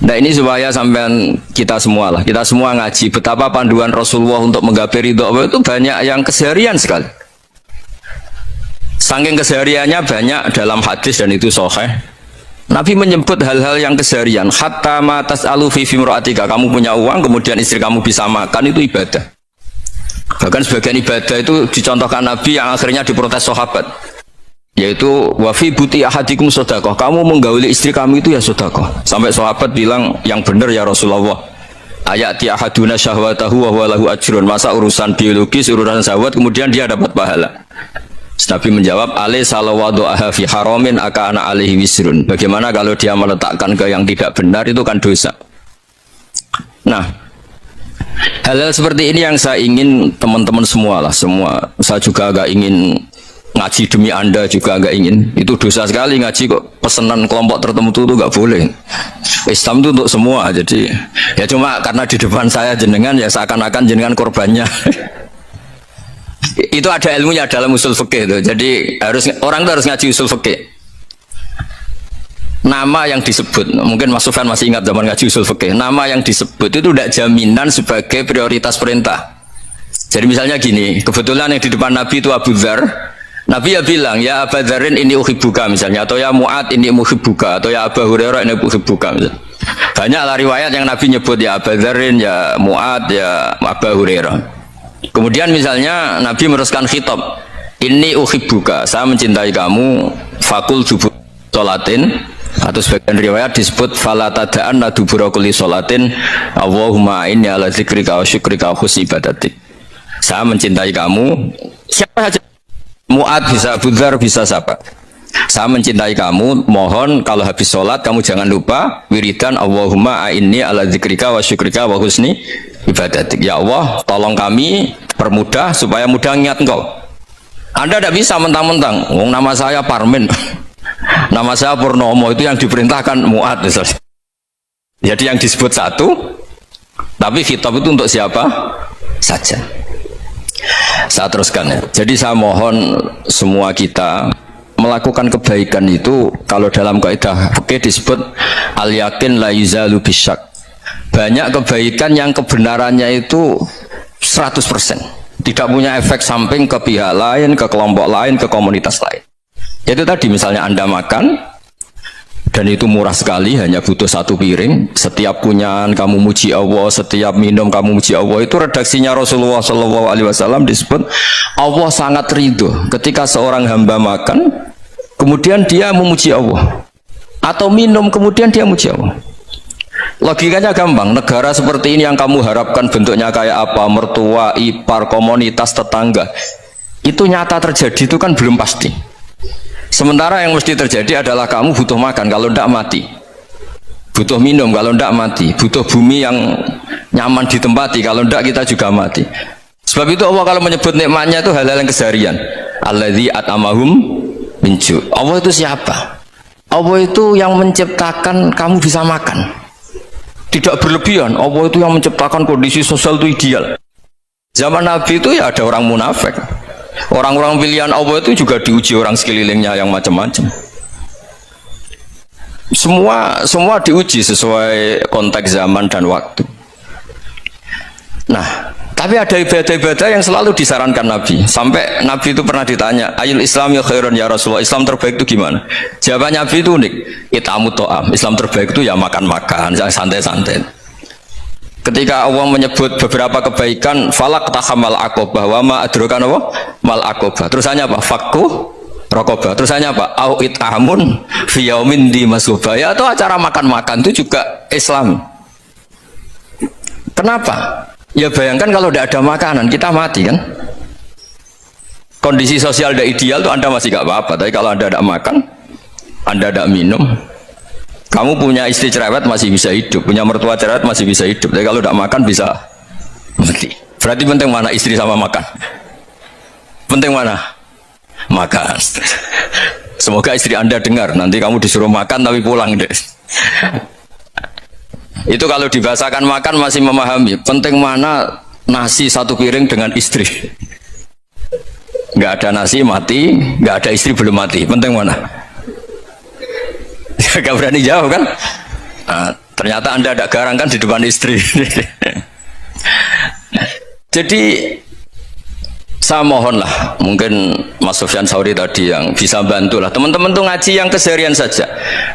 Nah ini supaya sampean kita semua ngaji betapa panduan Rasulullah untuk menggapai ridho Allah itu banyak yang keseharian sekali. Saking kesehariannya banyak dalam hadis dan itu sahih. Nabi menyebut hal-hal yang keseharian. Hatta ma tas'alu fi imra'atika, kamu punya uang kemudian istri kamu bisa makan, itu ibadah. Bahkan sebagian ibadah itu dicontohkan Nabi yang akhirnya diprotes sahabat. Yaitu wa fi buti ahadikum sedekah, kamu menggauli istri kamu itu ya sedekah. Sampai sahabat bilang, yang benar ya Rasulullah. Ayati ahaduna syahwatahu wa huwa lahu ajrun. Masa urusan biologis, urusan syahwat kemudian dia dapat pahala. Nabi menjawab, alaysa lawadu'aha fi haramin akana alaihi wisrun. Bagaimana kalau dia meletakkan ke yang tidak benar, itu kan dosa. Nah, hal-hal seperti ini yang saya ingin teman-teman semua lah, semua. Saya juga agak ingin ngaji demi Anda juga agak ingin. Itu dosa sekali ngaji kok pesanan kelompok tertentu itu nggak boleh. Islam itu untuk semua. Jadi ya cuma karena di depan saya jenengan ya seakan-akan jenengan korbannya. Itu ada ilmunya dalam usul fikih itu. Jadi orang itu harus ngaji usul fikih. Nama yang disebut, mungkin Mas Sufyan masih ingat zaman ngaji usul fikih. Nama yang disebut itu tidak jaminan sebagai prioritas perintah. Jadi misalnya gini, kebetulan yang di depan Nabi itu Abu Dzar. Nabi ya bilang, ya Abu Dzarin ini uhibbuka misalnya, atau ya Mu'ad ini uhibbuka, atau ya Abu Hurairah ini uhibbuka misalnya. Banyaklah riwayat yang Nabi nyebut ya Abu Dzarin, ya Mu'ad, ya Abu Hurairah. Kemudian misalnya Nabi meneruskan khitab, ini uhibbuka, saya mencintai kamu, fakul dubur sholatin, atau sebagian riwayat disebut fala tada'anna dubura kulli sholatin Allahumma inni ala zikrika wa syukrika wa husni ibadatik. Saya mencintai kamu, siapa saja, Mu'ad bisa, Abu Dzar bisa, siapa. Saya mencintai kamu, mohon kalau habis sholat kamu jangan lupa wiridan Allahumma inni ala zikrika wa syukrika wa husni ibadatik. Ya Allah, tolong kami permudah supaya mudah ingat engkau. Anda tidak bisa mentang-mentang, nama saya Parmin, nama saya Purnomo, itu yang diperintahkan Mu'ad misalnya. Jadi yang disebut satu, tapi khitab itu untuk siapa saja. Saya teruskan ya. Jadi saya mohon semua kita melakukan kebaikan itu, kalau dalam kaidah fikih disebut al yakin la yuzalu bisyak. Banyak kebaikan yang kebenarannya itu 100%, tidak punya efek samping ke pihak lain, ke kelompok lain, ke komunitas lain. Itu tadi misalnya Anda makan dan itu murah sekali, hanya butuh satu piring, setiap kunyahan kamu muji Allah, setiap minum kamu muji Allah. Itu redaksinya Rasulullah SAW disebut Allah sangat ridho ketika seorang hamba makan kemudian dia memuji Allah, atau minum kemudian dia muji Allah. Logikanya gampang, negara seperti ini yang kamu harapkan bentuknya kayak apa, mertua, ipar, komunitas, tetangga, itu nyata terjadi itu kan belum pasti. Sementara yang mesti terjadi adalah kamu butuh makan, kalau tidak mati, butuh minum, kalau tidak mati, butuh bumi yang nyaman ditempati, kalau tidak kita juga mati. Sebab itu Allah kalau menyebut nikmatnya itu hal-hal yang keseharian. Alladzi at'amahum min ju'. Allah itu siapa? Allah itu yang menciptakan kamu bisa makan. Tidak berlebihan, Allah itu yang menciptakan kondisi sosial itu ideal. Zaman Nabi itu ya ada orang munafik. Orang-orang pilihan Allah itu juga diuji orang sekelilingnya yang macam-macam. Semua diuji sesuai konteks zaman dan waktu. Nah, Tapi ada ibadah-ibadah yang selalu disarankan Nabi. Sampai Nabi itu pernah ditanya, ayul Islam ya khairun ya Rasulullah, Islam terbaik itu gimana? Jawaban Nabi itu unik, itamu to'am, Islam terbaik itu ya makan-makan, santai-santai. Ketika Allah menyebut beberapa kebaikan, falak tahamal akobah, wa ma adrokan apa? Mal akobah. Terusannya apa? Fakku rokobah. Terusannya apa? Au itamun fiyaumin di masubah. Ya, atau acara makan-makan itu juga Islam. Kenapa? Ya bayangkan kalau tidak ada makanan, kita mati kan? Kondisi sosial tidak ideal tuh Anda masih gak apa-apa. Tapi kalau Anda tidak makan, Anda tidak minum, kamu punya istri cerewet masih bisa hidup, punya mertua cerewet masih bisa hidup. Tapi kalau tidak makan bisa mati. Berarti penting mana istri sama makan? Penting mana? Makan. Semoga istri Anda dengar. Nanti kamu disuruh makan tapi pulang deh. Itu kalau dibahasakan makan masih memahami. Penting mana nasi satu piring dengan istri. Nggak ada nasi mati, nggak ada istri belum mati. Penting mana? Gak berani jawab kan? Nah, ternyata Anda ada garang kan di depan istri. Jadi saya mohonlah, mungkin Mas Sufyan Sauri tadi yang bisa bantulah teman-teman tuh ngaji yang keseharian saja,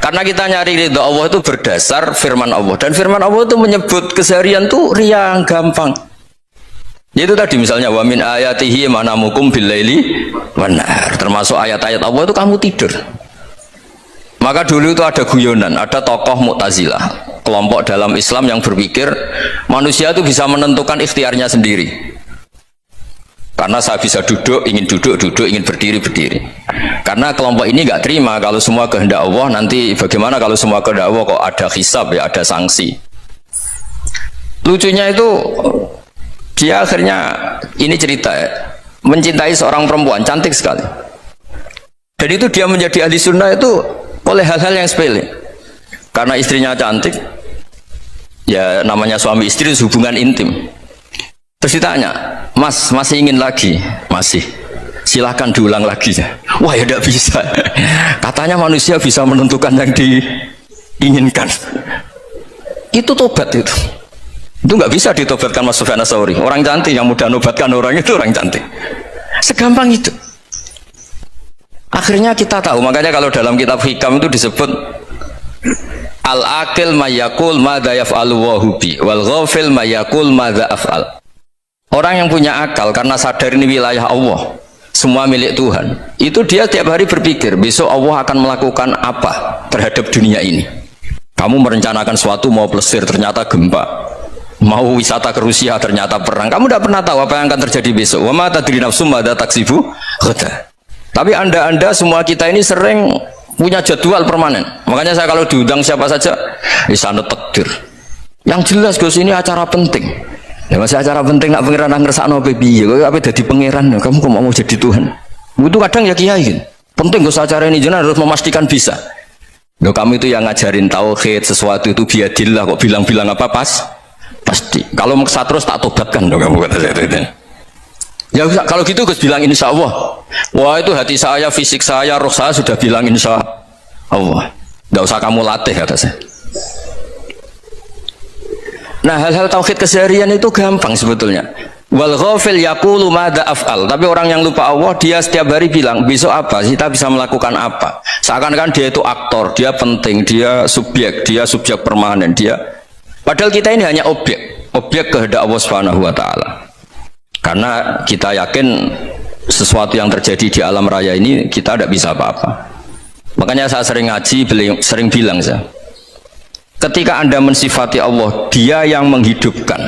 karena kita nyari ridho Allah itu berdasar firman Allah, dan firman Allah itu menyebut keseharian tuh yang gampang. Itu tadi misalnya wa min ayatihi manamukum billaili wan nahar, termasuk ayat-ayat Allah itu kamu tidur. Maka dulu itu ada guyonan, ada tokoh Mu'tazilah, kelompok dalam Islam yang berpikir manusia itu bisa menentukan ikhtiarnya sendiri. Karena saya bisa duduk, ingin berdiri. Karena kelompok ini nggak terima kalau semua kehendak Allah, nanti bagaimana kalau semua kehendak Allah kok ada hisab ya, ada sanksi. Lucunya itu dia akhirnya, ini cerita ya, mencintai seorang perempuan cantik sekali. Dan itu dia menjadi ahli sunnah itu oleh hal-hal yang sepele. Karena istrinya cantik, ya namanya suami istri hubungan intim. Terus ditanya, Mas, masih ingin lagi? Masih. Silahkan diulang lagi. Wah, ya tidak bisa. Katanya manusia bisa menentukan yang diinginkan. Itu tobat itu. Itu nggak bisa ditobatkan Mas Sufyan Ats-Tsauri. Orang cantik yang mudah nobatkan orang itu orang cantik. Segampang itu. Akhirnya kita tahu, makanya kalau dalam kitab Hikam itu disebut al-aqil mayakul madza yaf'alu wa hubi wal ghafil mayakul madza af'al. Orang yang punya akal karena sadar ini wilayah Allah, semua milik Tuhan, itu dia tiap hari berpikir besok Allah akan melakukan apa terhadap dunia ini. Kamu merencanakan suatu mau plesir ternyata gempa, mau wisata ke Rusia ternyata perang. Kamu tidak pernah tahu apa yang akan terjadi besok. Wa ma tadri nafsum madza taksibu ghadan. Tapi anda semua kita ini sering punya jadwal permanen. Makanya saya kalau diundang siapa saja, sana takdir. Yang jelas Gus ini acara penting. Ya masih acara penting nak pangeran ngersakno piye? Kowe ape dadi pangeran? Kamu kok mau jadi Tuhan? Itu kadang ya kiai. Penting Gus acara ini jenengan harus memastikan bisa. Loh, kamu itu yang ngajarin tauhid, sesuatu itu biadillah kok bilang-bilang apa pasti. Kalau maksa terus tak tobatkan dong kamu kata saya itu. Ya kalau gitu Gus bilang insya Allah. Wah itu hati saya, fisik saya, roh saya sudah bilang insya Allah. Tidak usah kamu latih kata saya. Nah hal-hal tauhid keseharian itu gampang sebetulnya. Wal ghafil yaqulu madza af'al. Tapi orang yang lupa Allah dia setiap hari bilang besok apa? Kita bisa melakukan apa? Seakan-akan dia itu aktor, dia penting, dia subjek permanen, dia. Padahal kita ini hanya objek kehendak Allah Subhanahu wa taala. Karena kita yakin sesuatu yang terjadi di alam raya ini kita tidak bisa apa-apa. Makanya saya sering ngaji, sering bilang saya, ketika Anda mensifati Allah, dia yang menghidupkan.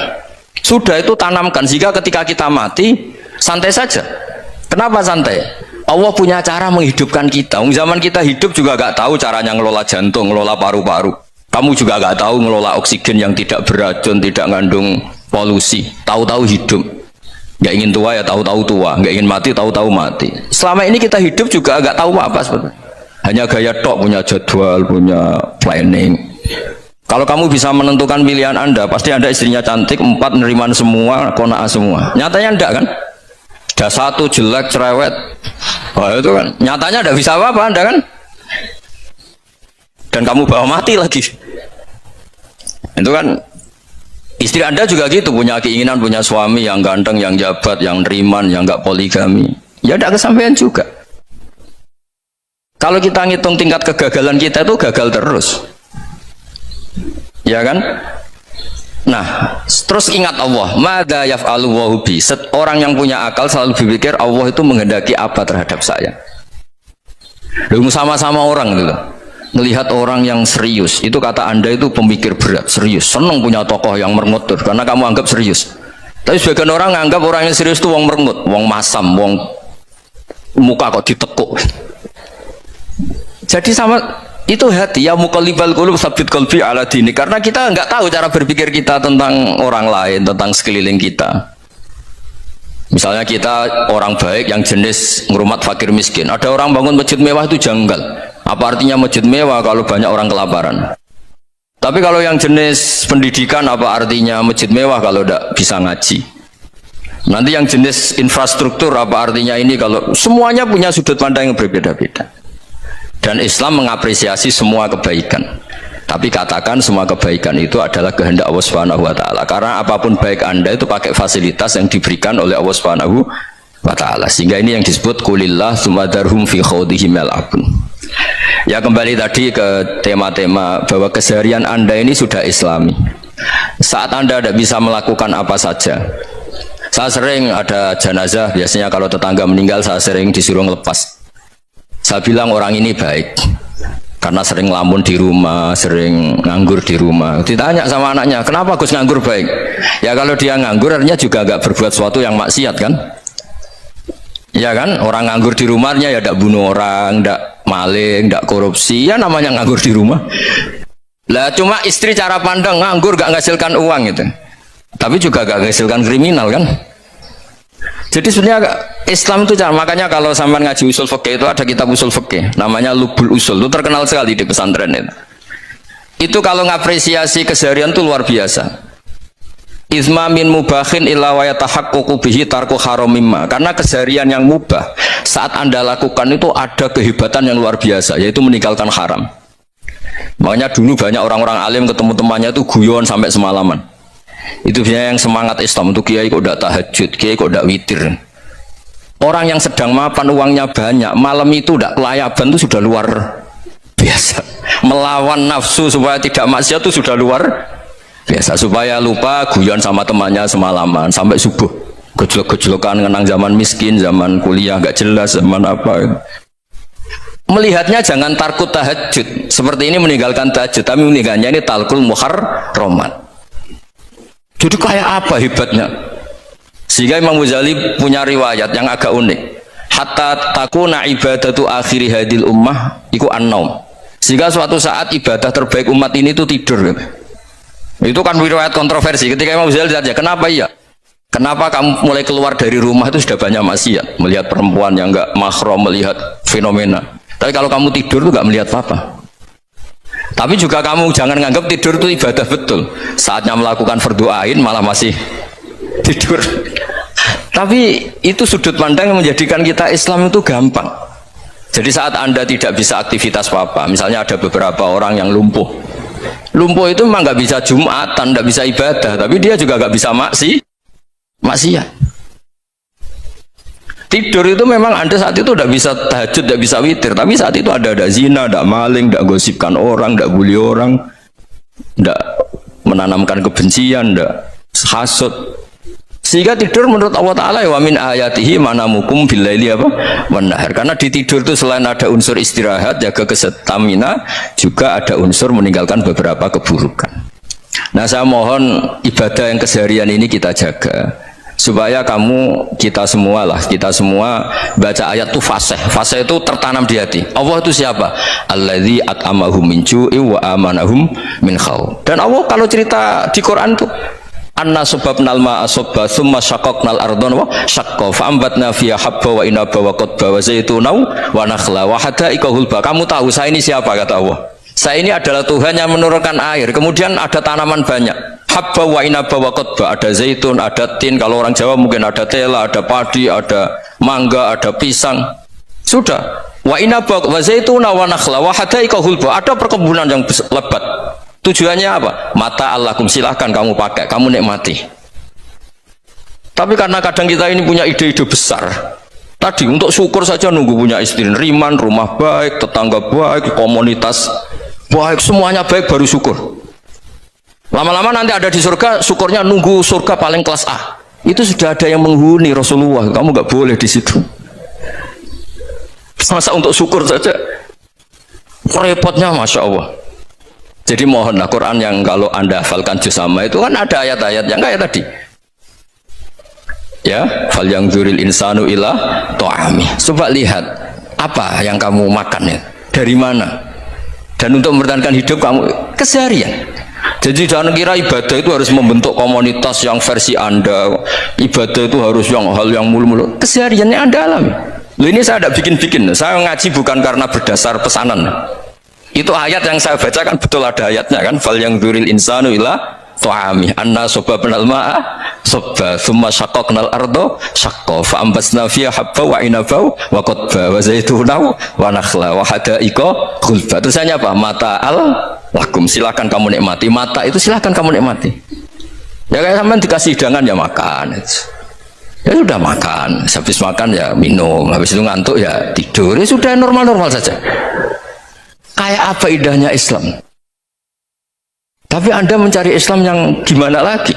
Sudah itu tanamkan, sehingga ketika kita mati, santai saja. Kenapa santai? Allah punya cara menghidupkan kita. Zaman kita hidup juga gak tahu caranya ngelola jantung, ngelola paru-paru. Kamu juga gak tahu ngelola oksigen yang tidak beracun, tidak ngandung polusi. Tahu-tahu hidup. Gak ingin tua ya tahu-tahu tua, gak ingin mati tahu-tahu mati. Selama ini kita hidup juga gak tahu apa sebetulnya. Hanya gaya tok, punya jadwal, punya planning. Kalau kamu bisa menentukan pilihan Anda, pasti Anda istrinya cantik, 4 neriman semua, kona'ah semua. Nyatanya enggak kan? Ada 1 jelek, cerewet. Wah itu kan, nyatanya enggak bisa apa-apa Anda kan? Dan kamu bawa mati lagi. Itu kan Istri Anda juga gitu, punya keinginan punya suami yang ganteng, yang jabat, yang neriman, yang enggak poligami. Ya tidak kesampaian juga. Kalau kita ngitung tingkat kegagalan kita itu gagal terus. Ya kan? Nah, terus ingat Allah, madza yaf'alu wa bi. Orang yang punya akal selalu berpikir Allah itu menghendaki apa terhadap saya. Lalu sama-sama orang gitu. Melihat orang yang serius, itu kata Anda itu pemikir berat, serius, senang punya tokoh yang merengut karena kamu anggap serius. Tapi sebagian orang anggap orang yang serius itu wong merengut, wong masam, wong muka kok ditekuk. Jadi sama itu hati ya muqallibal qulub tsabbit qalbi ala dini, karena kita nggak tahu cara berpikir kita tentang orang lain, tentang sekeliling kita. Misalnya kita orang baik yang jenis ngurmat fakir miskin, ada orang bangun masjid mewah itu janggal. Apa artinya masjid mewah kalau banyak orang kelaparan? Tapi kalau yang jenis pendidikan, apa artinya masjid mewah kalau tidak bisa ngaji? Nanti yang jenis infrastruktur, apa artinya ini kalau semuanya punya sudut pandang yang berbeda-beda. Dan Islam mengapresiasi semua kebaikan. Tapi katakan semua kebaikan itu adalah kehendak Allah Subhanahu wa taala. Karena apapun baik Anda itu pakai fasilitas yang diberikan oleh Allah Subhanahu wa taala. Sehingga ini yang disebut qulillah tsumma darhum fi khawdihim yal'abun. Ya kembali tadi ke tema-tema bahwa keseharian Anda ini sudah Islami. Saat Anda tidak bisa melakukan apa saja. Saya sering ada jenazah, biasanya kalau tetangga meninggal saya sering disuruh ngelepas. Saya bilang orang ini baik karena sering ngelamun di rumah, sering nganggur di rumah. Ditanya sama anaknya, kenapa Gus nganggur baik? Ya kalau dia nganggur artinya juga agak berbuat sesuatu yang maksiat kan? Ya kan, orang nganggur di rumahnya ya tidak bunuh orang, tidak maling, tidak korupsi, ya namanya nganggur di rumah. Lah cuma istri cara pandang nganggur gak menghasilkan uang gitu, tapi juga gak menghasilkan kriminal kan. Jadi sebenarnya Islam itu cara, makanya kalau sampai ngaji usul fikih itu ada kitab usul fikih namanya Lubul Usul, itu terkenal sekali di pesantren itu. Itu kalau ngapresiasi keseharian itu luar biasa. Izma min mubahin illa wa yatahaqququ bihi tarku haramimma. Karena keseharian yang mubah saat Anda lakukan itu ada kehebatan yang luar biasa, yaitu meninggalkan haram. Makanya dulu banyak orang-orang alim ketemu temannya itu guyon sampai semalaman. Itu biasanya yang semangat Islam itu kiai kok udah tahajud, kiai kok udah witir. Orang yang sedang mapan uangnya banyak, malam itu udah kelayaban itu sudah luar biasa. Melawan nafsu supaya tidak maksiat itu sudah luar biasa, supaya lupa guyon sama temannya semalaman sampai subuh, gejlok-gejlokan ngenang zaman miskin, zaman kuliah gak jelas, zaman apa. Melihatnya jangan tarkut tahajud seperti ini, meninggalkan tahajud, tapi meninggalkannya ini talkul muharramat. Jadi kayak apa hebatnya? Sehingga Imam Ghazali punya riwayat yang agak unik. Hatta takuna ibadatu akhiri hadil ummah iku an-naum. Sehingga suatu saat ibadah terbaik umat ini itu tidur. Itu kan riwayat kontroversi. Ketika Imam Ghazali ditanya, kenapa iya? Kenapa kamu mulai keluar dari rumah itu sudah banyak maksiat, melihat perempuan yang enggak mahram, melihat fenomena. Tapi kalau kamu tidur itu enggak melihat apa-apa. Tapi juga kamu jangan nganggap tidur itu ibadah betul. Saatnya melakukan fardu ain malah masih tidur. Tapi itu sudut pandang yang menjadikan kita Islam itu gampang. Jadi saat Anda tidak bisa aktivitas apa-apa, misalnya ada beberapa orang yang lumpuh. Lumpuh itu memang nggak bisa Jumatan, nggak bisa ibadah, tapi dia juga nggak bisa maksiat. Tidur itu memang Anda saat itu tidak bisa tahajud, tidak bisa witir, tapi saat itu ada zina, ada maling, tidak gosipkan orang, tidak bully orang, tidak menanamkan kebencian, tidak hasud. Sehingga tidur menurut Allah Ta'ala wa min ayatihi manamukum billaili apa? Wan-nahar. Karena di tidur itu selain ada unsur istirahat, jaga kestamina, juga ada unsur meninggalkan beberapa keburukan. Nah saya mohon ibadah yang keseharian ini kita jaga. Supaya kita semua baca ayat itu fasih itu tertanam di hati. Allah itu siapa? Alladzi at'amahum min ju'i wa amanahum min khauf. Dan Allah kalau cerita di Quran itu anna subabnal ma'a subba thumma syaqaqnal ardhan wa syaqqa fa'ambatna fiha habba wa inaba wa qadba wa zaituna wa nakhla wa hadaika hulba. Kamu tahu saya ini siapa, kata Allah. Saya ini adalah Tuhan yang menurunkan air, kemudian ada tanaman banyak. Habba wa inaba wa qadba, ada zaitun, ada tin, kalau orang Jawa mungkin ada tela, ada padi, ada mangga, ada pisang. Sudah. Wa inaba wa zaituna wa nakhla wa hadaika hulba, ada perkebunan yang lebat. Tujuannya apa? Mata Allahkum, silahkan kamu pakai, kamu nikmati. Tapi karena kadang kita ini punya ide-ide besar. Tadi untuk syukur saja nunggu punya istri riman, rumah baik, tetangga baik, komunitas baik, semuanya baik baru syukur. Lama-lama nanti ada di surga, syukurnya nunggu surga paling kelas A. Itu sudah ada yang menghuni Rasulullah. Kamu nggak boleh di situ. Masa untuk syukur saja repotnya, masya Allah. Jadi mohonlah Quran yang kalau anda hafalkan juz sama itu kan ada ayat-ayat yang kayak tadi. Ya, fal yang dzuril insanu ila ta'ami. Coba lihat apa yang kamu makan ya, dari mana, dan untuk mempertahankan hidup kamu keseharian. Jadi jangan kira ibadah itu harus membentuk komunitas yang versi anda. Ibadah itu harus yang hal yang mulu-mulu. Kesehariannya anda alami. Loh, ini saya tidak bikin-bikin. Saya ngaji bukan karena berdasar pesanan. Itu ayat yang saya baca kan betul ada ayatnya kan. Fal yang dzuril insanu ila ta'ami anna sababnal ma'a sabba thumma syaqqaqnal arda syaqqa fa ambasna fiha habba wa inaba wa qadba wa zaituna wa nakhla wa hadaiqa khulba. Terusannya apa? Mata'al lakum, silakan kamu nikmati. Mata itu silakan kamu nikmati. Ya kayak sampean dikasih hidangan ya makan. Ya sudah makan, habis makan ya minum, habis itu ngantuk ya tidur. Ya sudah normal-normal saja. Kayak apa indahnya Islam. Tapi Anda mencari Islam yang gimana lagi?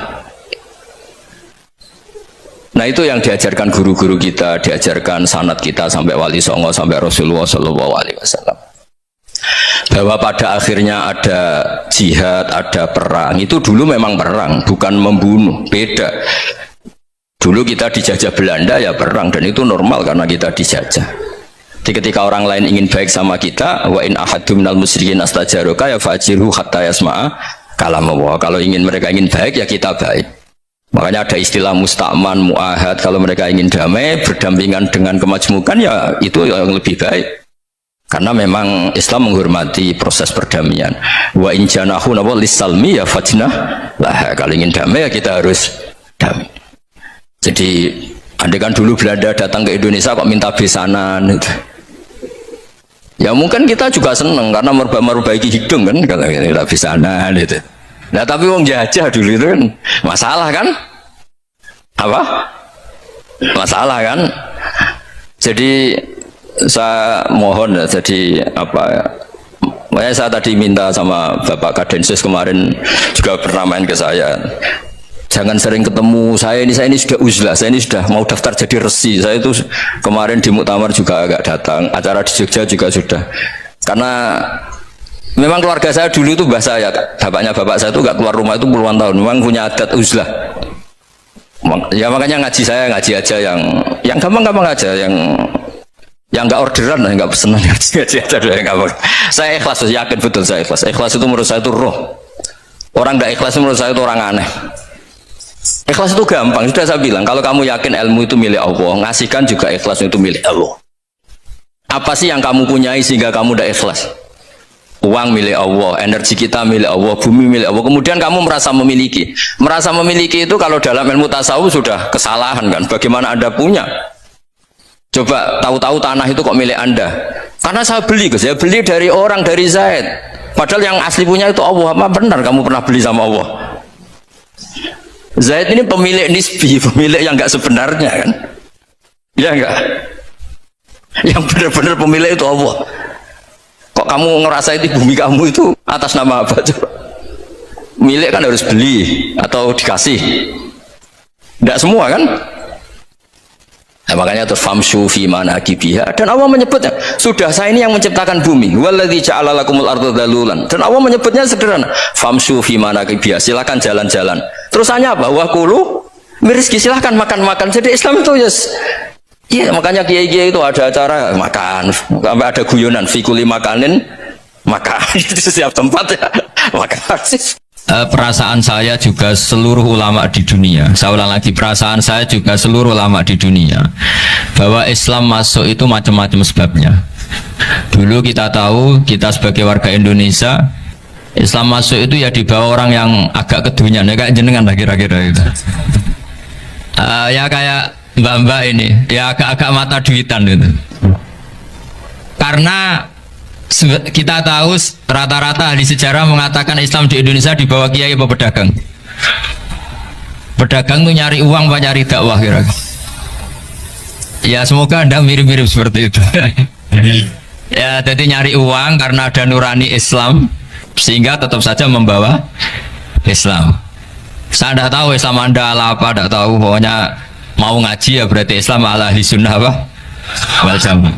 Nah itu yang diajarkan guru-guru kita, diajarkan sanad kita sampai Wali Songo, sampai Rasulullah SAW. Bahwa pada akhirnya ada jihad, ada perang. Itu dulu memang perang, bukan membunuh, beda. Dulu kita dijajah Belanda ya perang, dan itu normal karena kita dijajah. Jadi ketika orang lain ingin baik sama kita, wa in ahadum minal musyrikin astajaroka ya fajirhu hatta yasma'a kalam Allah. Kalau mereka ingin baik ya kita baik. Makanya ada istilah musta'man, mu'ahad. Kalau mereka ingin damai, berdampingan dengan kemajmukan ya itu yang lebih baik. Karena memang Islam menghormati proses perdamaian. Wa in janahu nawa lisalmi ya fajnah lah. Kalau ingin damai ya kita harus damai. Jadi andai kan dulu Belanda datang ke Indonesia kok minta besanan gitu. Ya mungkin kita juga seneng karena merbaiki hidung kan kalau kita besanan gitu. Nah tapi wong jajah dulu itu kan masalah kan? Apa? Masalah kan? Jadi saya mohon ya, jadi apa ya? Makanya saya tadi minta sama Bapak Kadensus kemarin juga pernah main ke saya. Jangan sering ketemu saya ini sudah uzlah, saya ini sudah mau daftar jadi resi. Saya itu kemarin di muktamar juga agak datang, acara di Jogja juga sudah. Karena memang keluarga saya dulu itu bahasa ya, bapaknya bapak saya itu gak keluar rumah itu puluhan tahun, memang punya adat uzlah. Ya makanya ngaji saya ngaji aja yang gampang-gampang aja, yang nggak orderan, nggak pesenan, ngaji aja dulu yang gampang. Saya ikhlas, yakin betul saya ikhlas. Ikhlas itu menurut saya itu roh. Orang nggak ikhlas menurut saya itu orang aneh. Ikhlas itu gampang, sudah saya bilang. Kalau kamu yakin ilmu itu milik Allah, ngasihkan juga ikhlas itu milik Allah. Apa sih yang kamu punyai sehingga kamu tidak ikhlas? Uang milik Allah, energi kita milik Allah, bumi milik Allah. Kemudian kamu merasa memiliki. Merasa memiliki itu kalau dalam ilmu tasawuf sudah kesalahan kan? Bagaimana Anda punya? Coba tahu-tahu tanah itu kok milik Anda? Karena saya beli, saya beli dari orang, dari Zaid. Padahal yang asli punya itu Allah. Apa benar kamu pernah beli sama Allah? Zaid ini pemilik nisbi, pemilik yang enggak sebenarnya kan? Ya enggak? Yang benar-benar pemilik itu Allah. Kok kamu ngerasa itu bumi kamu itu atas nama apa coba? Milik kan harus beli atau dikasih. Enggak semua kan? Nah, makanya itu famshu fi manakibiha, dan Allah menyebutnya sudah saya ini yang menciptakan bumi, waladzi ja'ala lakumul arda dalulan, dan Allah menyebutnya sederhana famshu fi manakibiha, silakan jalan-jalan. Terusannya apa? Wa kulu mirizki, silakan makan-makan. Jadi Islam itu iya, makanya kiai-kiai itu ada acara makan, sampai ada guyonan fikuli makanin makan di setiap tempat ya makan. Perasaan saya juga seluruh ulama di dunia, saya ulang lagi, perasaan saya juga seluruh ulama di dunia, bahwa Islam masuk itu macam-macam sebabnya. Dulu kita tahu, kita sebagai warga Indonesia, Islam masuk itu ya di bawah orang yang agak kedunian, ya kayak jenengan lah kira-kira itu. Ya kayak mbak-mbak ini, ya agak-agak mata duitan gitu. Karena Kita tahu rata-rata ahli sejarah mengatakan Islam di Indonesia di bawah kiai apa pedagang? Pedagang tuh nyari uang apa nyari dakwah kira-kira? Ya semoga Anda mirip-mirip seperti itu. Ya jadi nyari uang karena ada nurani Islam sehingga tetap saja membawa Islam. Saya tidak tahu Islam Anda ala apa, tidak tahu, pokoknya mau ngaji ya berarti Islam ala ahli sunnah apa? Wal jamaah.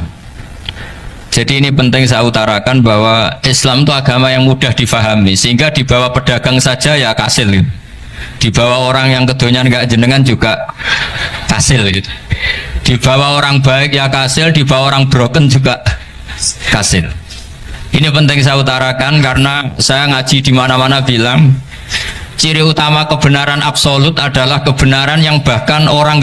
Jadi ini penting saya utarakan bahwa Islam itu agama yang mudah difahami sehingga di bawah pedagang saja ya kasil gitu. Di bawah orang yang kedonyan nggak jenengan juga kasil gitu. Di bawah orang baik ya kasil, di bawah orang broken juga kasil. Ini penting saya utarakan karena saya ngaji di mana-mana bilang ciri utama kebenaran absolut adalah kebenaran yang bahkan orang nggak